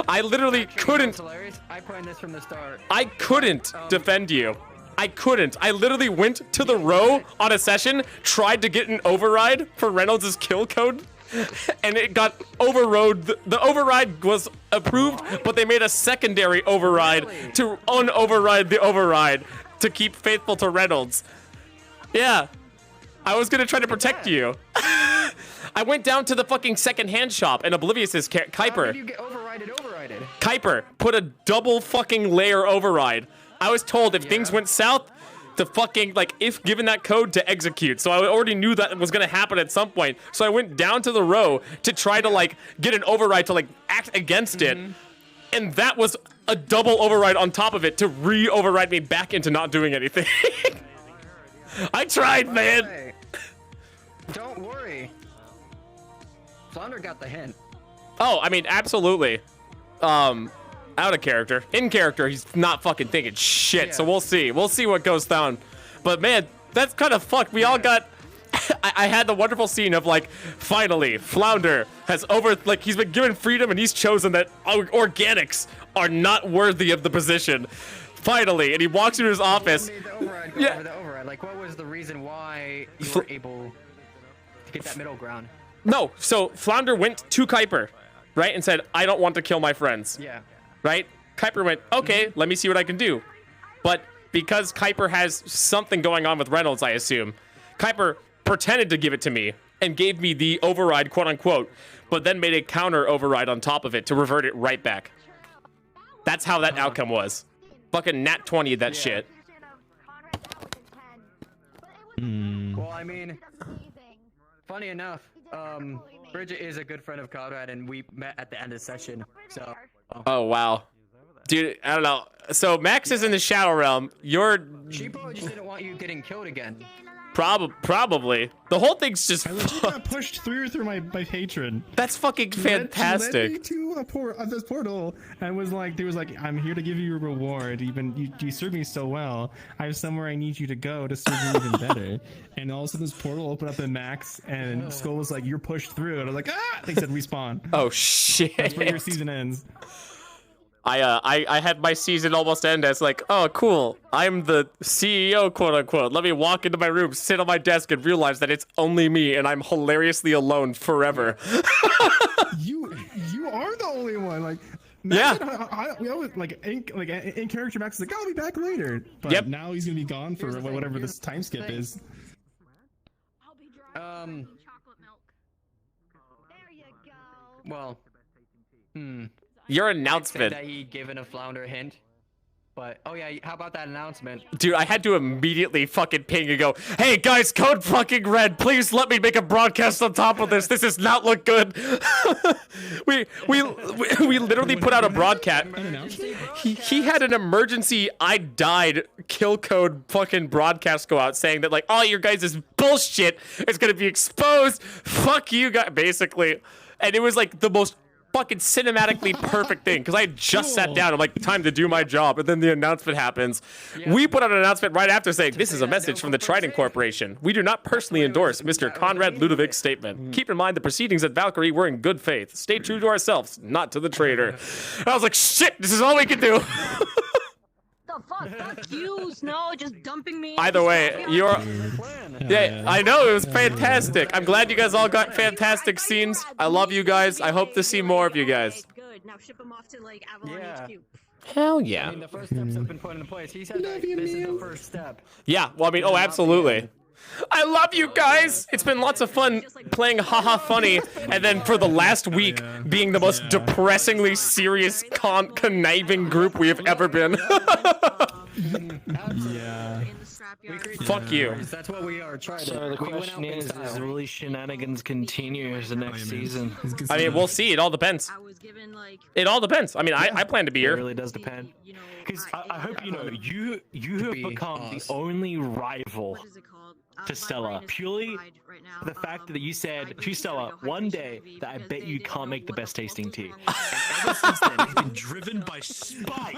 I literally couldn't. I planned this from the start. I couldn't defend you. I couldn't. I literally went to the row on a session, tried to get an override for Reynolds' kill code, and it got overrode. The override was approved, but they made a secondary override to unoverride the override to keep faithful to Reynolds. Yeah. I was gonna try to protect you. I went down to the fucking second-hand shop, and Oblivious's Kuiper. How did you get overrided? Kuiper put a double fucking layer override. I was told if things went south, to fucking, like, if given that code to execute. So I already knew that was gonna happen at some point. So I went down to the row to try to, like, get an override to, like, act against it. And that was a double override on top of it to re-override me back into not doing anything. I tried, man. Hey, don't worry. Flounder got the hint. Oh, I mean, absolutely. Out of character. In character, he's not fucking thinking shit, so we'll see. We'll see what goes down. But man, that's kind of fucked. We all got... I had the wonderful scene of, like, finally, Flounder has he's been given freedom and he's chosen that organics are not worthy of the position. Finally, and he walks into his office. The override. Like, what was the reason why you were able to get that middle ground? No, so Flounder went to Kuiper, right, and said, I don't want to kill my friends. Yeah. Right? Kuiper went, okay, let me see what I can do. But because Kuiper has something going on with Reynolds, I assume, Kuiper pretended to give it to me and gave me the override, quote unquote, but then made a counter override on top of it to revert it right back. That's how that outcome was. Fucking nat 20 that shit. Well, I mean, funny enough, Bridget is a good friend of Conrad, and we met at the end of the session, so... Oh, wow. Dude, I don't know. So, Max is in the Shadow Realm. She probably just didn't want you getting killed again. Probably. The whole thing's just I legit got pushed through my patron. That's fucking fantastic. Led me to this portal and was like, I'm here to give you a reward. Even you served me so well. I have somewhere I need you to go to serve you even better. And all of a sudden this portal opened up in Max, and Skull was like, you're pushed through. And I was like, ah! They said respawn. Oh shit. That's where your season ends. I had my season almost end as like, oh cool, I'm the CEO, quote unquote. Let me walk into my room, sit on my desk, and realize that it's only me and I'm hilariously alone forever. You are the only one. Like, Max, we always in character. Max is like, I'll be back later. But now he's gonna be gone for whatever this time skip is. Well, Your announcement. That he given a Flounder a hint. But oh yeah, how about that announcement? Dude, I had to immediately fucking ping and go, hey guys, code fucking red, please let me make a broadcast on top of this. This does not look good. we literally put out a broadcast. He had an emergency I died kill code fucking broadcast go out saying that like all your guys is bullshit. It's gonna be exposed. Fuck you guys, basically. And it was like the most fucking cinematically perfect thing because I had just sat down. I'm like, time to do my job, and then the announcement happens. We put out an announcement right after saying, this is a message from the Trident Corporation. We do not personally endorse Mr. Conrad Ludovic's statement. Keep in mind the proceedings at Valkyrie were in good faith. Stay true to ourselves, not to the traitor. And I was like, shit, this is all we can do. The fuck? Fuck you, Snow, just dumping me. Either way, you're... Yeah, I know, it was fantastic. I'm glad you guys all got fantastic scenes. I love you guys. I hope to see more of you guys. Good. Now ship him off to like Avalon HQ. Hell yeah. I mean, the first steps have been put into place. He said that this is the first step. Yeah, well, I mean, oh, absolutely. I love you guys. It's been lots of fun playing haha funny, and then for the last week being the most depressingly serious conniving group we have ever been. Yeah. Fuck you. That's what we are trying to. So the question is will these shenanigans continue as the next season? I mean, we'll see. It all depends. It all depends. I mean, I plan to be here. It really does depend. Because I hope you know, you have become the only rival to Stella, purely for the fact that you said to Stella one day that I bet you can't make the best tasting tea. And ever since then, he's been driven by spite.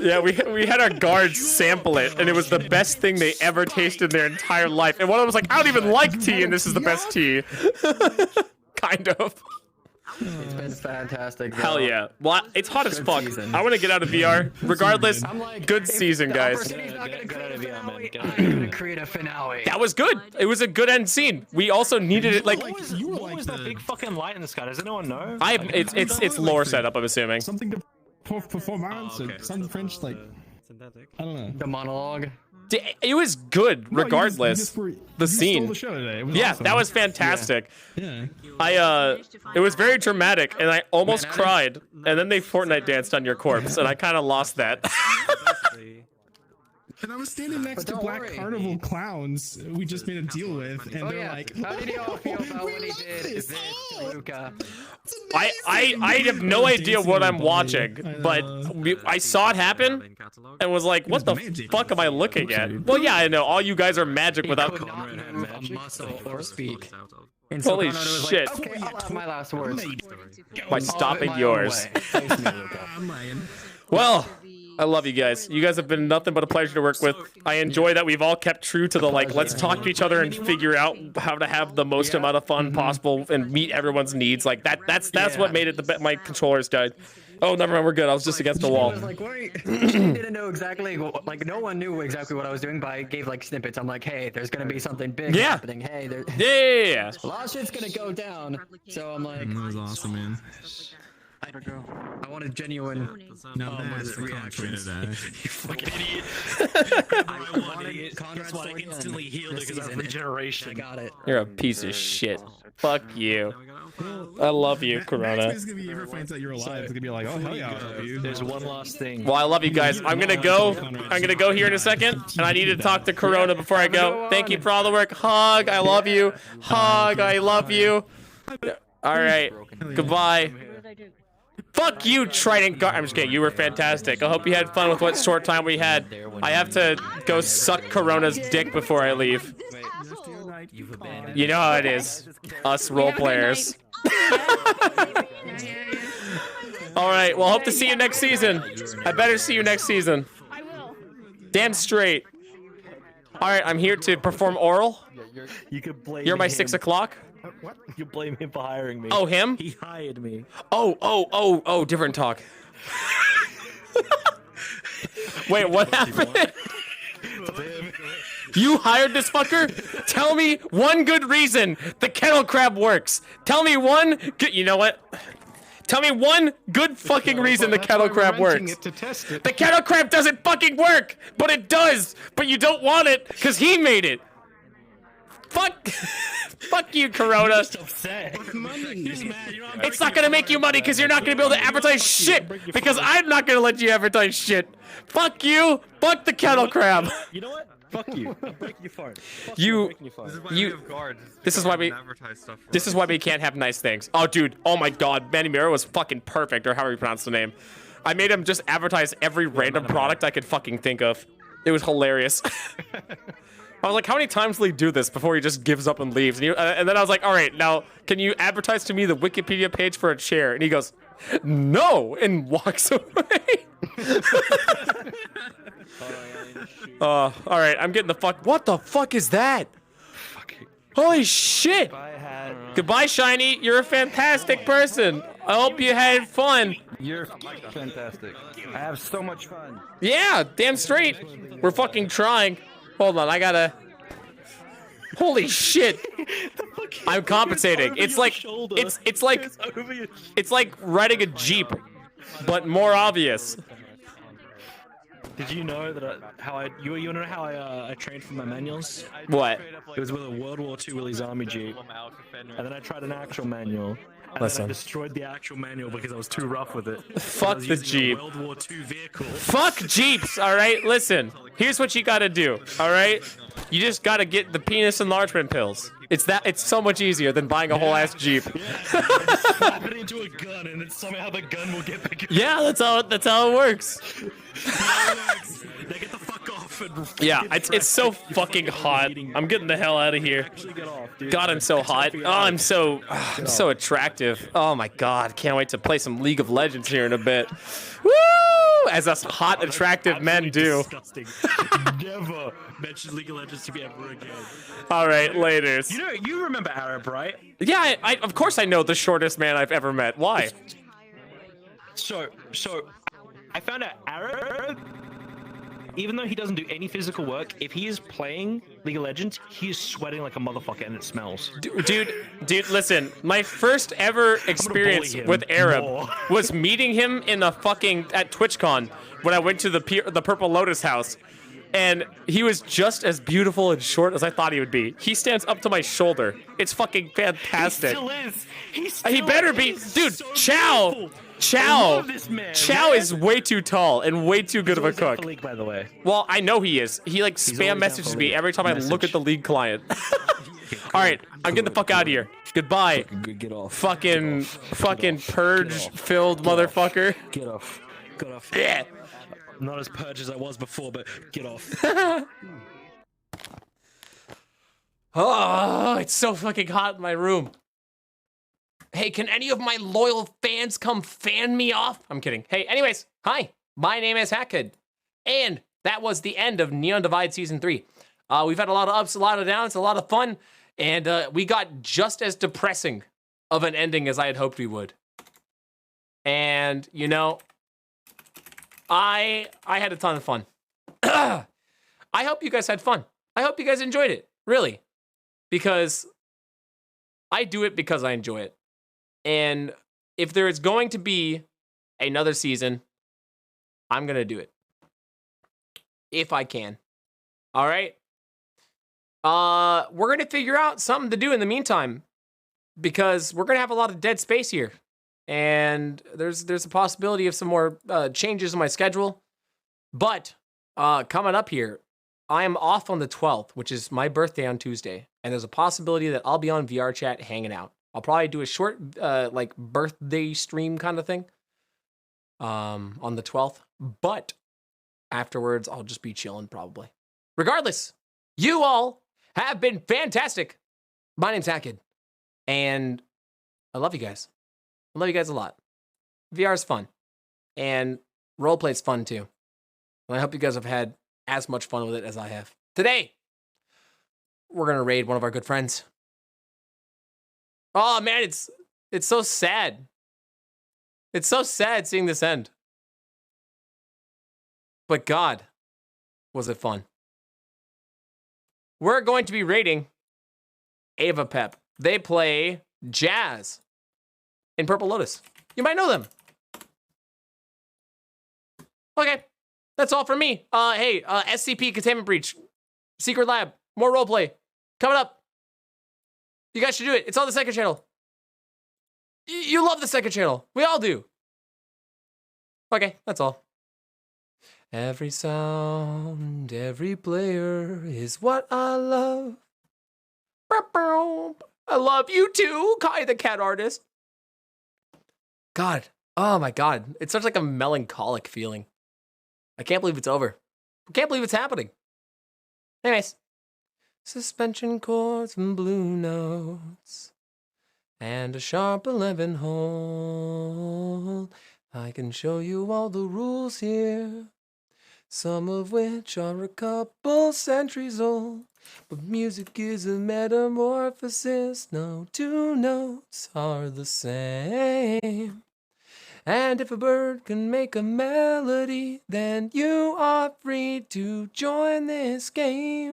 Yeah, we had our guards sample it, and it was the best thing they ever tasted in their entire life. And one of them was like, I don't even like tea, and this is the best tea. Kind of. It's been fantastic. Though. Hell yeah. Well, it's hot as fuck. I want to get out of VR. Regardless, good season, guys. Create a finale. That was good. It was a good end scene. We also needed it like... What was that big fucking light in the sky? Does anyone know? It's lore setup, I'm assuming. Something to performance or some French, like... I don't know. The monologue. It was good, regardless. The scene. The show today. It was yeah, awesome. that was fantastic. Yeah. It was very dramatic, and I almost cried. And then they Fortnite danced on your corpse, and I kind of lost that. And I was standing next to Black Carnival clowns we just made a deal with, and they're like, how did y'all feel about what he did to Luca? I have no idea what I'm watching, but I saw it happen and was like, what the fuck am I looking at? Well, yeah, I know. All you guys are magic without... or speak. Holy shit. Like, okay, I'll have my last words. By stopping yours. Well... I love you guys. You guys have been nothing but a pleasure to work with. I enjoy that we've all kept true to the like, let's talk to each other and figure out how to have the most amount of fun possible and meet everyone's needs. Like that's what made it my controllers died. Oh, never mind, we're good. I was just against the wall. I was like, wait. Didn't know exactly, like no one knew exactly what I was doing, but I gave like snippets. I'm like, hey, there's gonna be something big happening. Hey, yeah. A lot of shit's gonna go down. So I'm like, that was awesome, man. I wanted genuine reactions. You fucking idiot. Conrad's like instantly healed because of regeneration. I got it. You're a piece of shit. Fuck you. I love you, Corona. Max is gonna be, if he finds out you're alive, it's gonna be like, oh hell yeah, I love you. There's one last thing. Well, I love you guys. I'm gonna go here in a second, and I need to talk to Corona before I go. Thank you for all the work. Hug, I love you. Hug, I love you. All right, goodbye. Fuck you, Trident Guard. I'm just kidding. You were fantastic. I hope you had fun with what short time we had. I have to go suck Corona's dick before I leave. You know how it is. Us role players. Alright, well, hope to see you next season. I better see you next season. I will. Damn straight. Alright, I'm here to perform oral. You could blame You're my him. 6 o'clock? What? You blame him for hiring me. Oh, him? He hired me. Oh, different talk. Wait, what happened? You hired this fucker? Tell me one good reason the kettle crab works. Tell me one good... You know what? Tell me one good fucking reason the kettle crab works. The kettle crab doesn't fucking work, but it does. But you don't want it because he made it. Fuck. Fuck you, Corona. Just upset. He's mad. You know, It's not gonna make you money because you're not gonna be able to advertise shit. Because I'm not gonna let you advertise shit. Fuck you. Fuck the kettle crab. You know what? Fuck you. I'm breaking your fart. This is why we can't have nice things. Oh, dude. Oh my God. Manny Miro was fucking perfect, or however you pronounce the name. I made him just advertise every random product I could fucking think of. It was hilarious. I was like, how many times will he do this before he just gives up and leaves? And then I was like, all right, now, can you advertise to me the Wikipedia page for a chair? And he goes, no, and walks away. All right, I'm getting the fuck. What the fuck is that? Holy shit. Goodbye, Shiny. You're a fantastic person. I hope you had fun. You're fantastic. I have so much fun. Yeah, damn straight. We're fucking trying. Hold on, I gotta. Holy shit! I'm compensating. It's like it's like riding a Jeep, but more obvious. Did you know that you know how I trained for my manuals? What? It was with a World War II Willys Army Jeep, and then I tried an actual manual. And Listen. then I destroyed the actual manual because I was too rough with it. Fuck the Jeep. World War II vehicle. Fuck Jeeps, alright? Listen, here's what you gotta do, alright? You just gotta get the penis enlargement pills. It's so much easier than buying a whole ass Jeep. Slap it into a gun and then somehow the gun will get bigger. Yeah, that's how it works. Now get the fuck off and Yeah, it's so fucking hot. I'm getting the hell out of here. God, I'm so hot. Oh, I'm so attractive. Oh my God, can't wait to play some League of Legends here in a bit. Woo! As us hot, attractive men do. Disgusting. Never mention League of Legends to me ever again. All right, laters. You remember Arab, right? Yeah, I of course I know the shortest man I've ever met. Why? So I found out Arab, even though he doesn't do any physical work, if he is playing League of Legends, he is sweating like a motherfucker and it smells. Dude, listen. My first ever experience with Arab was meeting him in a fucking at TwitchCon when I went to the Purple Lotus house. And he was just as beautiful and short as I thought he would be. He stands up to my shoulder. It's fucking fantastic. He still is. He better be. Dude, so Chow. beautiful. Chow. I love this man. Chow is way too tall and way too good of a cook. League, by the way. Well, I know he is. He like spam messages me every time I look at the League client. All right, I'm getting the fuck out of here. Goodbye. Get off. Fucking purge-filled motherfucker. Get off. Get off. Yeah. I'm not as purged as I was before, but get off. Oh, it's so fucking hot in my room. Hey, can any of my loyal fans come fan me off? I'm kidding. Hey, anyways, hi. My name is HatKid. And that was the end of Neon Divide Season 3. We've had a lot of ups, a lot of downs, a lot of fun. And we got just as depressing of an ending as I had hoped we would. And, you know, I had a ton of fun. I hope you guys had fun. I hope you guys enjoyed it, really. Because I do it because I enjoy it. And if there is going to be another season, I'm going to do it. If I can. All right? We're going to figure out something to do in the meantime. Because we're going to have a lot of dead space here. And there's a possibility of some more changes in my schedule. But coming up here, I am off on the 12th, which is my birthday on Tuesday. And there's a possibility that I'll be on VRChat hanging out. I'll probably do a short like birthday stream kind of thing on the 12th. But afterwards, I'll just be chilling probably. Regardless, you all have been fantastic. My name's HatKid. And I love you guys. I love you guys a lot. VR is fun. And roleplay is fun too. And I hope you guys have had as much fun with it as I have. Today, we're going to raid one of our good friends. Oh man, it's so sad. It's so sad seeing this end. But God, was it fun. We're going to be raiding Ava Pep. They play jazz in Purple Lotus. You might know them. Okay, that's all from me. Hey, SCP Containment Breach, Secret Lab, more roleplay coming up. You guys should do it. It's on the second channel. You love the second channel. We all do. Okay, that's all. Every sound, every player is what I love. I love you too, Kai the cat artist. God, oh my God. It's such like a melancholic feeling. I can't believe it's over. I can't believe it's happening. Anyways. Suspension chords and blue notes. And a sharp 11 hole. I can show you all the rules here. Some of which are a couple centuries old. But music is a metamorphosis. No two notes are the same. And if a bird can make a melody, then you are free to join this game.